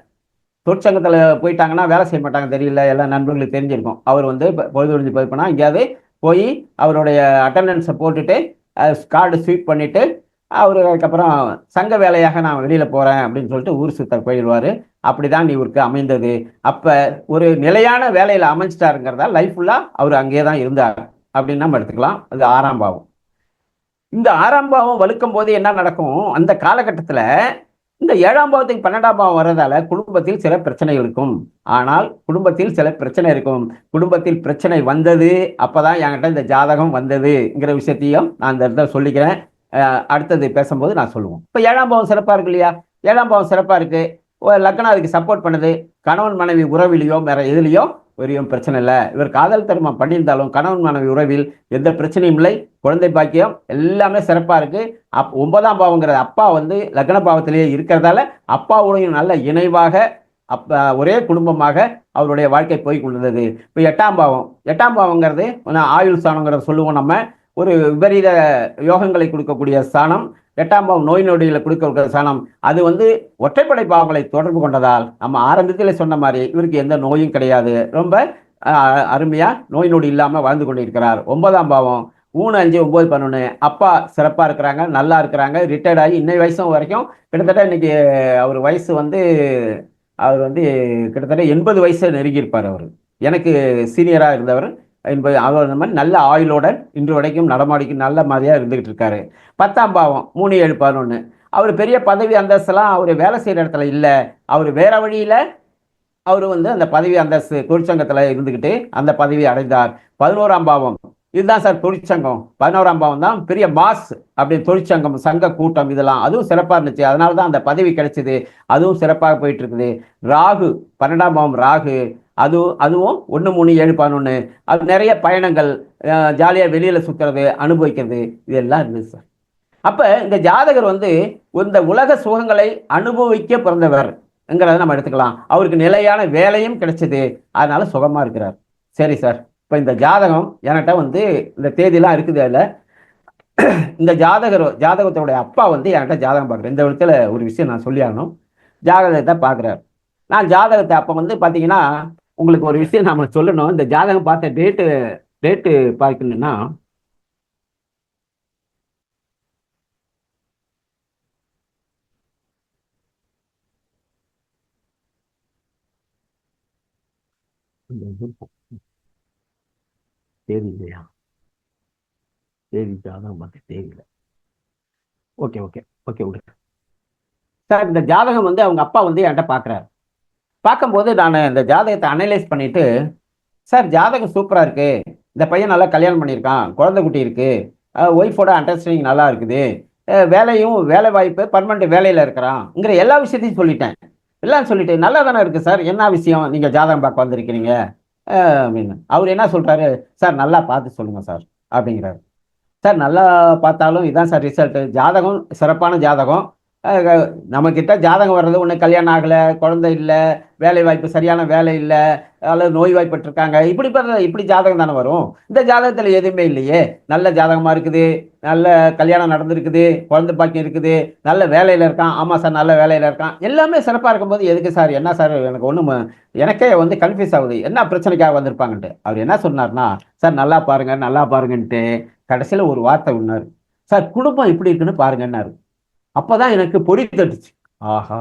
தொழிற்சங்கத்தில் போயிட்டாங்கன்னா வேலை செய்ய மாட்டாங்க, தெரியல, எல்லாம் நண்பர்களுக்கு தெரிஞ்சிருக்கும். அவர் பொழுது ஒழிஞ்சு போயிருப்போனா எங்கேயாவது போய் அவருடைய அட்டண்டன்ஸை போட்டுட்டு கார்டு ஸ்வீப் பண்ணிட்டு அவர் அதுக்கப்புறம் சங்க வேலையாக நான் வெளியில் போகிறேன் அப்படின்னு சொல்லிட்டு ஊர் சுத்த போயிடுவார். அப்படிதான் இவருக்கு அமைந்தது. அப்போ ஒரு நிலையான வேலையில் அமைச்சிட்டாருங்கிறதா லைஃப் ஃபுல்லாக அவர் அங்கேயே தான் இருந்தார் அப்படின்னு நம்ம எடுத்துக்கலாம். அது 6ஆம் பாவம். இந்த 6ஆம் பாவம் வலுக்கும் போது என்ன நடக்கும், அந்த காலகட்டத்தில் இந்த 7ஆம் பாவத்துக்கு 12ஆம் பாவம் வர்றதால குடும்பத்தில் சில பிரச்சனை இருக்கும். ஆனால் குடும்பத்தில் சில பிரச்சனை இருக்கும். குடும்பத்தில் பிரச்சனை வந்தது அப்பதான் என்கிட்ட இந்த ஜாதகம் வந்ததுங்கிற விஷயத்தையும் நான் இந்த இடத்துல சொல்லிக்கிறேன். அடுத்தது பேசும்போது நான் சொல்லுவோம். இப்போ 7ஆம் பாவம் சிறப்பா இருக்கு இல்லையா? 7ஆம் பாவம் சிறப்பா இருக்கு. லக்னம் அதுக்கு சப்போர்ட் பண்ணுது. கணவன் மனைவி உறவிலையோ வேற எதுலையோ வரையும் பிரச்சனை இல்லை. இவர் காதல் திருமணம் பண்ணியிருந்தாலும் கணவன் மனைவி உறவில் எந்த பிரச்சனையும் இல்லை. குழந்தை பாக்கியம் எல்லாமே சிறப்பாக இருக்கு. 9ஆம் பாவங்கிறது அப்பா வந்து லக்ன பாவத்திலேயே இருக்கிறதால அப்பாவுடையும் நல்ல இணைவாக ஒரே குடும்பமாக அவருடைய வாழ்க்கை போய் கொண்டது. இப்போ 8ஆம் பாவங்கிறது ஆயுள் ஸ்தானங்கிறத சொல்லுவோம் நம்ம. ஒரு விபரீத யோகங்களை கொடுக்கக்கூடிய ஸ்தானம். 8ஆம் பாவம் நோய் நொடிகளை கொடுக்கக்கூடிய ஸ்தானம். அது வந்து ஒற்றைப்படை பாவங்களை தொடர்பு கொண்டதால் நம்ம ஆரம்பத்தில் சொன்ன மாதிரி இவருக்கு எந்த நோயும் கிடையாது. ரொம்ப அருமையா நோய் நொடி இல்லாமல் வாழ்ந்து கொண்டிருக்கிறார். 9ஆம் பாவம் 3, 5, 9, 11 அப்பா சிறப்பாக இருக்கிறாங்க, நல்லா இருக்கிறாங்க, ரிட்டையர்ட் ஆகி இன்னை வயசும் வரைக்கும் கிட்டத்தட்ட இன்னைக்கு அவர் வயசு வந்து அவர் வந்து கிட்டத்தட்ட 80 வயசை நெருங்கியிருப்பார். அவர் எனக்கு சீனியராக இருந்தவர். அவர் இந்த மாதிரி நல்ல ஆயுளோட இன்று வரைக்கும் நடமாடிக்கு நல்ல மாதிரியாக இருந்துகிட்டு இருக்காரு. 10ஆம் பாவம் 3, 7, 11 அவர் பெரிய பதவி அந்தஸ்தெல்லாம் அவர் வேலை செய்கிற இடத்துல இல்லை. அவர் வேற வழியில் அவர் வந்து அந்த பதவி அந்தஸ்து தொழிற்சங்கத்தில் இருந்துக்கிட்டு அந்த பதவி அடைந்தார். 11ஆம் பாவம் இதுதான் சார் தொழிற்சங்கம். 11ஆம் பாவம் தான் பெரிய மாஸ் அப்படின்னு தொழிற்சங்கம், சங்க கூட்டம், இதெல்லாம் அதுவும் சிறப்பாக இருந்துச்சு. அதனால தான் அந்த பதவி கிடைச்சிது. அதுவும் சிறப்பாக போயிட்டு இருக்குது. ராகு 12ஆம் பாவம் ராகு அதுவும் 1, 3, 7, 11 அது நிறைய பயணங்கள், ஜாலியாக வெளியில் சுற்றுறது, அனுபவிக்கிறது, இதெல்லாம் இருந்துச்சு சார். அப்போ இந்த ஜாதகர் வந்து இந்த உலக சுகங்களை அனுபவிக்க பிறந்தவர்ங்கிறத நம்ம எடுத்துக்கலாம். அவருக்கு நிலையான வேலையும் கிடைச்சது, அதனால சுகமாக இருக்கிறார். சரி சார், இப்போ இந்த ஜாதகம் என்கிட்ட வந்து இந்த தேதியெல்லாம் இருக்குது. அதில் இந்த ஜாதகத்தோடைய அப்பா வந்து என்கிட்ட ஜாதகம் பார்க்குறேன். இந்த விதத்தில் ஒரு விஷயம் நான் சொல்லி ஆகணும். ஜாதகத்தை பார்க்குறாரு. நான் ஜாதகத்தை அப்போ வந்து பார்த்தீங்கன்னா உங்களுக்கு ஒரு விஷயம் நாம சொல்லணும். இந்த ஜாதகம் பார்த்த டேட்டு பார்க்கணும்னா தேதி இல்லையா? தேதி ஜாதகம் பார்த்த தேதியில ஓகே ஓகே ஓகே விடுங்க சார். இந்த ஜாதகம் வந்து அவங்க அப்பா வந்து என்கிட்ட பார்க்குறாரு. பார்க்கும்போது நான் இந்த ஜாதகத்தை அனலைஸ் பண்ணிட்டு, சார் ஜாதகம் சூப்பராக இருக்கு, இந்த பையன் நல்லா கல்யாணம் பண்ணியிருக்கான், குழந்தை குட்டி இருக்கு, ஒய்ஃபோட அண்டர்ஸ்டாண்டிங் நல்லா இருக்குது, வேலை வாய்ப்பு பர்மனெண்ட் வேலையில் இருக்கிறான்ங்கிற எல்லா விஷயத்தையும் சொல்லிட்டேன். எல்லாம் சொல்லிட்டு நல்லா தானே இருக்கு சார், என்ன விஷயம் நீங்கள் ஜாதகம் பார்க்க வந்திருக்கிறீங்க அப்படின்னு. அவர் என்ன சொல்றாரு, சார் நல்லா பார்த்து சொல்லுங்க சார் அப்படிங்கிறாரு. சார் நல்லா பார்த்தாலும் இதான் சார் ரிசல்ட். ஜாதகம் சிறப்பான ஜாதகம். நம்மக்கிட்ட ஜாதகம் வர்றது ஒன்று கல்யாணம் ஆகலை, குழந்தை இல்லை, வேலை வாய்ப்பு சரியான வேலை இல்லை, அல்லது நோய் வாய்ப்பட்டிருக்காங்க, இப்படி ஜாதகம் தானே வரும். இந்த ஜாதகத்தில் எதுவுமே இல்லையே. நல்ல ஜாதகமாக இருக்குது, நல்ல கல்யாணம் நடந்திருக்குது, குழந்தை பாக்கியம் இருக்குது, நல்ல வேலையில் இருக்கான். ஆமாம் சார் நல்ல வேலையில் இருக்கான். எல்லாமே சிறப்பாக இருக்கும்போது எதுக்கு சார், என்ன சார் எனக்கு எனக்கே வந்து கன்ஃபியூஸ் ஆகுது, என்ன பிரச்சனைக்காக வந்திருப்பாங்கன்ட்டு. அவர் என்ன சொன்னார்னா, சார் நல்லா பாருங்கன்ட்டு கடைசியில் ஒரு வார்த்தை சொன்னார், சார் குடும்பம் எப்படி இருக்குன்னு பாருங்கன்னாரு. அப்பதான் எனக்கு பொறி தட்டுச்சு. ஆஹா,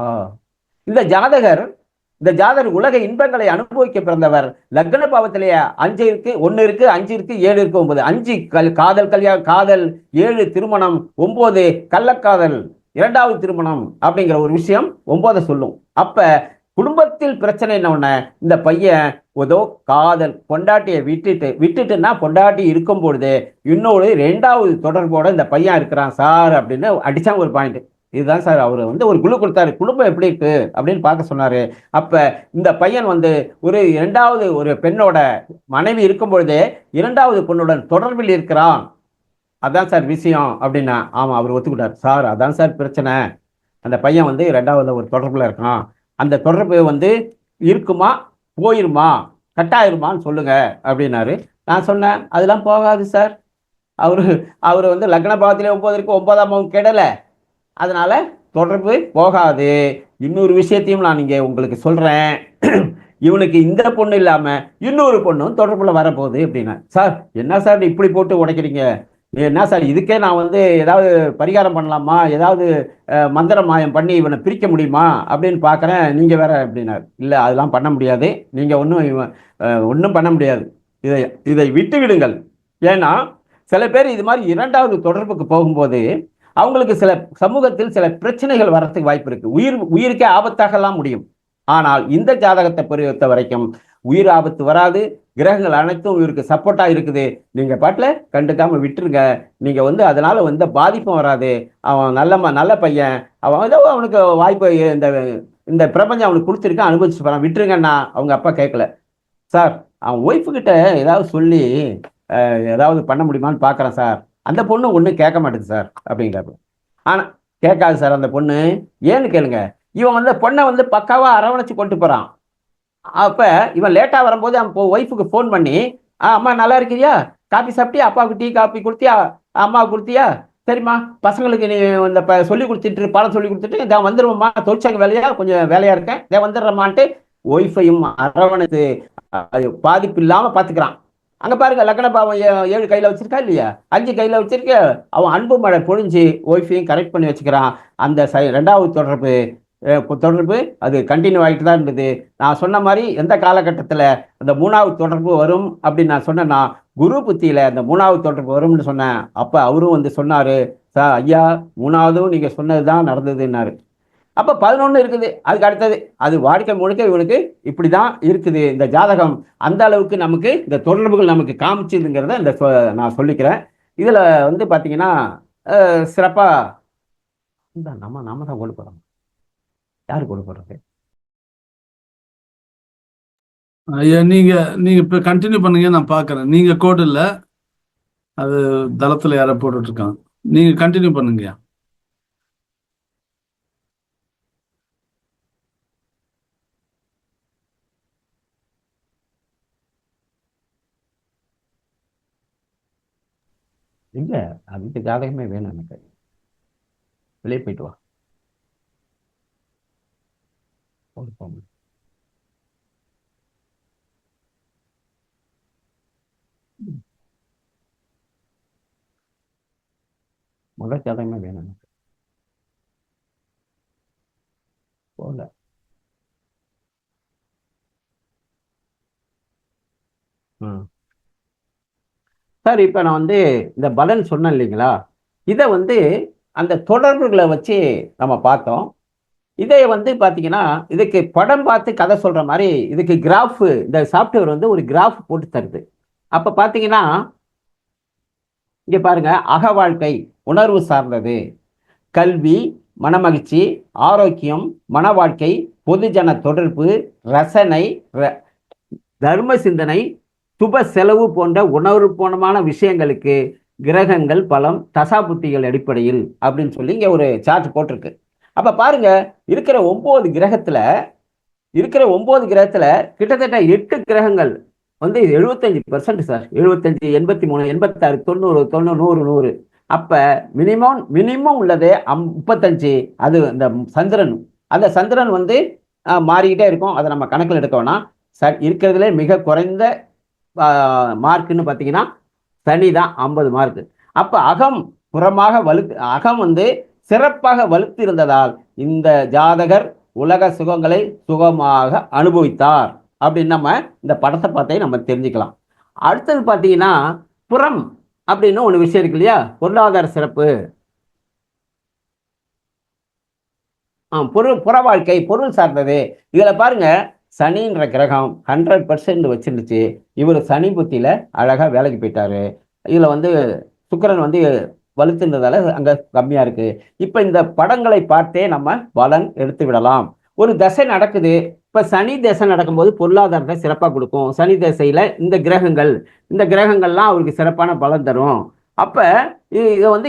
இந்த ஜாதகர் உலக இன்பங்களை அனுபவிக்க பிறந்தவர். லக்ன பாவத்திலேயே 5 இருக்கு, 1 இருக்கு, 5 இருக்கு, 7 இருக்கு, 9. 5 காதல், 7 திருமணம், 9 கள்ளக்காதல், 2வது திருமணம் அப்படிங்கிற ஒரு விஷயம் 9 சொல்லும். அப்ப குடும்பத்தில் பிரச்சனை என்ன, இந்த பையன் ஏதோ காதல் பொண்டாட்டியை விட்டுட்டுன்னா பொண்டாட்டி இருக்கும் பொழுது இன்னொரு 2வது தொடர்போட இந்த பையன் இருக்கிறான் சார் அப்படின்னு அடிச்சாங்க ஒரு பாயிண்ட். இதுதான் சார் அவர் வந்து ஒரு குழு கொடுத்தாரு, குடும்பம் எப்படி இருக்கு அப்படின்னு பார்க்க சொன்னாரு. அப்ப இந்த பையன் வந்து ஒரு 2வது ஒரு பெண்ணோட மனைவி இருக்கும் பொழுதே 2வது பெண்ணுடன் தொடர்பில் இருக்கிறான். அதான் சார் விஷயம் அப்படின்னா. ஆமா, அவர் ஒத்துக்கிட்டார். சார் அதான் சார் பிரச்சனை, அந்த பையன் வந்து 2வது ஒரு தொடர்புல இருக்கான். அந்த தொடர்பு வந்து இருக்குமா, போயிருமா, கட்டாயிருமான்னு சொல்லுங்க அப்படின்னாரு. நான் சொன்னேன் அதெல்லாம் போகாது சார், அவர் வந்து லக்ன பாவத்திலே 9 இருக்கு, 9ஆம் பாவம் கெடலை, அதனால தொடர்பு போகாது. இன்னொரு விஷயத்தையும் நான் இங்கே உங்களுக்கு சொல்றேன், இவனுக்கு இந்த பொண்ணு இல்லாம இன்னொரு பொண்ணும் தொடர்புல வரப்போகுது அப்படின்னா. சார் என்ன சார் இப்படி போட்டு உடைக்கிறீங்க, என்ன சார் இதுக்கே நான் வந்து ஏதாவது பரிகாரம் பண்ணலாமா, ஏதாவது மந்திர மாயம் பண்ணி இவனை பிரிக்க முடியுமா அப்படின்னு பார்க்குறேன், நீங்கள் வேற அப்படின்னாரு. இல்லை அதெல்லாம் பண்ண முடியாது, நீங்கள் ஒன்றும் பண்ண முடியாது, இதை விட்டு விடுங்கள். ஏன்னா சில பேர் இது மாதிரி 2வது தொடர்புக்கு போகும்போது அவங்களுக்கு சில சமூகத்தில் சில பிரச்சனைகள் வர்றதுக்கு வாய்ப்பு இருக்கு. உயிருக்கே ஆபத்தாகலாம் முடியும். ஆனால் இந்த ஜாதகத்தை பொறுத்த வரைக்கும் உயிர் ஆபத்து வராது. கிரகங்கள் அனைத்தும் இவருக்கு சப்போர்ட்டா இருக்குது. நீங்க பாட்டில் கண்டுக்காம விட்டுருங்க. நீங்க வந்து அதனால எந்த பாதிப்பும் வராது. அவன் நல்ல பையன், அவன் ஏதோ அவனுக்கு வாய்ப்பு இந்த பிரபஞ்சம் அவனுக்கு கொடுத்துருக்கான், அனுபவிச்சு போறான், விட்டுருங்கன்னா அவங்க அப்பா கேட்கல. சார் அவன் ஒய்ஃபு கிட்ட ஏதாவது சொல்லி ஏதாவது பண்ண முடியுமான்னு பார்க்குறேன் சார். அந்த பொண்ணு ஒன்றும் கேட்க மாட்டேங்குது சார் அப்படிங்கிறாரு. ஆனால் கேட்காது சார் அந்த பொண்ணு. ஏன்னு கேளுங்க, இவன் வந்து பொண்ணை வந்து பக்காவாக அரவணைச்சு கொண்டு போகிறான். அப்போ இவன் லேட்டாக வரும்போது அவன் ஒய்ஃபுக்கு ஃபோன் பண்ணி, அம்மா நல்லா இருக்கிறியா, காப்பி சாப்பிட்டியா, அப்பாவுக்கு டீ காப்பி கொடுத்தியா, அம்மாவுக்கு கொடுத்தியா, சரிம்மா பசங்களுக்கு நீ இந்த சொல்லி கொடுத்துட்டு பாடம் சொல்லி கொடுத்துட்டு இதான் வந்துடுவோம்மா, தொழிற்சங்க வேலையா கொஞ்சம் வேலையாக இருக்கேன் இதை வந்துடுறமான்ட்டு ஒய்ஃபையும் அரவணைத்து பாதிப்பு இல்லாமல் பார்த்துக்கிறான். அங்கே பாருங்க, லக்ன பாவம் 7 கையில் வச்சிருக்கா இல்லையா, 5 கையில் வச்சிருக்க. அவன் அன்பு மழை பொழிஞ்சு ஒய்ஃபையும் கரெக்ட் பண்ணி வச்சுக்கிறான். அந்த 2வது தொடர்பு அது கண்டினியூ ஆகிட்டு தான் இருந்தது. நான் சொன்ன மாதிரி எந்த காலகட்டத்தில் அந்த 3வது தொடர்பு வரும் அப்படின்னு நான் சொன்னேன்னா, குரு புத்தியில் அந்த 3வது தொடர்பு வரும்னு சொன்னேன். அப்போ அவரும் வந்து சொன்னார், சார் ஐயா 3வதும் நீங்கள் சொன்னது தான் நடந்ததுன்னாரு. அப்போ 11 இருக்குது. அதுக்கு அடுத்தது அது வாழ்க்கை முழுக்க இவனுக்கு இப்படி தான் இருக்குது இந்த ஜாதகம். அந்த அளவுக்கு நமக்கு இந்த தொடர்புகள் நமக்கு காமிச்சுதுங்கிறத நான் சொல்லிக்கிறேன். இதில் வந்து பார்த்தீங்கன்னா சிறப்பாக இந்த நம்ம தான் கொண்டு போகிறோம். யார் கொண்டு போகிறது? ஐயா நீங்க இப்ப கண்டினியூ பண்ணுங்க, நான் பாக்குறேன். நீங்க கோடு இல்ல, அது தளத்துல யார போட்டுட்டு இருக்காங்க. நீங்க கண்டினியூ பண்ணுங்கய்யா. இல்லை, அதுக்கு ஜாதகமே வேணும் எனக்கு. வெளியே போயிட்டு வா. போங்க. முதல் ஜாதகமே வேணும் எனக்கு. போகல. சார் இப்போ நான் வந்து இந்த பலன் சொன்னேன் இல்லைங்களா, இதை வந்து அந்த தொடர்புகளை வச்சு நம்ம பார்த்தோம். இதை வந்து பார்த்தீங்கன்னா இதுக்கு படம் பார்த்து கதை சொல்கிற மாதிரி இதுக்கு கிராஃப், இந்த சாஃப்ட்வேர் வந்து ஒரு கிராஃப் போட்டு தருது. அப்போ பார்த்தீங்கன்னா இங்கே பாருங்க, அக வாழ்க்கை உணர்வு சார்ந்தது, கல்வி, மனமகிழ்ச்சி, ஆரோக்கியம், மன வாழ்க்கை, பொதுஜன தொடர்பு, ரசனை, தர்ம சிந்தனை, சுப செலவு போன்ற உணர்வுபூர்வமான விஷயங்களுக்கு கிரகங்கள் பலம் தசாபுத்திகள் அடிப்படையில் அப்படின்னு சொல்லி இங்கே ஒரு சார்ட் போட்டிருக்கு. அப்போ பாருங்க, இருக்கிற 9 கிரகத்தில் கிட்டத்தட்ட 8 கிரகங்கள் வந்து 75% சார். 75, 83, 86, 90, 90, 100, 100. அப்போ மினிமம் உள்ளது 35. அது இந்த சந்திரன், அந்த சந்திரன் வந்து மாறிக்கிட்டே இருக்கும். அதை நம்ம கணக்கில் எடுக்கோம்னா இருக்கிறதுல மிக குறைந்த மார்க்குன்னு பார்த்தீங்கன்னா சனி தான், 50 மார்க்கு. அப்போ அகம் வந்து சிறப்பாக வலுத்து இருந்ததால் இந்த ஜாதகர் உலக சுகங்களை சுகமாக அனுபவித்தார் அப்படின்னு நம்ம இந்த படத்தை பார்த்தே நம்ம தெரிஞ்சுக்கலாம். அடுத்தது பார்த்தீங்கன்னா புறம் அப்படின்னு ஒன்று விஷயம் இருக்கு இல்லையா, பொருளாதார சிறப்பு, புற வாழ்க்கை, பொருள் சார்ந்தது. இதில் பாருங்க, சனின்ற கிரகம் 100% வச்சிருந்துச்சு. இவர் சனி புத்தியில் அழகாக வேலைக்கு போயிட்டாரு. இதில் வந்து சுக்கிரன் வந்து வலுத்துன்றதால அங்கே கம்மியாக இருக்குது. இப்போ இந்த படங்களை பார்த்தே நம்ம பலன் எடுத்து விடலாம். ஒரு தசை நடக்குது, இப்போ சனி தசை நடக்கும்போது பொருளாதாரத்தை சிறப்பாக கொடுக்கும். சனி தசையில் இந்த கிரகங்கள்லாம் அவருக்கு சிறப்பான பலன் தரும். அப்போ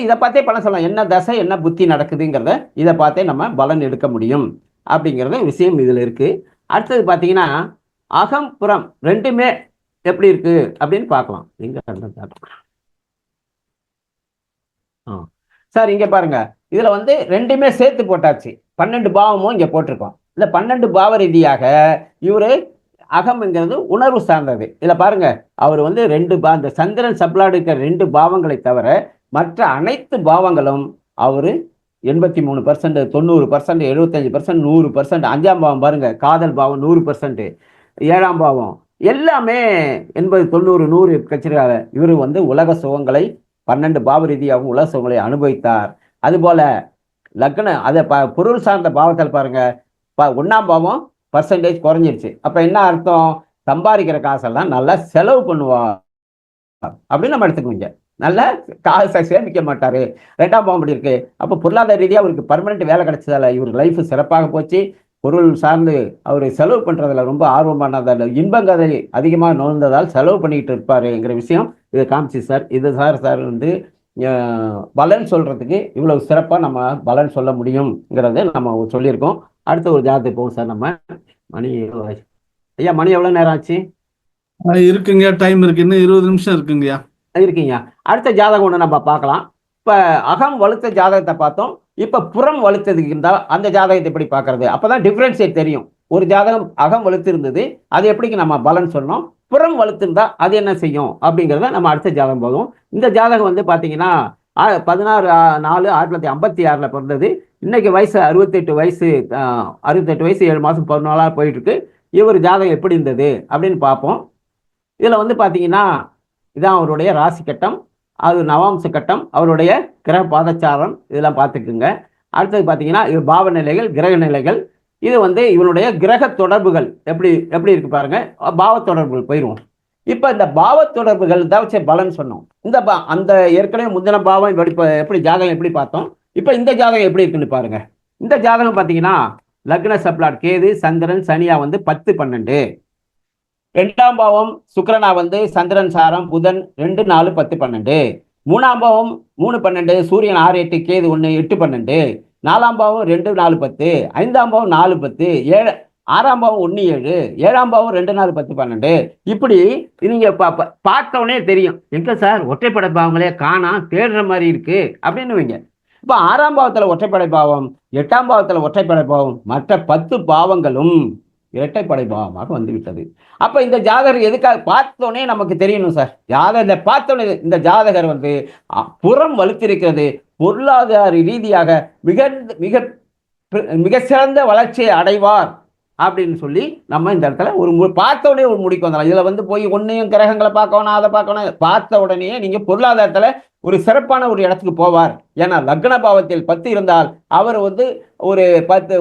இதை பார்த்தே பலன் சொல்லலாம். என்ன தசை என்ன புத்தி நடக்குதுங்கிறத இதை பார்த்தே நம்ம பலன் எடுக்க முடியும் அப்படிங்கிறத விஷயம் இதில் இருக்குது. அடுத்தது பார்த்தீங்கன்னா அகம் புறம் ரெண்டுமே எப்படி இருக்கு அப்படின்னு பார்க்கலாம். சார் இங்கே பாருங்க, இதில் வந்து ரெண்டுமே சேர்த்து போட்டாச்சு. 12 பாவமும் இங்கே போட்டிருக்கோம். இந்த 12 பாவ ரீதியாக இவர் அகம்ங்கிறது உணர்வு சார்ந்தது. இதில் பாருங்க, அவர் வந்து இந்த சந்திரன் சப்ளாடு இருக்கிற 2 பாவங்களை தவிர மற்ற அனைத்து பாவங்களும் அவர் 83%, 90%, 75%, 100%. 5ஆம் பாவம் பாருங்க, காதல் பாவம் 100%, 7ஆம் பாவம் எல்லாமே 80, 90, 100 கட்சிருக்காங்க. இவர் வந்து உலக சுகங்களை 12 பாவ ரீதியாகவும் உலக சுகங்களை அனுபவித்தார். அதுபோல லக்னம் அதை பொருள் சார்ந்த பாவத்தில் பாருங்க, 1ஆம் பாவம் பர்சன்டேஜ் குறைஞ்சிருச்சு. அப்ப என்ன அர்த்தம்? சம்பாதிக்கிற காசெல்லாம் நல்லா செலவு பண்ணுவார் அப்படின்னு நம்ம எடுத்துக்கோங்க. நல்ல காசை சேமிக்க மாட்டாரு. 2ஆம் பாவம் அப்படி இருக்கு. அப்போ பொருளாதார ரீதியாக அவருக்கு பர்மனெண்ட் வேலை கிடைச்சதால இவருக்கு லைஃப் சிறப்பாக போச்சு. பொருள் சார்ந்து அவர் செலவு பண்ணுறதுல ரொம்ப ஆர்வமானதால் இன்பங்கதை அதிகமாக நுழைந்ததால் செலவு பண்ணிக்கிட்டு இருப்பாருங்கிற விஷயம் இதை காமிச்சு சார். இது சார் வந்து பலன் சொல்கிறதுக்கு இவ்வளவு சிறப்பாக நம்ம பலன் சொல்ல முடியுங்கிறத நம்ம சொல்லியிருக்கோம். அடுத்த ஒரு ஜாதகத்துக்கு போவோம் சார். நம்ம மணி ஐயா, மணி எவ்வளோ நேரம் ஆச்சு? இருக்குங்க, டைம் இருக்கு, இன்னும் 20 நிமிஷம் இருக்குங்கய்யா. இருக்கீங்க. அடுத்த ஜாதகம் ஒன்று நம்ம பார்க்கலாம். இப்போ அகம் வலுத்த ஜாதகத்தை பார்த்தோம். இப்போ புறம் வலுத்ததுக்கு இருந்தால் அந்த ஜாதகத்தை எப்படி பார்க்கறது? அப்பதான் டிஃபரன்ஷியேட் தெரியும். ஒரு ஜாதகம் அகம் வலுத்து இருந்தது, அது எப்படிக்கு நம்ம பலன் சொன்னோம், புறம் வலுத்திருந்தா அது என்ன செய்யும் அப்படிங்கிறத நம்ம அடுத்த ஜாதகம் போதும். இந்த ஜாதகம் வந்து பார்த்தீங்கன்னா 16/4/1956 பிறந்தது. இன்னைக்கு வயசு 68 வயசு, 68 வயசு 7 மாதம் 14 போயிட்டு இருக்கு. இவர் ஜாதகம் எப்படி இருந்தது அப்படின்னு பார்ப்போம். இதில் வந்து பார்த்தீங்கன்னா இதான் அவருடைய ராசி கட்டம், அது நவாம்ச கட்டம், அவருடைய கிரக பாதச்சாரம், இதெல்லாம் பார்த்துக்குங்க. அடுத்தது பார்த்தீங்கன்னா இது பாவ நிலைகள், கிரக நிலைகள். இது வந்து இவனுடைய கிரக தொடர்புகள் எப்படி எப்படி இருக்கு பாருங்க. பாவ தொடர்புகள் போயிடுவோம். இப்போ இந்த பாவ தொடர்புகள் தான் வச்சு பலன் சொன்னோம். அந்த ஏற்கனவே முந்தின பாவம் எப்படி ஜாதகம் எப்படி பார்த்தோம், இப்போ இந்த ஜாதகம் எப்படி இருக்குன்னு பாருங்க. இந்த ஜாதகம் பார்த்தீங்கன்னா லக்ன சப்ளாட் கேது சந்திரன் சனியா வந்து 10 12. 2ஆம் பாவம் சுக்கிரனா வந்து சந்திரன் சாரம் புதன் 2 4 10 12. 3ஆம் பாவம் 3 12 சூரியன் 6 8 கேது 1 8 12. 4ஆம் பாவம் 2 4 10. 5ஆம் பாவம் 4 10. 6ஆம் பாவம் 1 7. 7ஆம் பாவம் 2 4 10 12. இப்படி நீங்க பார்த்தோன்னே தெரியும், எங்க சார் ஒற்றைப்படை பாவங்களே காணா, தேடுற மாதிரி இருக்கு அப்படின்னு வைங்க. இப்போ 6ஆம் பாவத்தில் ஒற்றைப்படை பாவம், 8ஆம் பாவத்தில் ஒற்றைப்படை பாவம், மற்ற 10 பாவங்களும் இரட்டைப்படை பாவமாக வந்துவிட்டது. அப்ப இந்த ஜாதகர் எதுக்காக பார்த்தோன்னே நமக்கு தெரியணும் சார். ஜாதகத்தை பார்த்தோன்னே இந்த ஜாதகர் வந்து புறம் வலுத்திருக்கிறது, பொருளாதார ரீதியாக மிக மிக மிக சிறந்த வளர்ச்சியை அடைவார் அப்படின்னு சொல்லி நம்ம இந்த இடத்துல பார்த்த உடனே ஒரு முடிக்கு வந்துடலாம். இதுல வந்து போய் ஒன்னையும் கிரகங்களை பார்க்கணும், அதை பார்க்கணும், பார்த்த உடனே நீங்க பொருளாதாரத்துல ஒரு சிறப்பான ஒரு இடத்துக்கு போவார். ஏன்னா லக்ன பாவத்தில் 10 இருந்தால் அவர் வந்து ஒரு 10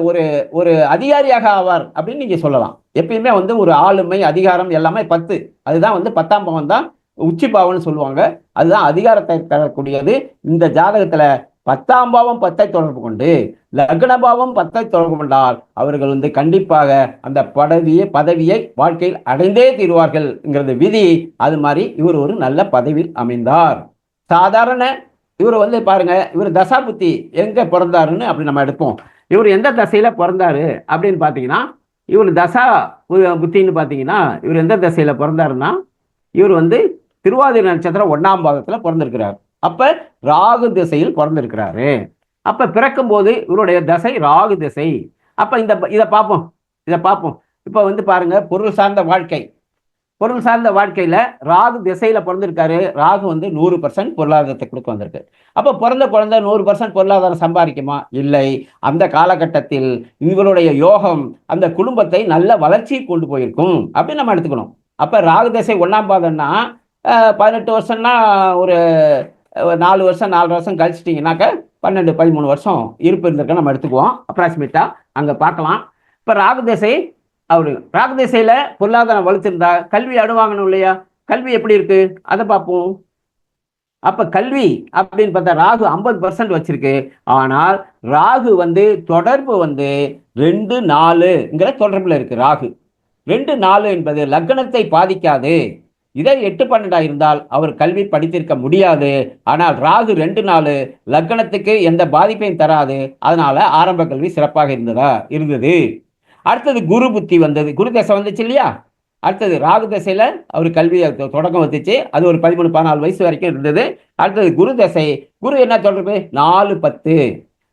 ஒரு அதிகாரியாக ஆவார் அப்படின்னு நீங்க சொல்லலாம். எப்பயுமே வந்து ஒரு ஆளுமை அதிகாரம் எல்லாமே 10, அதுதான் வந்து 10ஆம் பாவம் தான் உச்சி பாவம்னு சொல்லுவாங்க. அதுதான் அதிகாரத்தை தரக்கூடியது. இந்த ஜாதகத்துல 10ஆம் பாவம் 10ஐ தொடர்பு கொண்டு லக்ன பாவம் 10ஐ தொடர்பு கொண்டால் அவர்கள் வந்து கண்டிப்பாக அந்த பதவியை வாழ்க்கையில் அடைந்தே தீருவார்கள்ங்கிறது விதி. அது மாதிரி இவர் ஒரு நல்ல பதவியில் அமைந்தார். சாதாரண இவர் வந்து பாருங்க, இவர் தசா புத்தி எங்க பிறந்தாருன்னு அப்படி நம்ம எடுப்போம். இவர் எந்த தசையில பிறந்தாரு அப்படின்னு பார்த்தீங்கன்னா, இவர் தசா புத்தின்னு பார்த்தீங்கன்னா இவர் எந்த தசையில பிறந்தாருன்னா, இவர் வந்து திருவாதிரை நட்சத்திரம் 1ஆம் பாகத்தில் பிறந்திருக்கிறார். அப்ப ராகு திசையில் பிறந்திருக்கிறாரு. அப்ப பிறக்கும் போது இவருடைய தசை ராகு திசை. அப்ப இதை பார்ப்போம். இப்ப வந்து பாருங்க, பொருள் சார்ந்த வாழ்க்கையில ராகு திசையில பிறந்திருக்காரு. ராகு வந்து 100% பொருளாதாரத்தை கொடுக்க வந்திருக்கு. அப்ப பிறந்த குழந்தை 100% பொருளாதாரம் சம்பாதிக்குமா? இல்லை. அந்த காலகட்டத்தில் இவருடைய யோகம் அந்த குடும்பத்தை நல்ல வளர்ச்சியை கொண்டு போயிருக்கும் அப்படின்னு நம்ம எடுத்துக்கணும். அப்ப ராகு திசை 1ஆம் பாதம்னா 18 வருஷம்னா ஒரு 4 வருஷம் 4 வருஷம் கழிச்சிட்டிங்கனாக்க 12 13 வருஷம் இருப்பு இருந்திருக்க நம்ம எடுத்துக்குவோம். அப்ராக்சிமேட்டா அங்க பார்க்கலாம். இப்ப ராகு திசை, அவரு ராகு திசையில பொருளாதாரம் வலுத்திருந்தா கல்வி அடுவாங்கணும் இல்லையா? கல்வி எப்படி இருக்கு அதை பார்ப்போம். அப்ப கல்வி அப்படின்னு பார்த்தா ராகு 50% வச்சிருக்கு. ஆனால் ராகு வந்து தொடர்பு வந்து 2 4ங்கிற தொடர்புல இருக்கு. ராகு 2 4 என்பது லக்னத்தை பாதிக்காது. இதே 8 12 இருந்தால் அவர் கல்வி படித்திருக்க முடியாது. ஆனால் ராகு 2 4 லக்னத்துக்கு எந்த பாதிப்பையும் தராது. அதனால ஆரம்ப கல்வி சிறப்பாக இருந்தது. அடுத்தது குரு புத்தி வந்தது, குரு தசை வந்துச்சு இல்லையா? அடுத்தது ராகு தசையில அவர் கல்வியை தொடக்கம் வந்துச்சு. அது ஒரு 13 14 வயசு வரைக்கும் இருந்தது. அடுத்தது குரு தசை. குரு என்ன தொடர்பு? 4 10.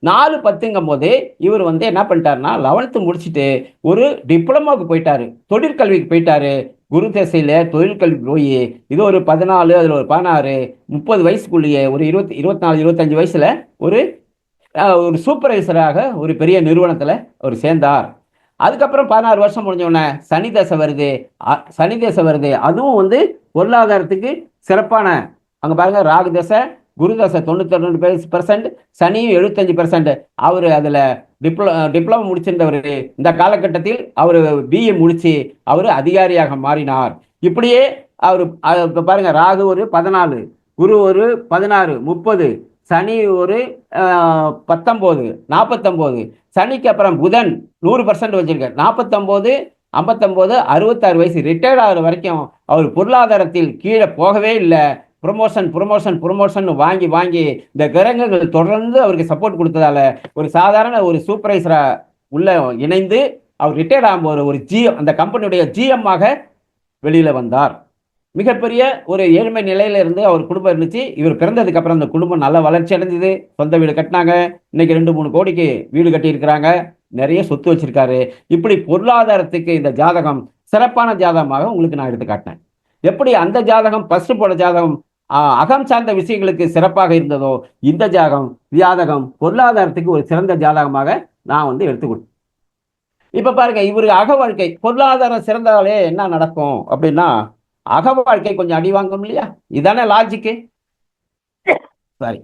4 10ங்கும் போது இவர் வந்து என்ன பண்ணிட்டாருன்னா 11th முடிச்சுட்டு ஒரு டிப்ளமாவுக்கு போயிட்டாரு, தொழிற்கல்விக்கு போயிட்டாரு. குரு தசையில தொழிற்கல்வி போய் இது ஒரு 14, அதுல ஒரு 16 30 வயசுக்குள்ளேயே ஒரு 20 24 25 வயசுல ஒரு சூப்பர்வைசராக ஒரு பெரிய நிறுவனத்துல அவர் சேர்ந்தார். அதுக்கப்புறம் 16 வருஷம் முடிஞ்ச உடனே சனி தசை வருது. அதுவும் வந்து பொருளாதாரத்துக்கு சிறப்பான, அங்க பாருங்க ராகு தசை குரு தசை 92%, சனியும் 75%. அவர் அதுல டிப்ளமோ முடிச்சிருந்தவர். இந்த காலகட்டத்தில் அவர் பிஏ முடிச்சு அவர் அதிகாரியாக மாறினார். இப்படியே அவர் பாருங்க, ராகு ஒரு 14, குரு ஒரு 16 30, சனி ஒரு 19 49, சனிக்கு அப்புறம் புதன் 100% வச்சிருக்கார் 49 59 66 வயசு ரிட்டையர்ட் ஆகிற வரைக்கும் அவர் பொருளாதாரத்தில் கீழே போகவே இல்லை. ப்ரொமோஷன் ப்ரொமோஷன் ப்ரொமோஷன் வாங்கி வாங்கி இந்த கிரகங்கள் தொடர்ந்து அவருக்கு சப்போர்ட் கொடுத்ததால ஒரு சாதாரண ஒரு சூப்பர்வைசரா உள்ள இணைந்து அவர் ரிட்டையர்ட் ஆகும்போது ஒரு ஜிஎம், அந்த கம்பெனியுடைய ஜிஎம் ஆக வெளியில வந்தார். மிகப்பெரிய ஒரு ஏழ்மை நிலையில இருந்து அவர் குடும்பம் இருந்துச்சு. இவர் பிறந்ததுக்கு அப்புறம் அந்த குடும்பம் நல்ல வளர்ச்சி அடைஞ்சது. சொந்த வீடு கட்டினாங்க. இன்னைக்கு 2-3 கோடிக்கு வீடு கட்டி இருக்கிறாங்க. நிறைய சொத்து வச்சிருக்காரு. இப்படி பொருளாதாரத்துக்கு இந்த ஜாதகம் சிறப்பான ஜாதகமாக உங்களுக்கு நான் எடுத்து காட்டினேன். எப்படி அந்த ஜாதகம் ஃபர்ஸ்ட் போட ஜாதகம் அகம் சார்ந்த விஷயங்களுக்கு சிறப்பாக இருந்ததோ, இந்த ஜாதகம் பொருளாதாரத்துக்கு ஒரு சிறந்த ஜாதகமாக நான் வந்து எடுத்துக்கொண்டேன். இப்ப பாருங்க, இவரு அக வாழ்க்கை பொருளாதாரம் சிறந்தாலே என்ன நடக்கும் அப்படின்னா, அக வாழ்க்கை கொஞ்சம் அடி வாங்கும் இல்லையா? இதானே லாஜிக்கு. சாரி,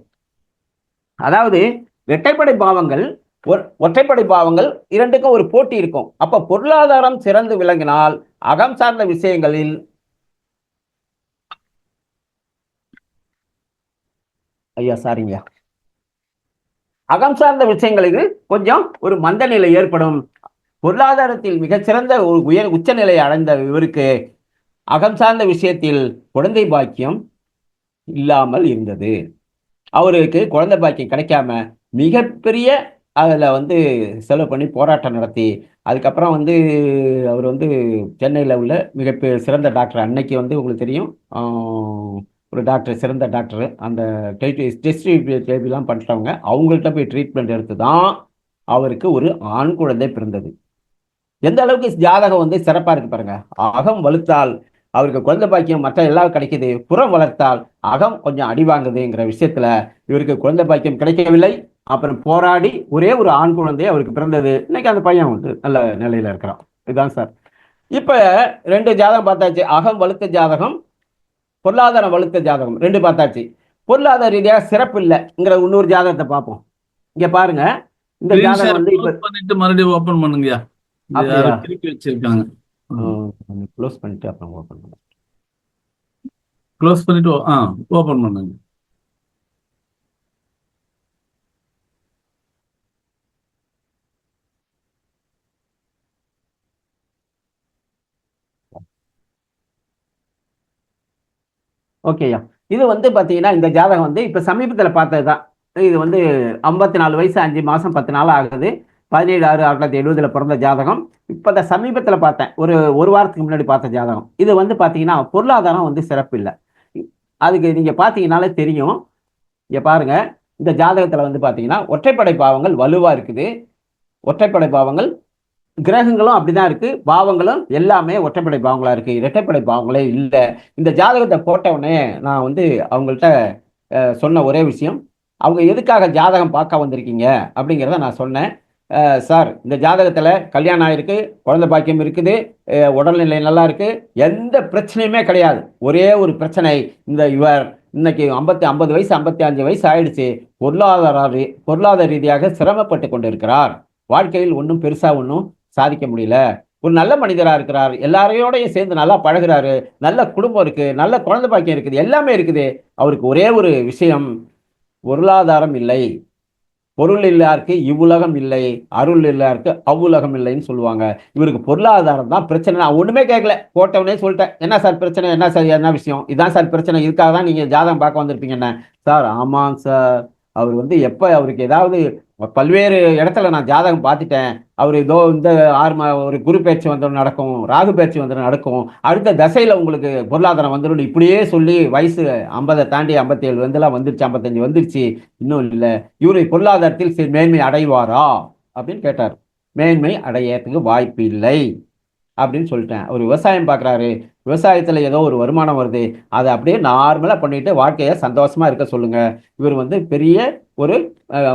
அதாவது இரட்டைப்படை பாவங்கள் ஒற்றைப்படை பாவங்கள் இரண்டுக்கும் ஒரு போட்டி இருக்கும். அப்ப பொருளாதாரம் சிறந்து விளங்கினால் அகம் சார்ந்த விஷயங்களில் ஐயா சாரிங்க, அகம் சார்ந்த விஷயங்களுக்கு கொஞ்சம் ஒரு மந்த நிலை ஏற்படும். பொருளாதாரத்தில் மிகச்சிறந்த ஒரு உச்சநிலை அடைந்த இவருக்கு அகம் சார்ந்த விஷயத்தில் குழந்தை பாக்கியம் இல்லாமல் இருந்தது. அவருக்கு குழந்தை பாக்கியம் கிடைக்காம மிகப்பெரிய அதில் வந்து செலவு பண்ணி போராட்டம் நடத்தி அதுக்கப்புறம் வந்து அவர் வந்து சென்னையில் உள்ள மிகப்பெரிய சிறந்த டாக்டர், அன்னைக்கு வந்து உங்களுக்கு தெரியும் ஒரு டாக்டர், சிறந்த டாக்டர், அந்த டெஸ்ட்லாம் பண்ணுறவங்க அவங்கள்ட்ட போய் ட்ரீட்மெண்ட் எடுத்து தான் அவருக்கு ஒரு ஆண் குழந்தை பிறந்தது. எந்த அளவுக்கு ஜாதகம் வந்து சிறப்பாக இருக்கு பாருங்க. அகம் வலுத்தால் அவருக்கு குழந்தை பாக்கியம் மற்ற எல்லாம் கிடைக்குது, புறம் வளர்த்தால் அகம் கொஞ்சம் அடி வாங்குதுங்கிற விஷயத்துல இவருக்கு குழந்தை பாக்கியம் கிடைக்கவில்லை. அப்புறம் போராடி ஒரே ஒரு ஆண் குழந்தை அவருக்கு பிறந்தது. இன்னைக்கு அந்த பையன் வந்து நல்ல நிலையில இருக்கிறான். இதுதான் சார். இப்ப 2 ஜாதகம் பார்த்தாச்சு. அகம் வலுத்த ஜாதகம், பொருளாதாரம் வலுத்த ஜாதகம் 2 பார்த்தாச்சு. பொருளாதார ரீதியாக சிறப்பு இல்லைங்கிற இன்னொரு ஜாதகத்தை பார்ப்போம். இங்க பாருங்க, இந்த ஜாதகம் வந்து இப்ப பண்ணிட்டு மறுபடியும் ஓபன் பண்ணுங்கயா. திருப்பி வச்சிருக்காங்க. க்ளோஸ் பண்ணிட்டு அப்புறம் ஓபன் பண்ணுங்க. க்ளோஸ் பண்ணிட்டு ஓபன் பண்ணுங்க. ஓகேயா, இது வந்து பாத்தீங்கன்னா இந்த ஜாதகம் வந்து இப்ப சமீபத்துல பார்த்ததுதான். இது வந்து 54 வயசு 5 மாசம் 10 நாள் ஆகுது. 17/6/1970 பிறந்த ஜாதகம். இப்ப இந்த சமீபத்துல பார்த்தேன், ஒரு வாரத்துக்கு முன்னாடி பார்த்த ஜாதகம். இது வந்து பாத்தீங்கன்னா பொருளாதாரம் வந்து சிறப்பு இல்லை. அதுக்கு நீங்க பாத்தீங்கன்னாலே தெரியும். இங்க பாருங்க, இந்த ஜாதகத்துல வந்து பாத்தீங்கன்னா ஒற்றைப்படை பாவங்கள் வலுவா இருக்குது. ஒற்றைப்படை பாவங்கள் கிரகங்களும் அப்படிதான் இருக்கு, பாவங்களும் எல்லாமே ஒற்றைப்படை பாவங்களா இருக்கு, இரட்டைப்படை பாவங்களே இல்லை. இந்த ஜாதகத்தை போட்ட உடனே நான் வந்து அவங்கள்ட்ட சொன்ன ஒரே விஷயம், அவங்க எதுக்காக ஜாதகம் பார்க்க வந்திருக்கீங்க அப்படிங்கிறத நான் சொன்னேன். சார், இந்த ஜாதகத்துல கல்யாணம் ஆயிருக்கு, குழந்தை பாக்கியம் இருக்குது, உடல்நிலை நல்லா இருக்கு, எந்த பிரச்சனையுமே கிடையாது. ஒரே ஒரு பிரச்சனை, இவர் இன்னைக்கு 50 வயசு 55 வயசு ஆயிடுச்சு, பொருளாதார ரீதியாக சிரமப்பட்டு கொண்டு இருக்கிறார். வாழ்க்கையில் ஒன்றும் பெருசா ஒன்றும் சாதிக்க முடியல. ஒரு நல்ல மனிதரா இருக்கிறார், எல்லாரையோடையும் சேர்ந்து நல்லா பழகுறாரு, நல்ல குடும்பம் இருக்கு, நல்ல குழந்தை பாக்கியம் இருக்குது, எல்லாமே இருக்குது. அவருக்கு ஒரே ஒரு விஷயம், பொருளாதாரம் இல்லை. பொருள் இல்லாருக்கு இவ்வுலகம் இல்லை, அருள் இல்லாருக்கு அவ்வுலகம் இல்லைன்னு சொல்லுவாங்க. இவருக்கு பொருளாதாரம் தான் பிரச்சனை. நான் ஒண்ணுமே கேட்கல, போட்டவனே சொல்லிட்டேன். என்ன சார் பிரச்சனை, என்ன சார் என்ன விஷயம், இதான் சார் பிரச்சனை, இதுக்காக தான் நீங்க ஜாதகம் பார்க்க வந்திருப்பீங்க. என்ன சார்? ஆமாங்க சார், அவர் வந்து எப்ப அவருக்கு ஏதாவது பல்வேறு இடத்துல நான் ஜாதகம் பார்த்துட்டேன், அவர் இதோ இந்த ஒரு குரு பயிற்சி வந்தோம் நடக்கும், ராகு பயிற்சி வந்தோம் நடக்கும், அடுத்த தசையில உங்களுக்கு பொருளாதாரம் வந்துடும், இப்படியே சொல்லி வயசு 50 தாண்டி 57 வந்துலாம் வந்துருச்சு, 55 வந்துருச்சு, இன்னும் இல்லை. இவரு பொருளாதாரத்தில் மேன்மை அடைவாரா அப்படின்னு கேட்டார். மேன்மை அடையறதுக்கு வாய்ப்பு இல்லை அப்படின்னு சொல்லிட்டேன். அவர் விவசாயம் பார்க்குறாரு, விவசாயத்தில் ஏதோ ஒரு வருமானம் வருது, அதை அப்படியே நார்மலாக பண்ணிட்டு வாழ்க்கையை சந்தோஷமா இருக்க சொல்லுங்க. இவர் வந்து பெரிய ஒரு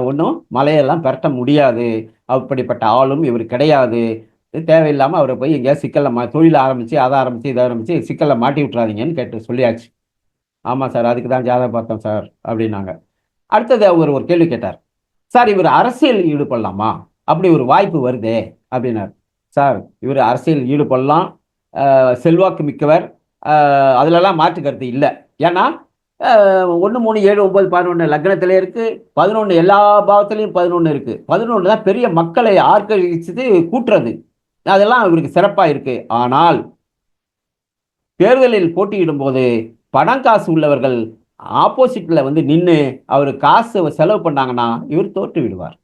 ஒன்றும் மலையெல்லாம் பெரட்ட முடியாது, அப்படிப்பட்ட ஆளும் இவர் கிடையாது. தேவையில்லாமல் அவரை போய் எங்கேயாவது சிக்கலில் தொழில் ஆரம்பித்து அதை ஆரம்பித்து இதை ஆரம்பித்து சிக்கலில் மாட்டி விட்டுறாதீங்கன்னு கேட்டு சொல்லியாச்சு. ஆமாம் சார், அதுக்கு தான் ஜாதகம் பார்த்தோம் சார் அப்படின்னாங்க. அடுத்தது அவர் ஒரு கேள்வி கேட்டார். சார், இவர் அரசியல் ஈடுபடலாமா, அப்படி ஒரு வாய்ப்பு வருதே அப்படின்னார். சார், இவர் அரசியல் ஈடுபடலாம், செல்வாக்கு மிக்கவர், அதிலெல்லாம் மாற்று கருத்து இல்லை. ஏன்னா 1 3 7 9 11 லக்னத்திலே இருக்கு. 11 எல்லா பாவத்திலையும் 11 இருக்கு. 11 தான் பெரிய மக்களை ஆர்கனைசித்து கூட்டுறது. அதெல்லாம் இவருக்கு சிறப்பா இருக்கு. ஆனால் தேர்தலில் போட்டியிடும் போது பணம் காசு உள்ளவர்கள் ஆப்போசிட்ல வந்து நின்னு அவரு காசு செலவு பண்ணாங்கன்னா இவர் தோற்று விடுவார்.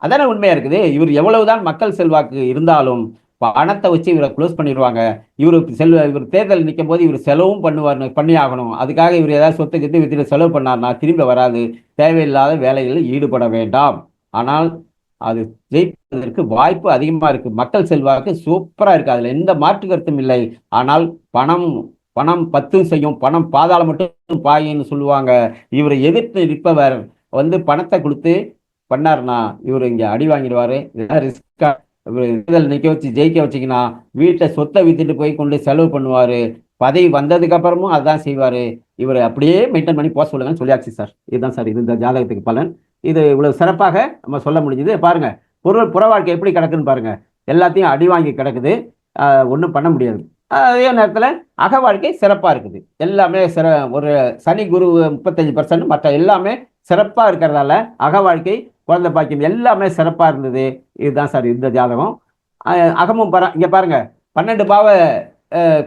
அதானே உண்மையா இருக்குது. இவர் எவ்வளவுதான் மக்கள் செல்வாக்கு இருந்தாலும் பணத்தை வச்சு இவரை க்ளோஸ் பண்ணிடுவாங்க. இவர் தேர்தல் நிற்கும் போது இவர் செலவும் பண்ணி ஆகணும். அதுக்காக இவர் ஏதாவது சொத்து கித்து வித்துட்டு செலவு பண்ணார்னா திரும்ப வராது. தேவையில்லாத வேலைகளில் ஈடுபட வேண்டாம். ஆனால் அது ஜெயிப்பதற்கு வாய்ப்பு அதிகமா இருக்கு. மக்கள் செல்வாக்கு சூப்பரா இருக்கு. அதுல எந்த மாற்று கருத்தும் இல்லை. ஆனால் பணம் பணம் பத்தும் செய்யும், பணம் பாதாளம் மட்டும் பாயின்னு சொல்லுவாங்க. இவரை எதிர்த்து நிற்பவர் வந்து பணத்தை கொடுத்து பண்ணாருன்னா இவர் இங்க அடி வாங்கிடுவாரு. இதெல்லாம் ரிஸ்கா. தேர்தல் நிக்க வச்சு ஜெயிக்க வச்சிங்கன்னா வீட்டை சொத்தை வித்துட்டு போய் கொண்டு செலவு பண்ணுவாரு. பதவி வந்ததுக்கு அப்புறமும் அதான் செய்வாரு. இவர் அப்படியே மெயின்டைன் பண்ணி போக சொல்லுங்கன்னு சொல்லியாச்சு சார். இதுதான் சார் இது இந்த ஜாதகத்துக்கு பலன். இது இவ்வளவு சிறப்பாக நம்ம சொல்ல முடிஞ்சது. பாருங்க, புற வாழ்க்கை எப்படி கிடக்குன்னு பாருங்க. எல்லாத்தையும் அடி வாங்கி கிடக்குது. ஒன்றும் பண்ண முடியாது. அதே நேரத்தில் அக வாழ்க்கை சிறப்பா இருக்குது. எல்லாமே ஒரு சனி குரு 35%, மற்ற எல்லாமே சிறப்பா இருக்கிறதால அக வாழ்க்கை, குழந்தை பாக்கியம் எல்லாமே சிறப்பா இருந்தது. இதுதான் சார் இந்த ஜாதகம். அகமும் இங்க பாருங்க, 12 பாவ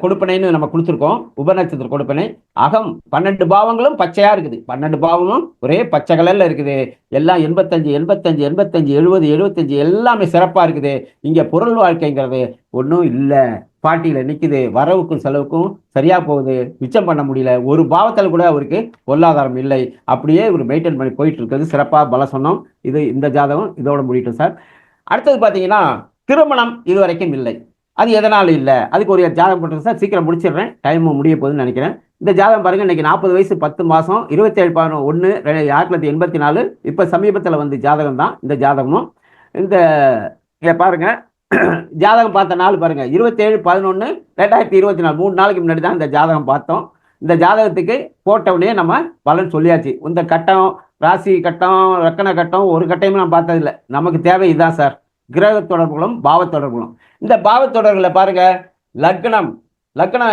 கொடுப்பனைன்னு நம்ம கொடுத்துருக்கோம். உபநட்சத்திர கொடுப்பனை. அகம் 12 பாவங்களும் பச்சையா இருக்குது. 12 பாவமும் ஒரே பச்சை கலர்ல இருக்குது. எல்லாம் 85 85 85 70 75 எல்லாமே சிறப்பா இருக்குது. இங்க பொருள் வாழ்க்கைங்கிறது ஒன்றும் இல்லை. பாட்டியில நிக்குது. வரவுக்கும் செலவுக்கும் சரியா போகுது. மிச்சம் பண்ண முடியல. ஒரு பாவத்தில் கூட அவருக்கு பொருளாதாரம் இல்லை. அப்படியே இவர் மெயின்டைன் பண்ணி போயிட்டு இருக்கிறது சிறப்பா பல சொன்னோம். இது இந்த ஜாதகம் இதோட முடியட்டும் சார். அடுத்தது பார்த்தீங்கன்னா திருமணம் இதுவரைக்கும் இல்லை. அது எதனால இல்லை? அதுக்கு ஒரு ஜாதகம் போட்டு சார். சீக்கிரம் முடிச்சிடுறேன், டைம் முடிய போகுதுன்னு நினைக்கிறேன். இந்த ஜாதகம் பாருங்க, இன்னைக்கு 40 வயசு 10 மாசம் 27/1/1984. இப்போ சமீபத்தில் வந்து ஜாதகம் தான் இந்த ஜாதகமும். இந்த பாருங்க, ஜாதகம் பார்த்த நாள் பாருங்க, 27/11/2024. 3 நாளைக்கு முன்னாடி தான் இந்த ஜாதகம் பார்த்தோம். இந்த ஜாதகத்துக்கு போட்டவுடனே நம்ம பலன் சொல்லியாச்சு. இந்த கட்டம், ராசி கட்டம், ரக்கண கட்டம் ஒரு கட்டையுமே நான் பார்த்ததில்லை. நமக்கு தேவை இதுதான் சார், கிரக தொடர்புகளும் பாவ தொடர்புகளும். இந்த பாவ தொடர்புகளை பாருங்க, லக்னம்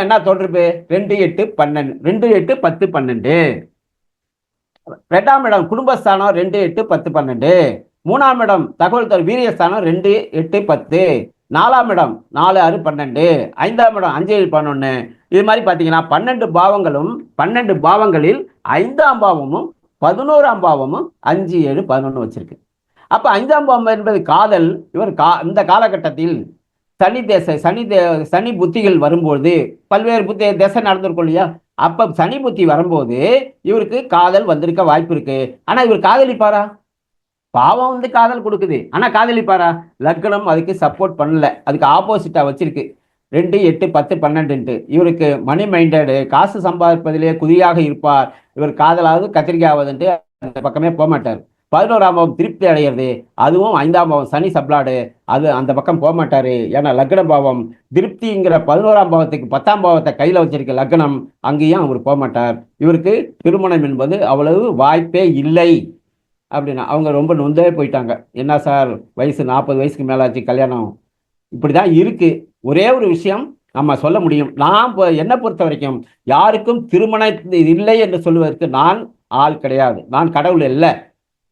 என்ன தொடர்பு? 2 8 12, 2 8 10 12. 2ஆம் இடம் குடும்பஸ்தானம் 2 8 10 12. 3ஆம் இடம் தகவல் வீரியஸ்தானம் 2 8 10. 4ஆம் இடம் 4 6 12. 5ஆம் இடம் 5 7 11. இது மாதிரி பார்த்தீங்கன்னா 12 பாவங்களும் 12 பாவங்களில் 5ஆம் பாவமும் 11ஆம் பாவமும் 5 7 11 வச்சிருக்கு. அப்ப 5ஆம் பாவம் என்பது காதல். இவர் இந்த காலகட்டத்தில் சனி புத்திகள் வரும்போது பல்வேறு புத்தி திசை நடந்திருக்கும் இல்லையா? அப்ப சனி புத்தி வரும்போது இவருக்கு காதல் வந்திருக்க வாய்ப்பு இருக்கு. ஆனா இவர் காதலிப்பாரா? பாவம் வந்து காதல் கொடுக்குது, ஆனா காதலிப்பாரா? லக்னம் அதுக்கு சப்போர்ட் பண்ணல, அதுக்கு ஆப்போசிட்டா வச்சிருக்கு. 2 8 10 12. இவருக்கு மணி மைண்டடு, காசு சம்பாதிப்பதிலே குதியாக இருப்பார். இவர் காதலாவது கத்திரிக்காவதுன்ட்டு அந்த பக்கமே போக மாட்டார். 11ஆம் பாவம் திருப்தி அடைகிறது. அதுவும் 5ஆம் பாவம் சனி சப்ளாடு, அது அந்த பக்கம் போக மாட்டாரு. ஏன்னா லக்ன பாவம் திருப்திங்கிற 11ஆம் பாவத்துக்கு 10ஆம் பாவத்தை கையில வச்சிருக்க லக்னம், அங்கேயும் அவர் போக மாட்டார். இவருக்கு திருமணம் என்பது அவ்வளவு வாய்ப்பே இல்லை அப்படின்னா அவங்க ரொம்ப நொந்தே போயிட்டாங்க. என்ன சார், வயசு 40 வயசுக்கு மேலாச்சு, கல்யாணம் இப்படிதான் இருக்கு. ஒரே ஒரு விஷயம் நம்ம சொல்ல முடியும், நான் என்னை பொறுத்த வரைக்கும் யாருக்கும் திருமணம் இல்லை என்று சொல்லுவதற்கு நான் ஆள் கிடையாது. நான் கடவுள் இல்லை,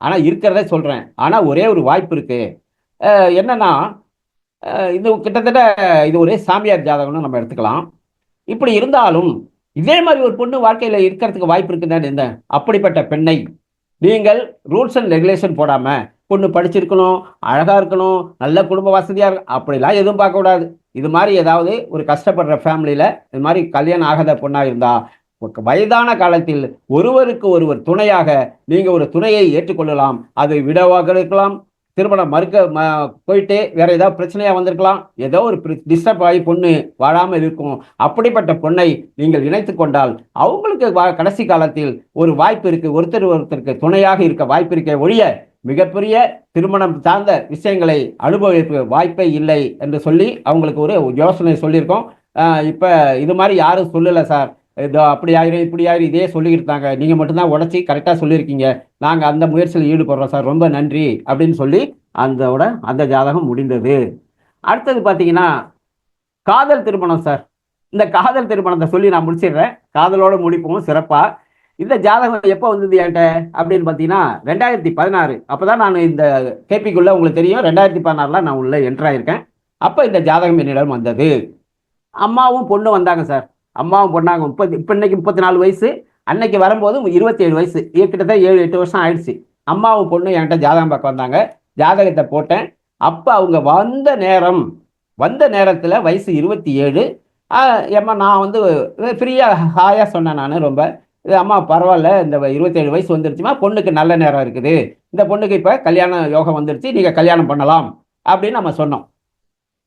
ஆனா இருக்கிறத சொல்றேன். ஆனா ஒரே ஒரு வாய்ப்பு இருக்கு. என்னன்னா, இது கிட்டத்தட்ட இது ஒரே சாமியார் ஜாதகம்னு நம்ம எடுத்துக்கலாம். இப்படி இருந்தாலும் இதே மாதிரி ஒரு பொண்ணு வாழ்க்கையில இருக்கிறதுக்கு வாய்ப்பு இருக்குன்னு என்ன? அப்படிப்பட்ட பெண்ணை நீங்கள் ரூல்ஸ் அண்ட் ரெகுலேஷன் போடாம, பொண்ணு படிச்சிருக்கணும், அழகா இருக்கணும், நல்ல குடும்ப வசதியா அப்படிலாம் எதுவும் பார்க்க கூடாது. இது மாதிரி ஏதாவது ஒரு கஷ்டப்படுற ஃபேமிலியில இது மாதிரி கல்யாணம் ஆகாத பொண்ணா இருந்தா, வயதான காலத்தில் ஒருவருக்கு ஒருவர் துணையாக நீங்க ஒரு துணையை ஏற்றுக்கொள்ளலாம். அது விடவாக இருக்கலாம், திருமணம் போயிட்டு வேற ஏதாவது பிரச்சனையா வந்திருக்கலாம், ஏதோ ஒரு டிஸ்டர்ப் ஆகி பொண்ணு வாழாமல் இருக்கும். அப்படிப்பட்ட பொண்ணை நீங்கள் இணைத்து கொண்டால் அவங்களுக்கு கடைசி காலத்தில் ஒரு வாய்ப்பு இருக்கு, ஒருத்தருக்கு துணையாக இருக்க வாய்ப்பு இருக்க ஒழிய மிகப்பெரிய திருமணம் சார்ந்த விஷயங்களை அனுபவிக்க வாய்ப்பே இல்லை என்று சொல்லி அவங்களுக்கு ஒரு யோசனை சொல்லியிருக்கோம். இப்ப இது மாதிரி யாரும் சொல்லலை சார், இதோ அப்படி ஆயிரும் இப்படி ஆயிரும் இதே சொல்லிக்கிட்டாங்க, நீங்க மட்டும்தான் உடச்சி கரெக்டாக சொல்லியிருக்கீங்க, நாங்கள் அந்த முயற்சியில் ஈடுபடுறோம் சார், ரொம்ப நன்றி அப்படின்னு சொல்லி அந்த ஜாதகம் முடிந்தது. அடுத்தது பார்த்தீங்கன்னா காதல் திருமணம் சார். இந்த காதல் திருமணத்தை சொல்லி நான் முடிச்சிடுறேன். காதலோட முடிப்போம் சிறப்பா. இந்த ஜாதகம் எப்போ வந்தது என்கிட்ட அப்படின்னு பார்த்தீங்கன்னா 2016. அப்பதான் நான் இந்த கேபிக்குள்ள உங்களுக்கு தெரியும் 2016 நான் உள்ள என்டர் ஆயிருக்கேன். அப்போ இந்த ஜாதகம் என்னிடம் வந்தது. அம்மாவும் பொண்ணு வந்தாங்க சார். அம்மாவும் பொண்ணாங்க. இப்போ இன்னைக்கு 34 வயசு. அன்னைக்கு வரும்போது 27 வயசு. கிட்டத்தட்ட 7-8 வருஷம் ஆயிடுச்சு. அம்மாவும் பொண்ணு என்கிட்ட ஜாதகம் பார்க்க வந்தாங்க. ஜாதகத்தை போட்டேன். அப்போ அவங்க வந்த நேரத்தில் வயசு 27. ஏம்மா நான் வந்து ஃப்ரீயாக ஹாயாக சொன்னேன். நான் ரொம்ப அம்மா பரவாயில்ல, இந்த 27 வயசு வந்துருச்சுமா, பொண்ணுக்கு நல்ல நேரம் இருக்குது, இந்த பொண்ணுக்கு இப்போ கல்யாண யோகம் வந்துருச்சு, நீங்கள் கல்யாணம் பண்ணலாம் அப்படின்னு நம்ம சொன்னோம்.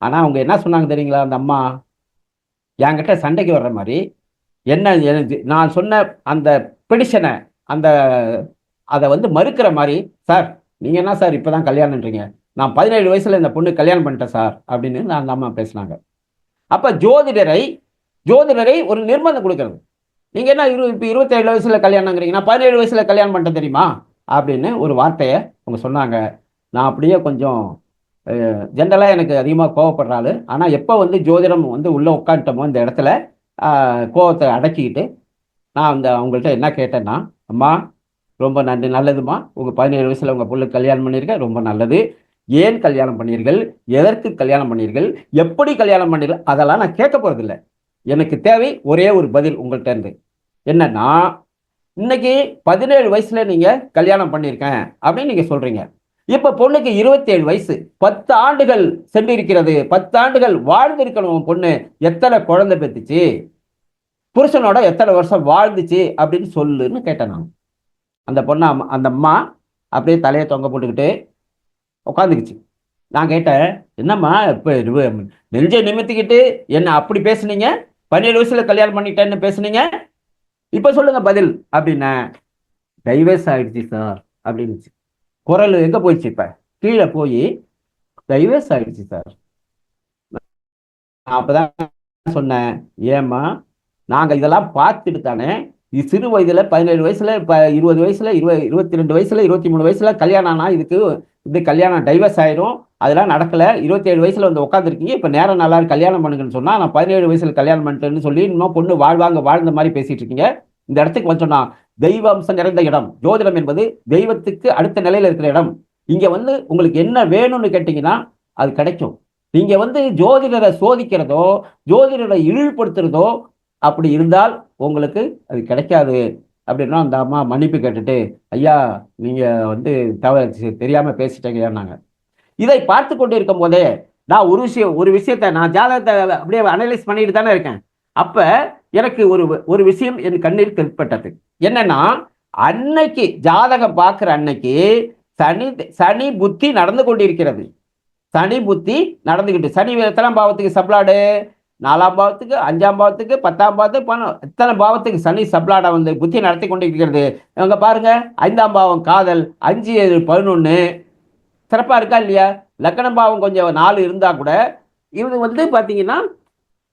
ஆனால் அவங்க என்ன சொன்னாங்க தெரியுங்களா? அந்த அம்மா என்கிட்ட சண்டைக்கு வர்ற மாதிரி என்ன நான் சொன்ன அந்த பெடிஷனை அதை வந்து மறுக்கிற மாதிரி, சார் நீங்கள் என்ன சார் இப்போ தான் கல்யாணம்ன்றீங்க, நான் 17 வயசில் இந்த பொண்ணு கல்யாணம் பண்ணிட்டேன் சார் அப்படின்னு அந்த அம்மா பேசினாங்க. அப்போ ஜோதிடரை ஒரு நிர்பந்தம் கொடுக்கறது. நீங்கள் என்ன இப்போ 27 வயசில் கல்யாணங்கிறீங்கன்னா 17 வயசில் கல்யாணம் பண்ணிட்டேன் தெரியுமா அப்படின்னு ஒரு வார்த்தையை அவங்க சொன்னாங்க. நான் அப்படியே கொஞ்சம் ஜென்ரலாக எனக்கு அதிகமாக கோவப்படுறாள். ஆனால் எப்போ வந்து ஜோதிடம் வந்து உள்ளே உட்காந்துட்டோமோ இந்த இடத்துல கோவத்தை அடக்கிக்கிட்டு நான் அவங்கள்ட்ட என்ன கேட்டேன்னா, அம்மா ரொம்ப நன்றி, நல்லதுமா, உங்கள் 17 வயசில் உங்கள் பொண்ணுக்கு கல்யாணம் பண்ணியிருக்க, ரொம்ப நல்லது. ஏன் கல்யாணம் பண்ணீர்கள், எதற்கு கல்யாணம் பண்ணீர்கள், எப்படி கல்யாணம் பண்ணீர்கள், அதெல்லாம் நான் கேட்க போகிறதில்ல. எனக்கு தேவை ஒரே ஒரு பதில் உங்கள்கிட்ட இருந்து. என்னன்னா, இன்னைக்கு 17 வயசுல நீங்கள் கல்யாணம் பண்ணியிருக்கேன் அப்படின்னு நீங்கள் சொல்கிறீங்க. இப்போ பொண்ணுக்கு 27 வயசு, 10 ஆண்டுகள் சென்றிருக்கிறது, 10 ஆண்டுகள் வாழ்ந்திருக்கணும். பொண்ணு எத்தனை குழந்தை பெற்றுச்சு, புருஷனோட எத்தனை வருஷம் வாழ்ந்துச்சு அப்படின்னு சொல்லுன்னு கேட்டேன் நான். அந்த பொண்ணு அந்த அம்மா அப்படியே தலையை தொங்க போட்டுக்கிட்டு உட்காந்துக்குச்சு. நான் கேட்டேன், என்னம்மா இப்போ நெஞ்சை நிமித்திக்கிட்டு என்ன அப்படி பேசுனீங்க, 17 வயசுல கல்யாணம் பண்ணிட்டேன்னு பேசுனீங்க, இப்போ சொல்லுங்க பதில் அப்படின்னா, டைவர்ஸ் ஆயிடுச்சு சார் அப்படின்னுச்சு. குரல் எங்கே போயிடுச்சு, இப்போ கீழே போய் டைவர்ஸ் ஆயிடுச்சு சார். நான் அப்போதான் சொன்னேன், ஏம்மா நாங்கள் இதெல்லாம் பார்த்துட்டு தானே சிறு வயதில் 17 வயசுல, இப்போ 20 வயசுல, 22 வயசுல, 23 வயசுல கல்யாணம் ஆனால் இது கல்யாணம் டைவர்ஸ் ஆயிரும், அதெல்லாம் நடக்கலை. 27 வயசுல வந்து உட்காந்துருக்கீங்க, இப்போ நேரம் நல்லா கல்யாணம் பண்ணுங்கன்னு சொன்னால் நான் 17 வயசுல கல்யாணம் பண்ணிட்டேன்னு சொல்லி இன்னும் பொண்ணு வாழ்ந்த மாதிரி பேசிட்டு இருக்கீங்க. இந்த இடத்துக்கு வந்தோம்னா தெய்வ அம்சம் நிறைந்த இடம். ஜோதிடம் என்பது தெய்வத்துக்கு அடுத்த நிலையில் இருக்கிற இடம். இங்கே வந்து உங்களுக்கு என்ன வேணும்னு கேட்டிங்கன்னா அது கிடைக்கும். நீங்கள் வந்து ஜோதிடரை சோதிக்கிறதோ ஜோதிடரை இழிவுபடுத்துறதோ அப்படி இருந்தால் உங்களுக்கு அது கிடைக்காது அப்படின்னா அந்த அம்மா மன்னிப்பு கேட்டுட்டு, ஐயா நீங்கள் வந்து தெரியாமல் பேசிட்டீங்கன்னாங்க. இதை பார்த்து கொண்டு இருக்கும் போதே நான் ஒரு விஷயத்தை நான் ஜாதகத்தை அப்படியே அனலைஸ் பண்ணிட்டு தானே இருக்கேன். அப்ப எனக்கு ஒரு விஷயம் என் கண்ணில் தென்பட்டது. என்னன்னா, அன்னைக்கு ஜாதகம் பார்க்கிற அன்னைக்கு சனி புத்தி நடந்து கொண்டிருக்கிறது. சனி புத்தி நடந்துகிட்டு, சனி எத்தனாம் பாவத்துக்கு சப்ளாடு, 4ஆம் பாவத்துக்கு, 5ஆம் பாவத்துக்கு, 10ஆம் பாவத்துக்கு, எத்தனை பாவத்துக்கு சனி சப்ளாடா வந்து புத்தி நடத்தி கொண்டிருக்கிறது. இவங்க பாருங்க, 5ஆம் பாவம் காதல், 5, 7, 11 சிறப்பா இருக்கா இல்லையா? லக்ன பாவம் கொஞ்சம் 4 இருந்தா கூட இது வந்து பாத்தீங்கன்னா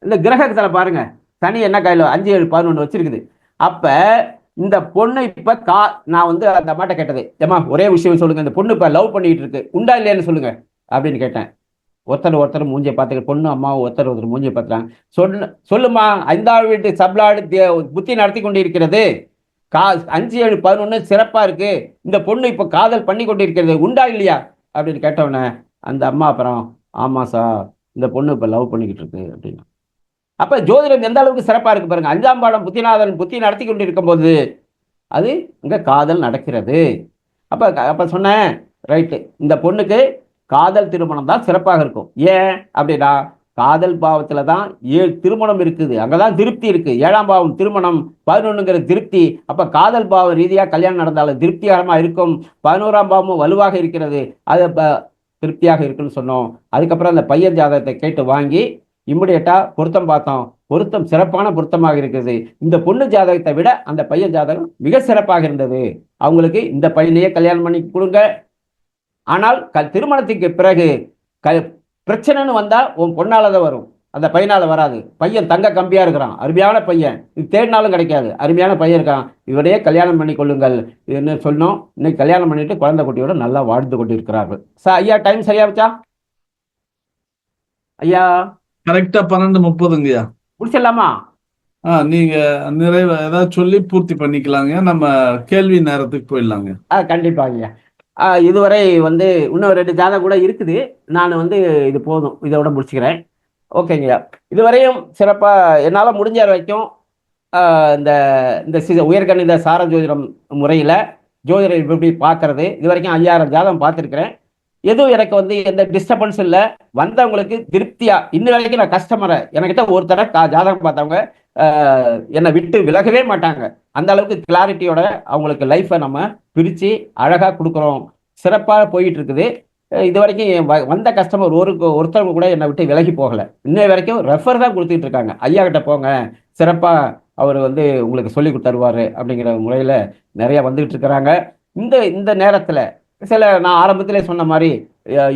இந்த கிரகத்தில் பாருங்க சனி என்ன கையில் 5, 7, 11 வச்சிருக்குது. அப்ப இந்த பொண்ணு இப்ப நான் வந்து அந்த அம்மாட்ட கேட்டது, ஏமா ஒரே விஷயம் சொல்லுங்க, இந்த பொண்ணு இப்ப லவ் பண்ணிட்டு இருக்கு, உண்டா இல்லையான்னு சொல்லுங்க அப்படின்னு கேட்டேன். ஒருத்தர் மூஞ்சியை பார்த்துக்க, பொண்ணு அம்மாவும் ஒருத்தர் மூஞ்சியை பார்த்துறாங்க. சொல்லுமா, 5ஆம் வீட்டு சப்ளாடு புத்தி நடத்தி கொண்டு இருக்கிறது, 5, 7, 11 சிறப்பா இருக்கு, இந்த பொண்ணு இப்ப காதல் பண்ணி கொண்டு இருக்கிறது, உண்டா இல்லையா அப்படின்னு கேட்டவனே அந்த அம்மா அப்புறம், ஆமா சார் இந்த பொண்ணு இப்ப லவ் பண்ணிக்கிட்டு இருக்கு அப்படின்னா. அப்ப ஜோதிடம் எந்த அளவுக்கு சிறப்பா இருக்கு பாருங்க. 5ஆம் பாடம் புத்திநாதன் புத்தி நடத்தி கொண்டு இருக்கும் போது அது இங்க காதல் நடக்கிறது. அப்ப சொன்னேன், ரைட்டு, இந்த பொண்ணுக்கு காதல் திருமணம் தான் சிறப்பாக இருக்கும். ஏன் அப்படின்னா, காதல் பாவத்துல தான் திருமணம் இருக்குது, அங்கதான் திருப்தி இருக்கு. 7ஆம் பாவம் திருமணம், 11ங்கிற திருப்தி. அப்ப காதல் பாவம் ரீதியா கல்யாணம் நடந்தாலும் திருப்திகரமா இருக்கும். 11ஆம் பாவமும் வலுவாக இருக்கிறது, அது திருப்தியாக இருக்குன்னு சொன்னோம். அதுக்கப்புறம் அந்த பையன் ஜாதகத்தை கேட்டு வாங்கி இம்மிடியட்டா பொருத்தம் பார்த்தோம். பொருத்தம் சிறப்பான பொருத்தமாக இருக்கிறது. இந்த பொண்ணு ஜாதகத்தை விட அந்த பையன் ஜாதகம் மிக சிறப்பாக இருந்தது. அவங்களுக்கு இந்த பையனையே கல்யாணம் பண்ணி கொடுங்க. ஆனால் திருமணத்துக்கு பிறகு பிரச்சனைன்னு வந்தா உன் பொண்ணாலதான் வரும், அந்த பையனால வராது. பையன் தங்க கம்பியா இருக்கிறான், அருமையான பையன், இது தேடினாலும் கிடைக்காது, அருமையான பையன் இருக்கான், இவரையே கல்யாணம் பண்ணி கொள்ளுங்கள் என்ன சொன்னோம். இன்னைக்கு கல்யாணம் பண்ணிட்டு குழந்தை குட்டியோட நல்லா வாழ்ந்து கொண்டு இருக்கிறார்கள். ஐயா டைம் சரியா வச்சா? ஐயா கரெக்டா 12:30. முடிச்சிடலாமா? நீங்க நிறைவு ஏதாவது சொல்லி பூர்த்தி பண்ணிக்கலாங்க. நம்ம கேள்வி நேரத்துக்கு போயிடலாங்க. கண்டிப்பாங்க. இதுவரை வந்து இன்னும் 2 ஜாதகம் கூட இருக்குது. நான் வந்து இது போதும். இதோட முடிச்சுக்கிறேன். ஓகேங்கய்யா. இதுவரையும் சிறப்பா என்னால முடிஞ்ச வரைக்கும் இந்த இந்த உயர்கணித சார ஜோதிடம் முறையில ஜோதிடர் எப்படி பார்க்கறது, இதுவரைக்கும் 5000 ஜாதகம் பார்த்துருக்கிறேன். எதுவும் எனக்கு வந்து எந்த டிஸ்டர்பன்ஸ் இல்ல. வந்தவங்களுக்கு திருப்தியா இன்ன வரைக்கும் நான் கஸ்டமரை என்கிட்ட ஒருத்தர ஜாதகம் பார்த்தவங்க என்னை விட்டு விலகவே மாட்டாங்க. அந்த அளவுக்கு கிளாரிட்டியோட அவங்களுக்கு லைஃப்பை நம்ம பிரித்து அழகாக கொடுக்குறோம். சிறப்பாக போயிட்டு இருக்குது. இது வரைக்கும் வந்த கஸ்டமர் ஒருத்தவங்க கூட என்னை விட்டு விலகி போகலை. இன்னை வரைக்கும் ரெஃபர் தான் கொடுத்துட்டு இருக்காங்க. ஐயா கிட்ட போங்க, சிறப்பாக அவர் வந்து உங்களுக்கு சொல்லி தருவார் அப்படிங்கிற முறையில் நிறைய வந்துகிட்டு இருக்கிறாங்க. இந்த இந்த நேரத்தில் சில நான் ஆரம்பத்திலே சொன்ன மாதிரி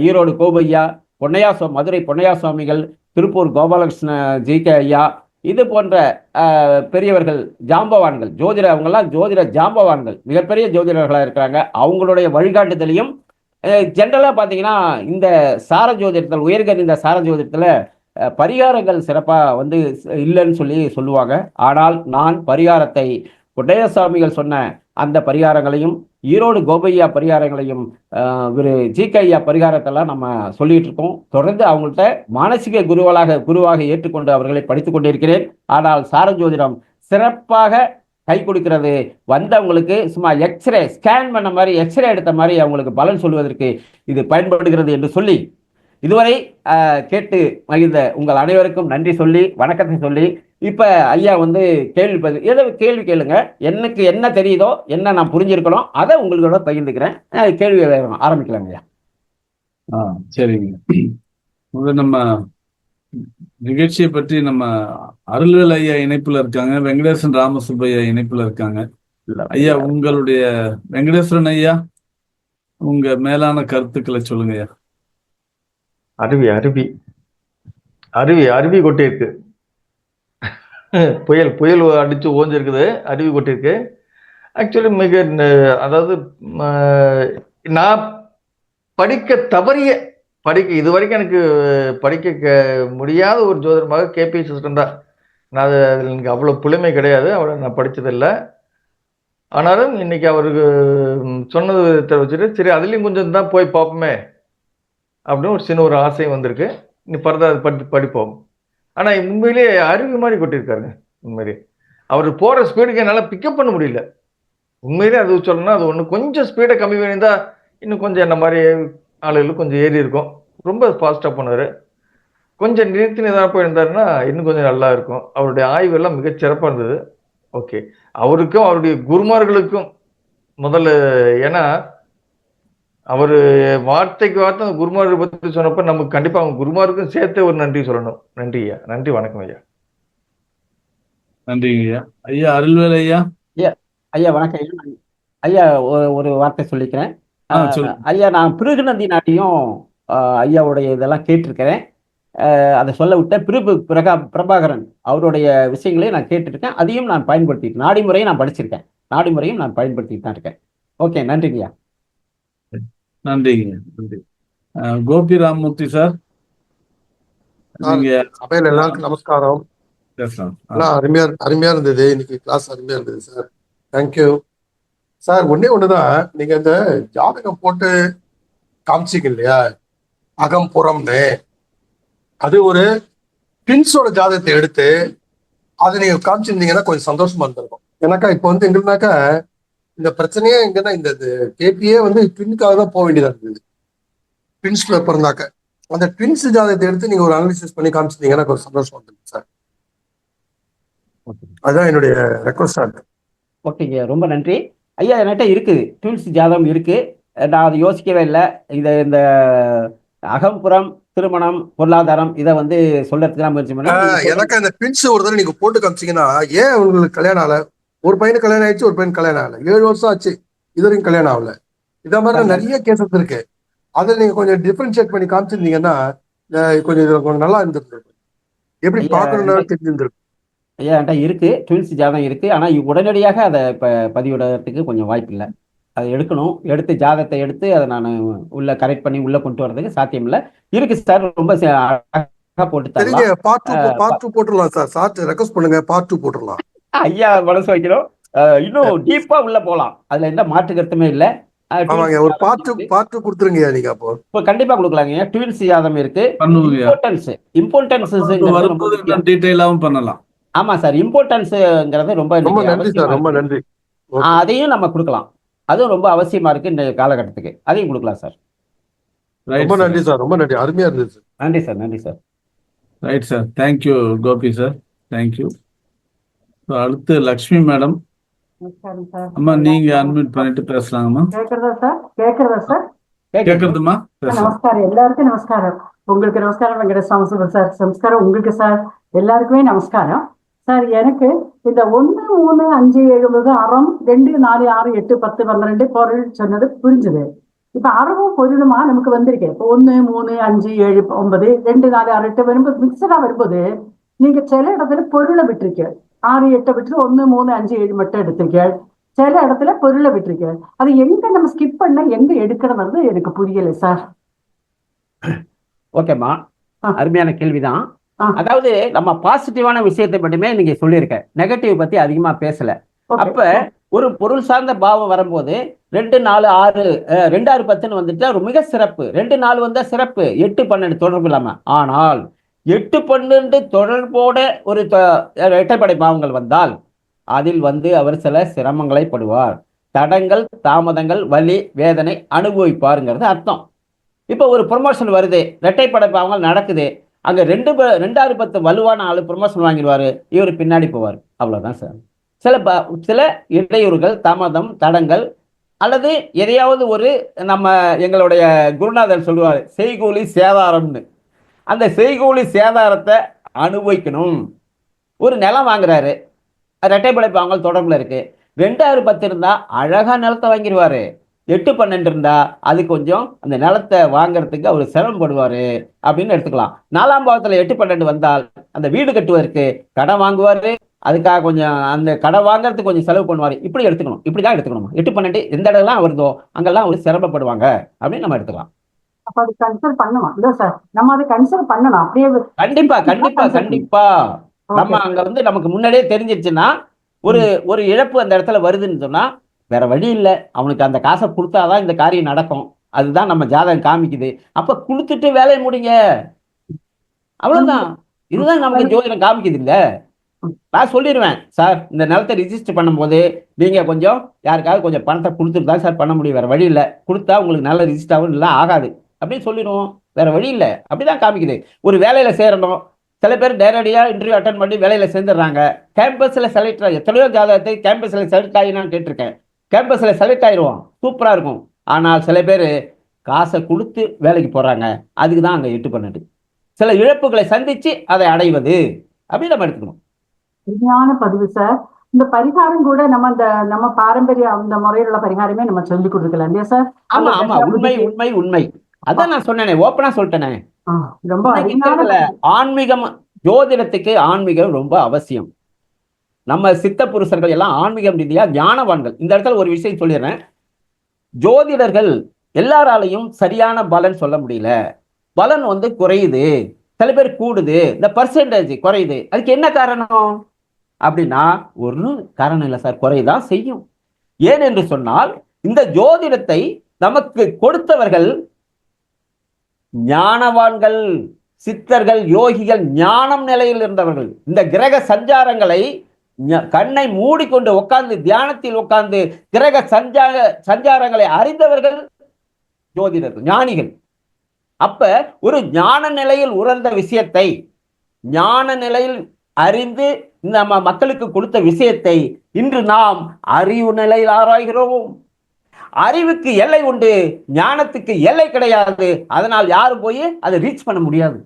ஈரோடு கோபையா, மதுரை பொன்னையா சுவாமிகள், திருப்பூர் கோபாலகிருஷ்ண ஜிகே ஐயா, இது போன்ற பெரியவர்கள், ஜாம்பவான்கள், அவங்கெல்லாம் ஜோதிட ஜாம்பவான்கள், மிகப்பெரிய ஜோதிடர்களாக இருக்கிறாங்க. அவங்களுடைய வழிகாட்டுதலையும் ஜென்ரலாக பார்த்தீங்கன்னா இந்த சார ஜோதிடத்தில், உயர்கணித சார ஜோதிடத்தில் பரிகாரங்கள் சிறப்பாக வந்து இல்லைன்னு சொல்லுவாங்க. ஆனால் நான் பரிகாரத்தை கொட்டையசாமிகள் சொன்ன அந்த பரிகாரங்களையும், ஈரோடு கோபையா பரிகாரங்களையும், ஜிகே ஐயா பரிகாரத்தெல்லாம் நம்ம சொல்லிட்டு இருக்கோம். தொடர்ந்து அவங்கள்ட்ட மானசீக குருவாக ஏற்றுக்கொண்டு அவர்களை படித்துக் கொண்டிருக்கிறேன். ஆனால் சார ஜோதிடம் சிறப்பாக கை கொடுக்கிறது. வந்தவங்களுக்கு சும்மா எக்ஸ்ரே ஸ்கேன் பண்ண மாதிரி, எக்ஸ்ரே எடுத்த மாதிரி அவங்களுக்கு பலன் சொல்வதற்கு இது பயன்படுகிறது என்று சொல்லி இதுவரை கேட்டு மகிழ்ந்த உங்கள் அனைவருக்கும் நன்றி சொல்லி, வணக்கத்தை சொல்லி, இப்ப ஐயா வந்து ஏதோ கேள்வி கேளுங்க. எனக்கு என்ன தெரியுதோ, என்ன நான் புரிஞ்சிருக்கணும், அதை உங்களோட பகிர்ந்துக்கிறேன். கேள்வி ஆரம்பிக்கலாங்க ஐயா. சரிங்க. நம்ம நிகழ்ச்சியை பற்றி நம்ம அருள்வேல் ஐயா இணைப்புல இருக்காங்க, வெங்கடேசன் ராமசுப்பையா இணைப்புல இருக்காங்க. ஐயா, உங்களுடைய வெங்கடேஸ்வரன் ஐயா, உங்க மேலான கருத்துக்களை சொல்லுங்க ஐயா. அருவி அருவி அருவி அருவி கொட்டியிருக்கு. புயல் புயல் அடிச்சு ஓஞ்சிருக்குது, அருவி கொட்டியிருக்கு. ஆக்சுவலி அதாவது நான் இது வரைக்கும் எனக்கு படிக்க முடியாத ஒரு ஜோதிடமாக கேபி சிஸ்டம் தான். நான் அதில் எனக்கு அவ்வளோ புலமை கிடையாது, அவ்வளோ நான் படித்ததில்லை. ஆனாலும் இன்னைக்கு அவருக்கு சொன்னது வச்சுட்டு சரி அதுலேயும் கொஞ்சம் தான் போய் பார்ப்போமே அப்படின்னு ஒரு சின்ன ஒரு ஆசையும் வந்திருக்கு. இன்னும் ஃபர்தர் அதை படிப்போம். ஆனால் உண்மையிலேயே அருவி மாதிரி கொட்டியிருக்காருங்க. உண்மையிலேயே அவர் போகிற ஸ்பீடுக்கு என்னால் பிக்கப் பண்ண முடியல. உண்மையிலே அது சொல்லணும்னா அது ஒன்று கொஞ்சம் ஸ்பீடை கம்மி பண்ணியிருந்தா இன்னும் கொஞ்சம் என்ன மாதிரி ஆளுகளுக்கு கொஞ்சம் ஏறி இருக்கும். ரொம்ப ஃபாஸ்ட்டாக போனார். கொஞ்சம் நிறுத்தி நிதானம் போயிருந்தாருன்னா இன்னும் கொஞ்சம் நல்லா இருக்கும். அவருடைய ஆய்வு எல்லாம் மிகச்சிறப்பாக இருந்தது. ஓகே, அவருக்கும் அவருடைய குருமார்களுக்கும் முதல்ல, ஏன்னா அவர் வார்த்தைக்கு வார்த்தை அந்த குருமார்கள் பற்றி சொன்னப்ப நமக்கு கண்டிப்பாக அவங்க குருமாருக்கும் சேர்த்து ஒரு நன்றி சொல்லணும். நன்றி ஐயா. நன்றி, வணக்கம் ஐயா. நன்றிங்க ஐயா. ஐயா அருள்வேல் ஐயா. ஐயா வணக்கம் ஐயா. ஒரு வார்த்தை சொல்லிக்கிறேன் ஐயா. நான் பிருகுநந்தி நாட்டையும் ஐயாவுடைய இதெல்லாம் கேட்டிருக்கிறேன். அதை சொல்ல விட்ட பிரபாகரன் அவருடைய விஷயங்களையும் நான் கேட்டுருக்கேன். அதையும் நான் பயன்படுத்திட்டு, நாடி முறையும் நான் படிச்சிருக்கேன். நாடி முறையும் நான் பயன்படுத்திட்டு தான் இருக்கேன். ஓகே, நன்றிங்கய்யா. நன்றிங்க. நன்றி. கோபி ராமமூர்த்தி சார், சபையில எல்லாருக்கும் நமஸ்காரம். அருமையா இருந்தது இன்னைக்கு கிளாஸ், அருமையா இருந்தது சார். Thank you sir. ஒண்ணுதான், நீங்க இந்த ஜாதகம் போட்டு காமிச்சிங்க இல்லையா, அகம் புறம்னு, அது ஒரு ட்வின்ஸோட ஜாதகத்தை எடுத்து அதை நீங்க காமிச்சிருந்தீங்கன்னா கொஞ்சம் சந்தோஷமா இருந்திருக்கும். ஏன்னாக்கா இப்போ வந்து எங்கன்னாக்கா இந்த பிரச்சனையே எங்கன்னா இந்த கேபியே வந்து ட்வின்னுக்காக தான் போக வேண்டியதா இருந்தது. ட்வின்ஸ்ல பிறந்தாக்க அந்த ட்வின்ஸ் ஜாதகத்தை எடுத்து நீங்க ஒரு அனாலிசிஸ் பண்ணி காமிச்சிருந்தீங்கன்னா கொஞ்சம் சந்தோஷமா இருந்தது சார். அதுதான் என்னுடைய ரெக்வஸ்டா இருக்கு. ஓகேங்க, ரொம்ப நன்றி ஐயா. என்கிட்ட இருக்குது, ட்வின்ஸ் ஜாதகம் இருக்கு. நான் அதை யோசிக்கவே இல்லை. இந்த அகம்புறம், திருமணம், பொருளாதாரம் இதை வந்து சொல்றதுக்கு தான் முயற்சி பண்ணேன். எனக்கு அந்த ட்வின்ஸ் ஒரு தடவை நீங்க போட்டு காமிச்சீங்கன்னா, ஏன் உங்களுக்கு கல்யாணம் ஆகல? ஒரு பையனுக்கு கல்யாணம் ஆயிடுச்சு, ஒரு பையன் கல்யாணம் ஆகல. 7 வருஷம் ஆச்சு, இது வரைக்கும் கல்யாணம் ஆகல. இத மாதிரி நிறைய கேசஸ் இருக்கு. அதை நீங்க கொஞ்சம் டிஃபரன்ஷியேட் பண்ணி காமிச்சிருந்தீங்கன்னா கொஞ்சம் நல்லா இருந்திருக்கும். எப்படி பாக்கணும்னு தெரிஞ்சிருந்திருக்கும். ஐயா என்கிட்ட இருக்கு, ட்வின்ஸ் ஜாதகம் இருக்கு. ஆனா உடனடியாக அதை இப்ப பதிவிடுறதுக்கு கொஞ்சம் வாய்ப்பு இல்லை. அதை எடுக்கணும். எடுத்து ஜாதகத்தை எடுத்து அதை நான் உள்ள கரெக்ட் பண்ணி உள்ள கொண்டு வர்றதுக்கு சாத்தியம் இல்லை. இருக்கு சார், ரொம்ப போட்டு சரிங்க, தரலாம். பார்ட் டூ போட்டுடலாம் சார். சார் ரெக்வஸ்ட் பண்ணுங்க, பார்ட் டூ போட்டுடலாம். ஐயா மனசு வைக்கிறோம். இன்னும் டீப்பா உள்ள போலாம், அதுல எந்த மாற்று கருத்துமே இல்ல. ஆமாங்க, ஒரு பார்ட் டூ கொடுத்துருங்க நீங்க. அப்போ இப்போ கண்டிப்பா கொடுக்கலாங்க. ட்வின்ஸ் ஜாதகம் இருக்கு. பண்ணுவோங்கய்யா. இம்பார்ட்டன்ஸ்ங்கிறது ரொம்ப வரும்போது முக்கியம். டீட்டெயிலாவும் பண்ணலாம். ஆமா சார், இம்பார்ட்டன்ஸ்ங்கிறது ரொம்ப ரொம்ப இன்னைக்கு நன்றி சார், அவசியமா ரொம்ப இருக்கு. நன்றி. ஓகே. அதையும் நம்ம கொடுக்கலாம். அதுவும் ரொம்ப அவசியமா இருக்கு இந்த காலகட்டத்துக்கு. அதையும் கொடுக்கலாம் சார். ரைட் ரொம்ப சார். நன்றி சார், ரொம்ப நன்றி. அருமையா இருந்துச்சு. நன்றி சார், நன்றி sir. Right sir. Thank you Gopi sir. Thank you. அடுத்து லக்ஷ்மி மேடம். நமஸ்காரம் சார். அம்மா நீங்க அன்மியூட் பண்ணிட்டு பேசலாங்கம்மா. கேக்குறதா சார்? கேக்குறதா சார்? கேக்குறதுமா? பேசலாம். நமஸ்காரம், எல்லாருக்கும் நமஸ்காரம். உங்களுக்கு நமஸ்காரம் வெங்கடேஸ்வாமி சார். நமஸ்காரம் உங்களுக்கு சார். எல்லாருக்குமே நமஸ்காரம் சார். எனக்கு இந்த 1, 3, 5, 7 அறம் 2, 4, 6, 8, 10, 12 பொருள் சொன்னது புரிஞ்சுது. இப்ப அறவும் பொருளுமா நமக்கு வந்திருக்கு. இப்போ 1, 3, 5, 7, 9, 2, 4, 6, 8 வரும்போது மிக்சடா வரும்போது நீங்க சில இடத்துல பொருளை விட்டுருக்க. 6, 8 விட்டு 1, 3, 5, 7 மட்டும் எடுத்திருக்க. சில இடத்துல பொருளை விட்டுருக்க. அது எங்க நம்ம ஸ்கிப் பண்ண எங்க எடுக்கிறது எனக்கு புரியல சார். ஓகேம்மா, அருமையான கேள்விதான். ஆ. அதாவது நம்ம பாசிட்டிவான விஷயத்தை மட்டுமே நீங்க சொல்லியிருக்க, நெகட்டிவ் பத்தி அதிகமா பேசல. Okay. அப்ப ஒரு பொருள் சார்ந்த பாவம் வரும்போது 2, 4, 6, 2, 6, 10 வந்துட்டா ஒரு மிக சிறப்பு. 2, 4 வந்தா சிறப்பு, 8, 12 தொடர்பு இல்லாம. ஆனால் 8, 12 தொடர்போட ஒரு இரட்டைப்படை பாவங்கள் வந்தால் அதில் அவர் சில சிரமங்களை படுவார். தடங்கள், தாமதங்கள், வலி, வேதனை அனுபவிப்பாருங்கிறது அர்த்தம். இப்போ ஒரு ப்ரொமோஷன் வருது, இரட்டைப்படை பாவங்கள் நடக்குது, அங்க 2, 6, 10 வலுவான ஆளு ப்ரொமோஷன் வாங்கிடுவாரு, இவர் பின்னாடி போவார். அவ்வளவுதான் சார். சில இடையூறுகள், தாமதம், தடங்கள், அல்லது எதையாவது ஒரு எங்களுடைய குருநாதர் சொல்லுவார் செய்கூலி சேதாரம்னு. அந்த செய்கூலி சேதாரத்தை அனுபவிக்கணும். ஒரு நிலம் வாங்குறாரு, இரட்டைப்படை பாவங்கள் தொடர்புல இருக்கு. 2, 6, 10 இருந்தா அழகா நிலத்தை வாங்கிடுவாரு. 8, 12 இருந்தா அது கொஞ்சம் அந்த நிலத்தை வாங்குறதுக்கு அவர் சிரமப்படுவாரு அப்படின்னு எடுத்துக்கலாம். 4ஆம் பாவத்துல 8, 12 வந்தால் அந்த வீடு கட்டுவதற்கு கடன் வாங்குவாரு, அதுக்காக கொஞ்சம் அந்த கடை வாங்குறதுக்கு கொஞ்சம் செலவு பண்ணுவாரு. இப்படி எடுத்துக்கணும், இப்படிதான் எடுத்துக்கணும். 8, 12 எந்த இடம்லாம் வருதோ அங்கெல்லாம் அவர் சிரமப்படுவாங்க அப்படின்னு நம்ம எடுத்துக்கலாம். அப்ப அது கன்சிடர் பண்ணணும் இல்ல சார்? நம்ம அதை கன்சிடர் பண்ணணும் அப்படியே. கண்டிப்பா கண்டிப்பா கண்டிப்பா. நம்ம அங்க நமக்கு முன்னாடியே தெரிஞ்சிருச்சுன்னா ஒரு இழப்பு அந்த இடத்துல வருதுன்னு சொன்னா வேற வழி இல்லை, அவனுக்கு அந்த காசை கொடுத்தாதான் இந்த காரியம் நடக்கும். அதுதான் நம்ம ஜாதகம் காமிக்குது. அப்ப கொடுத்துட்டு வேலையை முடிங்க, அவ்வளவுதான். இதுதான் நமக்கு ஜோதிடம் காமிக்குது இல்ல. நான் சொல்லிடுவேன் சார், இந்த நிலத்தை ரிஜிஸ்டர் பண்ணும்போது நீங்க கொஞ்சம் யாருக்காவது கொஞ்சம் பணத்தை கொடுத்துட்டு தான் சார் பண்ண முடியும், வேற வழி இல்லை. கொடுத்தா உங்களுக்கு நல்ல ரிஜிஸ்டர் ஆகும், இல்லை ஆகாது அப்படின்னு சொல்லிடுவோம். வேற வழி இல்லை, அப்படிதான் காமிக்குது. ஒரு வேலையில சேரணும், சில பேர் நேரடியா இன்டர்வியூ அட்டன் பண்ணி வேலையில சேர்ந்துடுறாங்க. கேம்பஸ்ல செலக்ட் எத்தனையோ ஜாதகத்தை கேம்பஸ்ல செலக்ட் ஆகினான்னு கேட்டிருக்கேன். கேம்பஸ்ல செலக்ட் ஆயிடுவோம், சூப்பரா இருக்கும். ஆனால் சில பேர் காசை கொடுத்து வேலைக்கு போறாங்க, அதுக்கு தான் அங்க 8, 12 சில இழப்புகளை சந்திச்சு அதை அடைவது அப்படின்னு நம்ம எடுத்துக்கணும். உண்மையான பதிவு சார். இந்த பரிகாரம் கூட நம்ம பாரம்பரிய அந்த முறையிலுள்ள பரிகாரமே நம்ம சொல்லி கொடுக்கலாம் இல்லையா சார்? ஆமா ஆமா, உண்மை உண்மை உண்மை. அதான் நான் சொன்னேனே, ஓப்பனா சொல்லிட்டேனே. ரொம்ப ஆன்மீகம், ஜோதிடத்துக்கு ஆன்மீகம் ரொம்ப அவசியம். நம்ம சித்த புருஷர்கள் எல்லாம் ஆன்மீகம் ரீதியா ஞானவான்கள். இந்த இடத்துல ஒரு விஷயம் சொல்லிடுறேன், ஜோதிடர்கள் எல்லாராலையும் சரியான பலன் சொல்ல முடியல. பலன் குறையுது, சில பேர் கூடுது, இந்த பர்சன்டேஜ் குறையுது. அதுக்கு என்ன காரணம் அப்படின்னா ஒன்றும் காரணம் இல்லை சார், குறைதான் செய்யும். ஏன் என்று சொன்னால் இந்த ஜோதிடத்தை நமக்கு கொடுத்தவர்கள் ஞானவான்கள், சித்தர்கள், யோகிகள், ஞானம் நிலையில் இருந்தவர்கள். இந்த கிரக சஞ்சாரங்களை கண்ணை மூடிக்கொண்டு உட்கார்ந்து தியானத்தில் உட்கார்ந்து கிரக சஞ்சாரங்களை அறிந்தவர்கள் ஜோதிடர்கள், ஞானிகள். அப்ப ஒரு ஞான நிலையில் உணர்ந்த விஷயத்தை, ஞான நிலையில் அறிந்து நம்ம மக்களுக்கு கொடுத்த விஷயத்தை இன்று நாம் அறிவு நிலையில் ஆராய்கிறோம். அறிவுக்கு எல்லை உண்டு, ஞானத்துக்கு எல்லை கிடையாது. அதனால் யாரும் போய் அதை ரீச் பண்ண முடியாது.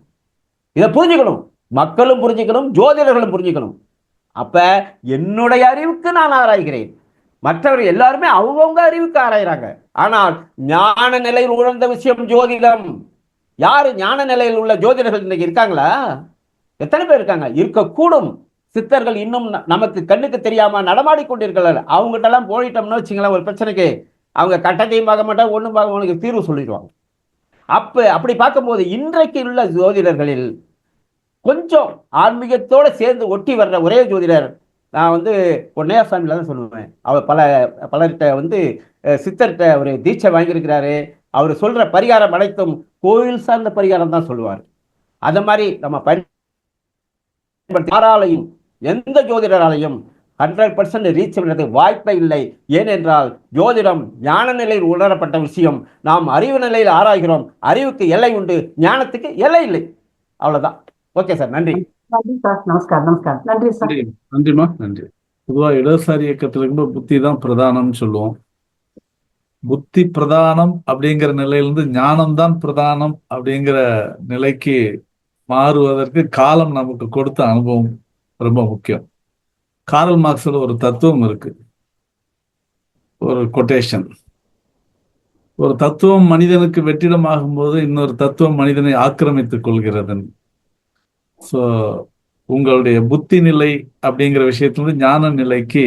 இதை புரிஞ்சுக்கணும், மக்களும் புரிஞ்சுக்கணும், ஜோதிடர்களும் புரிஞ்சுக்கணும். அப்ப என்னுடைய அறிவுக்கு நான் ஆராய்கிறேன், மற்றவர் எல்லாருமே அவங்கவுங்க அறிவுக்கு ஆராய்றாங்க. ஆனால் ஞான நிலையில் உணர்ந்த விஷயம் ஜோதிடம். யாரு ஞான நிலையில் உள்ள ஜோதிடர்கள் இன்னைக்கு இருக்காங்களா? எத்தனை பேர் இருக்காங்க? இருக்கக்கூடும். சித்தர்கள் இன்னும் நமக்கு கண்ணுக்கு தெரியாம நடமாடி கொண்டிருக்கிறார்கள். அவங்ககிட்ட எல்லாம் போயிட்டோம்னு வச்சுங்களேன், ஒரு பிரச்சனைக்கு அவங்க கட்டத்தையும் பார்க்க மாட்டாங்க, ஒன்றும் பார்க்க தீர்வு சொல்லிடுவாங்க. அப்படி பார்க்கும்போது இன்றைக்கு உள்ள ஜோதிடர்களில் கொஞ்சம் ஆன்மீகத்தோட சேர்ந்து ஒட்டி வர்ற ஒரே ஜோதிடர் நான் வந்து பொன்னையா சாமியில தான் சொல்லுவேன். அவர் பலர்கிட்ட வந்து சித்தர்கிட்ட ஒரு தீட்சை வாங்கியிருக்கிறாரு. அவர் சொல்ற பரிகாரம் அனைத்தும் கோயில் சார்ந்த பரிகாரம் தான் சொல்லுவார். அத மாதிரி நம்ம யாராலையும் எந்த ஜோதிடராலையும் 100% ரீச் பண்ணுறது வாய்ப்பே இல்லை. ஏனென்றால் ஜோதிடம் ஞான நிலையில் உணரப்பட்ட விஷயம். நாம் அறிவு நிலையில் ஆராய்கிறோம். அறிவுக்கு எல்லை உண்டு, ஞானத்துக்கு எல்லை இல்லை. அவ்வளவுதான். ஓகே சார், நன்றி. நன்றி சார். நமஸ்காரம். நமஸ்காரம். நன்றி சார். நன்றிமா, நன்றி. பொதுவா இடதுசாரி இயக்கத்துல இருக்கும்போது புத்தி தான் பிரதானம்னு சொல்லுவோம். புத்தி பிரதானம் அப்படிங்கிற நிலையிலிருந்து ஞானம்தான் பிரதானம் அப்படிங்கிற நிலைக்கு மாறுவதற்கு காலம் நமக்கு கொடுத்த அனுபவம் ரொம்ப முக்கியம். கார்ல் மார்க்ஸ்ல ஒரு தத்துவம் இருக்கு, ஒரு கொட்டேஷன். ஒரு தத்துவம் மனிதனுக்கு வெற்றிடமாகும் போது இன்னொரு தத்துவம் மனிதனை ஆக்கிரமித்துக் கொள்கிறது. ஸோ உங்களுடைய புத்தி நிலை அப்படிங்கிற விஷயத்துல ஞான நிலைக்கு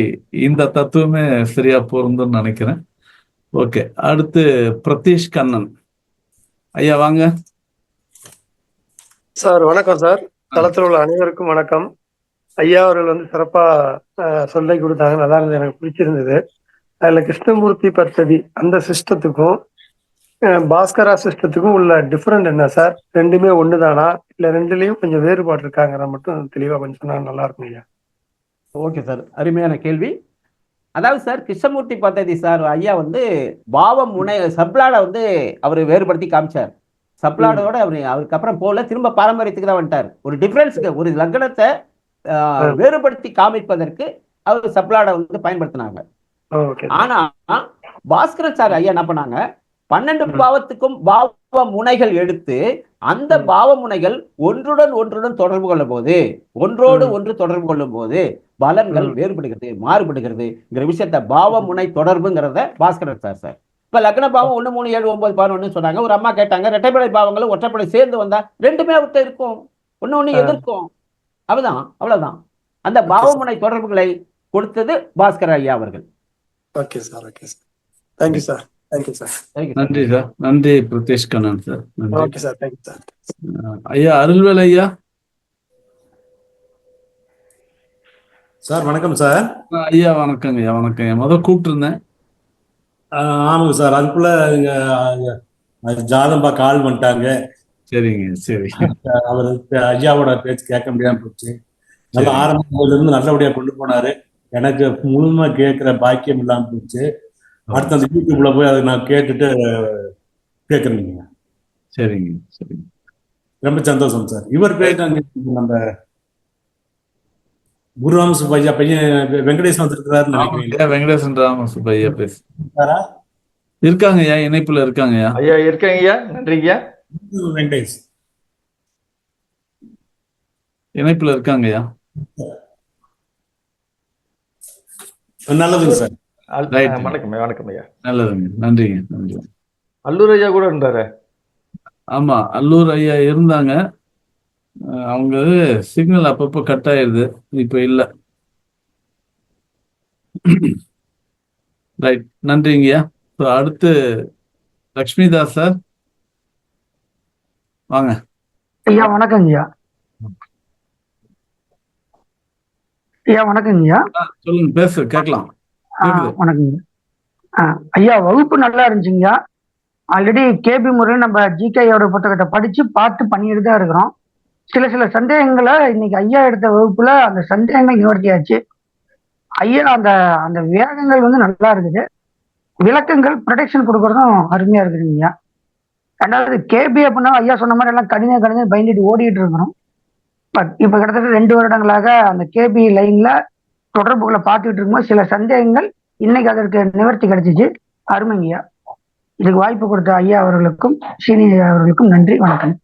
இந்த தத்துவமே சரியா பொருந்துன்னு நினைக்கிறேன். ஓகே, அடுத்து பிரதீஷ் கண்ணன் ஐயா வாங்க. சார் வணக்கம் சார். தளத்தில் உள்ள அனைவருக்கும் வணக்கம். ஐயா அவர்கள் வந்து சிறப்பா சொல்லை கொடுத்தாங்க, நல்லா இருந்தது, எனக்கு பிடிச்சிருந்தது. அதுல கிருஷ்ணமூர்த்தி பத்ததி அந்த சிஸ்டத்துக்கும் பாஸ்கரா சிஸ்டத்துக்கும் உள்ள டிஃபரெண்ட் என்ன சார்? ரெண்டுமே ஒண்ணுதானா இல்ல ரெண்டுலயும் கொஞ்சம் வேறுபாடு இருக்காங்கிற மட்டும் தெளிவா கொஞ்சம் சொன்னா நல்லா இருக்கும் ஐயா. ஓகே சார், அருமையான கேள்வி. அதாவது சார், கிருஷ்ணமூர்த்தி பத்ததி சார் ஐயா வந்து பாவம் முனை சப்ளாட வந்து அவர் வேறுபடுத்தி காமிச்சார். சப்ளாடோட அவருக்கு அப்புறம் போல திரும்ப பாரம்பரியத்துக்கு தான் வந்துட்டார். ஒரு டிஃபரன்ஸுக்கு, ஒரு லக்னத்தை வேறுபடுத்தி காமிப்பதற்கு அவர் சப்ளாட வந்து பயன்படுத்தினாங்க. ஆனா பாஸ்கரன் சார் ஐயா என்ன பண்ணாங்க, 12 பாவத்துக்கும் பாவ முனைகள் எடுத்து அந்த பாவ முனைகள் ஒன்றுடன் தொடர்பு கொள்ளும் போது, ஒன்றோடு ஒன்று தொடர்பு கொள்ளும் போது பலன்கள் வேறுபடுகிறது, மாறுபடுகிறது விஷயத்த பாவ முனை தொடர்புங்கிறத பாஸ்கரன் சார் இப்ப லக்ன பாவம் 1, 3, 7, 9, 11 சொன்னாங்க. ஒரு அம்மா கேட்டாங்க, இரட்டைப்படை பாவங்களும் ஒற்றைப்படை சேர்ந்து வந்தா ரெண்டுமே அவர்கிட்ட இருக்கும், ஒண்ணு எதிர்க்கும். அவ்வளவுதான். அந்த பாவமுனை தொடர்புகளை கொடுத்தது பாஸ்கர் ஐயா அவர்கள். Okay sir, okay sir. Thank you sir. Thank you sir. நன்றி சார். நன்றி Pratheesh Kannan sir. Okay sir, thank you sir. ஐயா அருள்வேல் ஐயா. சார் வணக்கம் சார். ஐயா வணக்கங்க ஐயா. வணக்கம் ஐயா. முதல் கூப்பிட்டு இருந்தேன். ஆமாங்க சார், அதுக்குள்ள ஜாதம்பா கால் பண்ணிட்டாங்க. சரிங்க, சரி. அவருக்கு ஐயாவோட பேச்சு கேட்க முடியாம போச்சு. நல்லா ஆரம்பத்துல இருந்து நல்லபடியா கொண்டு போனாரு. எனக்கு முழுமை கேட்கிற பாக்கியம் இல்லாம போச்சு. அடுத்த அந்த யூடியூப்ல போய் அதை நான் கேட்டுட்டு கேட்கறீங்க. சரிங்க, சரிங்க. ரொம்ப சந்தோஷம் சார். இவர் பேர் நம்ம குருராம சுப்பையா பையன் வெங்கடேசன் வந்திருக்கிறாருன்னு நினைக்கிறீங்க. வெங்கடேசன் ராம சுப்பையா பேசுறாரா? இருக்காங்க ஐயா, இணைப்புல இருக்காங்க ஐயா. ஐயா இருக்காங்க ஐயா. நன்றிங்க. வெங்கடேஷ் இணைப்புல இருக்காங்க ஐயா. நல்லதுங்க சார். வணக்கம் ஐயா. நல்லதுங்க, நன்றிங்க, நன்றி. அல்லூர் ஐயா கூட இருந்தாரு. ஆமா, அல்லூர் ஐயா இருந்தாங்க. அவங்க சிக்னல் அப்பப்போ கட் ஆயிருது, இப்ப இல்ல. ரைட், நன்றிங்கய்யா. அடுத்து லக்ஷ்மிதாஸ் சார் வாங்க. ஐயா வணக்கங்க ஐயா. ஐயா வணக்கங்க ஐயா. சொல்லுங்க, பேச கேட்கலாம். வணக்கங்க ஐயா. வகுப்பு நல்லா இருந்துச்சுங்கய்யா. ஆல்ரெடி கேபி முறையில் நம்ம ஜிகேயோட புத்தகத்தை படிச்சு பார்த்து பண்ணிட்டு தான் இருக்கிறோம். சில சந்தேகங்களை இன்னைக்கு ஐயா எடுத்த வகுப்புல அந்த சந்தேகங்கள் நிவர்த்தியாச்சு. ஐயா அந்த அந்த வேதங்கள் வந்து நல்லா இருக்குது, விளக்கங்கள் ப்ரொடெக்ஷன் கொடுக்கறதும் அருமையா இருக்குதுங்க ஐயா. ரெண்டாவது கேபி அப்படின்னா ஐயா சொன்ன மாதிரி எல்லாம் கடின பயந்துட்டு ஓடிட்டு இருக்கிறோம். பட் இப்ப கிட்டத்தட்ட 2 வருடங்களாக அந்த கேபி லைன்ல தொடர்புகளை பார்த்துட்டு இருக்கும்போது சில சந்தேகங்கள் இன்னைக்கு அதற்கு நிவர்த்தி கிடைச்சிச்சு. அருமைங்கய்யா. இதுக்கு வாய்ப்பு கொடுத்த ஐயா அவர்களுக்கும் சீனி அவர்களுக்கும் நன்றி, வணக்கம்.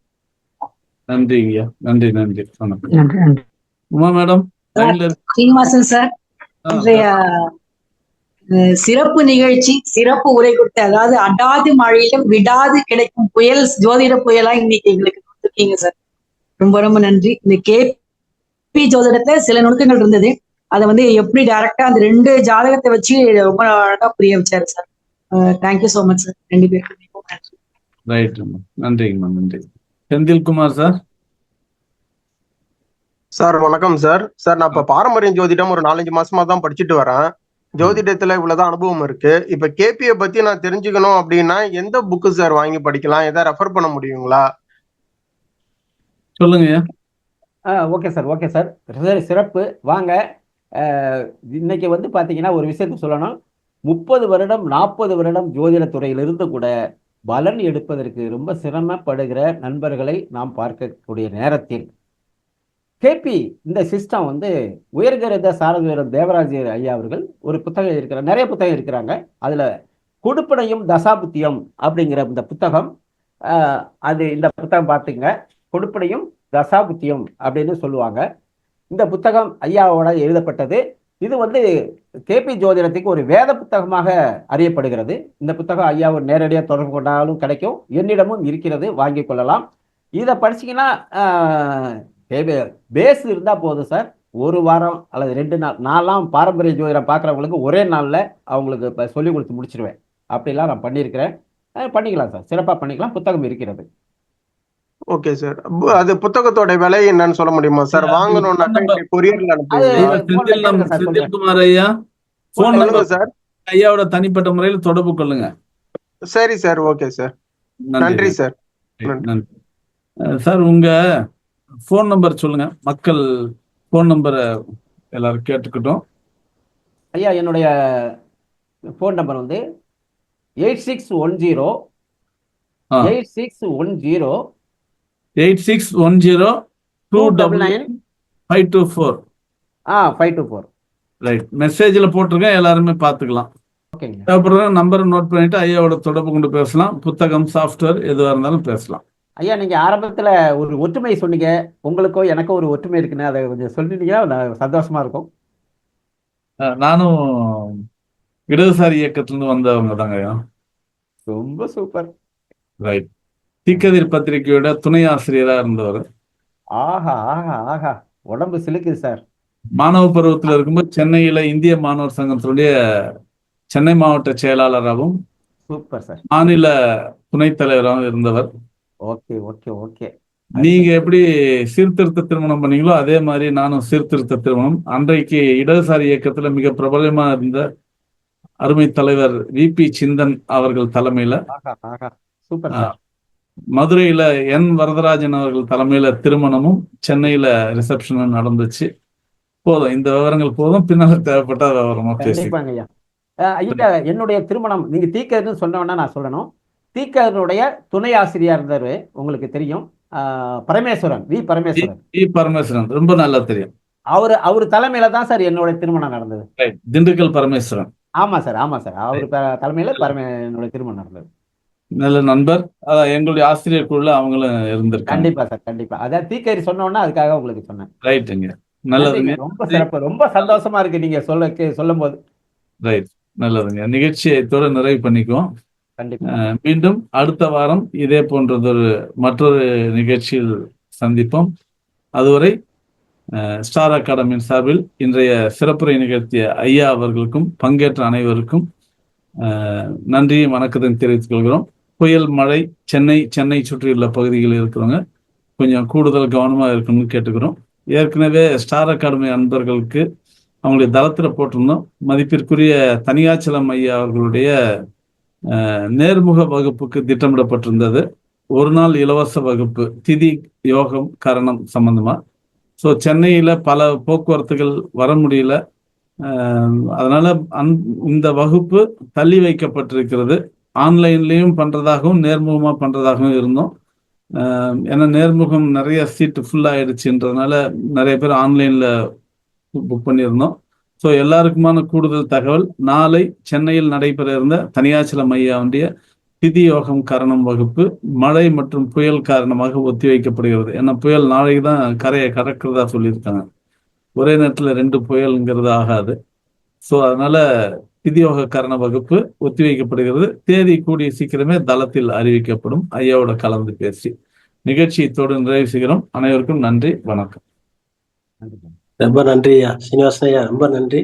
நன்றிங்கய்யா. நன்றி, நன்றி, வணக்கம். நன்றி, நன்றி. உமா மேடம். சீனிவாசன் சார், இன்றைய சிறப்பு நிகழ்ச்சி, சிறப்பு உரை கொடுத்த, அதாவது அடாது மழையிலும் விடாது கிடைக்கும் புயல், ஜோதிட புயலா இன்னைக்கு எங்களுக்கு கொடுத்துருக்கீங்க சார். ரொம்ப ரொம்ப நன்றி. இந்த கேபி ஜோதிடத்துல சில நுணுக்கங்கள் இருந்தது, அதை வந்து எப்படி டைரக்டா அந்த 2 ஜாதகத்தை வச்சு ரொம்ப அழகா புரிய வச்சாரு sir. Thank you so much sir. 2 பேருக்கு ரைட், நன்றிங்கம்மா, நன்றி. செந்தில்குமார் சார். சார் வணக்கம் சார். சார் நான் இப்ப பாரம்பரிய ஜோதிடம் ஒரு 4-5 மாசமா தான் படிச்சுட்டு வரேன். ஜோதிடத்துல இவ்வளவுதான் அனுபவம் இருக்கு. இப்ப கேபியை பத்தி நான் தெரிஞ்சுக்கணும் அப்படின்னா எந்த புக்கு சார் வாங்கி படிக்கலாம்? எதை ரெஃபர் பண்ண முடியுங்களா? சொல்லுங்க. Okay sir, okay sir. சிறப்பு. வாங்க. இன்னைக்கு வந்து பார்த்தீங்கன்னா ஒரு விஷயத்த சொல்லணும். 30 வருடம் 40 வருடம் ஜோதிட துறையிலிருந்து கூட பலன் எடுப்பதற்கு ரொம்ப சிரமப்படுகிற நண்பர்களை நாம் பார்க்கக்கூடிய நேரத்தில் கேபி இந்த சிஸ்டம் வந்து உயர்கருத சாரதீரம் தேவராஜ ஐயா அவர்கள் ஒரு புத்தகம் இருக்கிறார், நிறைய புத்தகம் இருக்கிறாங்க. அதில் கொடுப்பனையும் தசாபுத்தியம் அப்படிங்கிற இந்த புத்தகம், இந்த புத்தகம் பார்த்துங்க. கொடுப்பனையும் தசாபுத்தியம் அப்படின்னு சொல்லுவாங்க. இந்த புத்தகம் ஐயாவோட எழுதப்பட்டது. இது வந்து கேபி ஜோதிடத்துக்கு ஒரு வேத புத்தகமாக அறியப்படுகிறது. இந்த புத்தகம் ஐயாவை நேரடியாக தொடர்பு கொண்டாலும் கிடைக்கும், என்னிடமும் இருக்கிறது, வாங்கி கொள்ளலாம். இதை படிச்சிங்கன்னா பேஸ் இருந்தால் போதும் சார். ஒரு வாரம் அல்லது 2 நாள், நான்லாம் பாரம்பரிய ஜோதிடம் பார்க்குறவங்களுக்கு ஒரே நாளில் அவங்களுக்கு இப்போ சொல்லிக் கொடுத்து முடிச்சிருவேன். அப்படிலாம் நான் பண்ணியிருக்கிறேன். பண்ணிக்கலாம் சார், சிறப்பாக பண்ணிக்கலாம். புத்தகம் இருக்கிறது. Okay sir. அது புத்தகத்தோட விலை என்னன்னு சொல்ல முடியுமா சார்? வாங்கணும்னாக்கா கொரியர்ல அனுப்புவீங்க? செந்தில்குமார் ஐயா போன் நம்பர் சார், ஐயாவோட தனிப்பட்ட முறையில் தொடர்பு கொள்ளுங்க. சரி சார், ஓகே சார். நன்றி சார். நன்றி சார். உங்க போன் நம்பர் சொல்லுங்க, மக்கள் போன் நம்பரை எல்லாரும் கேட்டுக்கிட்டோம். ஐயா என்னுடைய போன் நம்பர் வந்து 8610 8610 8610 299 524. 524. ரைட். மெசேஜ்ல போட்டிருக்கேன், எல்லாருமே பார்த்துக்கலாம். ஓகேங்க. அப்புறம் நம்பரை நோட் பண்ணிட்டு ஐயாவோட தொடர்பு கொண்டு பேசலாம். புத்தகம், சாஃப்ட்வேர் எதுவாக இருந்தாலும் பேசலாம். ஐயா நீங்க ஆரம்பத்துல ஒரு ஒற்றுமை சொன்னீங்க, உங்களுக்கோ எனக்கோ ஒரு ஒற்றுமை இருக்குன்னு, அதை கொஞ்சம் சொன்னீங்கன்னா சந்தோஷமா இருக்கும். நானும் இடதுசாரி இயக்கத்திலிருந்து வந்தவங்க தாங்க ஐயா. ரொம்ப சூப்பர். ரைட். தீக்கதிர் பத்திரிகையோட துணை ஆசிரியராக இருந்தவர். ஆஹா ஆஹா ஆஹா, உடம்பு சிலுக்குது சார். மாணவ பருவத்தில் இருக்கும்போது சென்னையில இந்திய மாணவர் சங்கத்தினுடைய சென்னை மாவட்ட செயலாளராகவும் சூப்பர் சார். மாநில துணைத் தலைவராகவும் இருந்தவர். Okay okay okay. நீங்க எப்படி சீர்திருத்த திருமணம் பண்ணீங்களோ அதே மாதிரி நானும் சீர்திருத்த திருமணம். அன்றைக்கு இடதுசாரி இயக்கத்துல மிக பிரபலமா இருந்த அருமை தலைவர் விபி சிந்தன் அவர்கள் தலைமையில, சூப்பர் சார். மதுரையில என் வரதராஜன் அவர்கள் தலைமையில திருமணமும் சென்னையில ரிசப்ஷனும் நடந்துச்சு. போதும், இந்த விவரங்கள் போதும். பின்னால் தேவைப்பட்ட விவரமா கண்டிப்பாங்க ஐயா. ஐயா என்னுடைய திருமணம் நீங்க தீக்கர்னு சொன்னோன்னா நான் சொல்லணும். தீக்கருடைய துணை ஆசிரியர் இருந்தாரு, உங்களுக்கு தெரியும், பரமேஸ்வரன், வி பரமேஸ்வரன். ரொம்ப நல்லா தெரியும். அவரு தலைமையில தான் சார் என்னோட திருமணம் நடந்தது. திண்டுக்கல் பரமேஸ்வரன். ஆமா சார், ஆமா சார். அவரு தலைமையில என்னோட திருமணம் நடந்தது. நல்ல நண்பர். எங்களுடைய ஆசிரியர் குழுல அவங்களும் இருந்திருக்காங்க. கண்டிப்பா சார், கண்டிப்பா. அதான் தீக்கரி சொன்னோன்னா அதுக்காக உங்களுக்கு சொன்னேன். ரைட்டுங்க, நல்லதுங்க. ரொம்ப சிறப்பு, ரொம்ப சந்தோஷமா இருக்கு நீங்க சொல்லும் போது. ரைட், நல்லதுங்க. நிகழ்ச்சியை இதோட நிறைவு பண்ணிக்குவோம். மீண்டும் அடுத்த வாரம் இதே போன்றதொரு மற்றொரு நிகழ்ச்சியில் சந்திப்போம். அதுவரை ஸ்டார் அகாடமியின் சார்பில் இன்றைய சிறப்புரை நிகழ்த்திய ஐயா அவர்களுக்கும் பங்கேற்ற அனைவருக்கும் நன்றியும் வணக்கத்தையும் தெரிவித்துக் கொள்கிறோம். புயல், மழை, சென்னை சுற்றியுள்ள பகுதிகளில் இருக்கிறவங்க கொஞ்சம் கூடுதல் கவனமாக இருக்கணும்னு கேட்டுக்கிறோம். ஏற்கனவே ஸ்டார் அகாடமி அன்பர்களுக்கு அவங்களுடைய தளத்தில் போட்டிருந்தோம். மதிப்பிற்குரிய தனியாச்சலம் ஐயா அவர்களுடைய நேர்முக வகுப்புக்கு திட்டமிடப்பட்டிருந்தது. ஒரு நாள் இலவச வகுப்பு, திதி யோகம் கரணம் சம்பந்தமா. ஸோ சென்னையில பல போக்குவரத்துகள் வர முடியல. அதனால இந்த வகுப்பு தள்ளி வைக்கப்பட்டிருக்கிறது. ஆன்லைன்லயும் பண்றதாகவும் நேர்முகமா பண்றதாகவும் இருந்தோம். ஏன்னா நேர்முகம் நிறைய சீட்டு ஃபுல் ஆயிடுச்சுன்றதுனால நிறைய பேர் ஆன்லைன்ல புக் பண்ணியிருந்தோம். ஸோ எல்லாருக்குமான கூடுதல் தகவல், நாளை சென்னையில் நடைபெற இருந்த தனியாச்சலம் ஐயாவுடைய திதி யோகம் கரணம் வகுப்பு மழை மற்றும் புயல் காரணமாக ஒத்திவைக்கப்படுகிறது. ஏன்னா புயல் நாளைக்கு தான் கரையை கடக்கிறதா சொல்லியிருக்காங்க. ஒரே நேரத்தில் 2 புயலுங்கிறது ஆகாது. ஸோ அதனால திதியோக கரண வகுப்பு ஒத்திவைக்கப்படுகிறது. தேதி கூடிய சீக்கிரமே தளத்தில் அறிவிக்கப்படும். ஐயாவோட கலந்து பேசி நிகழ்ச்சி இத்தோடு நிறைவு செய்கிறோம். அனைவருக்கும் நன்றி, வணக்கம். ரொம்ப நன்றி ஐயா, சீனிவாசன் ஐயா, ரொம்ப நன்றி.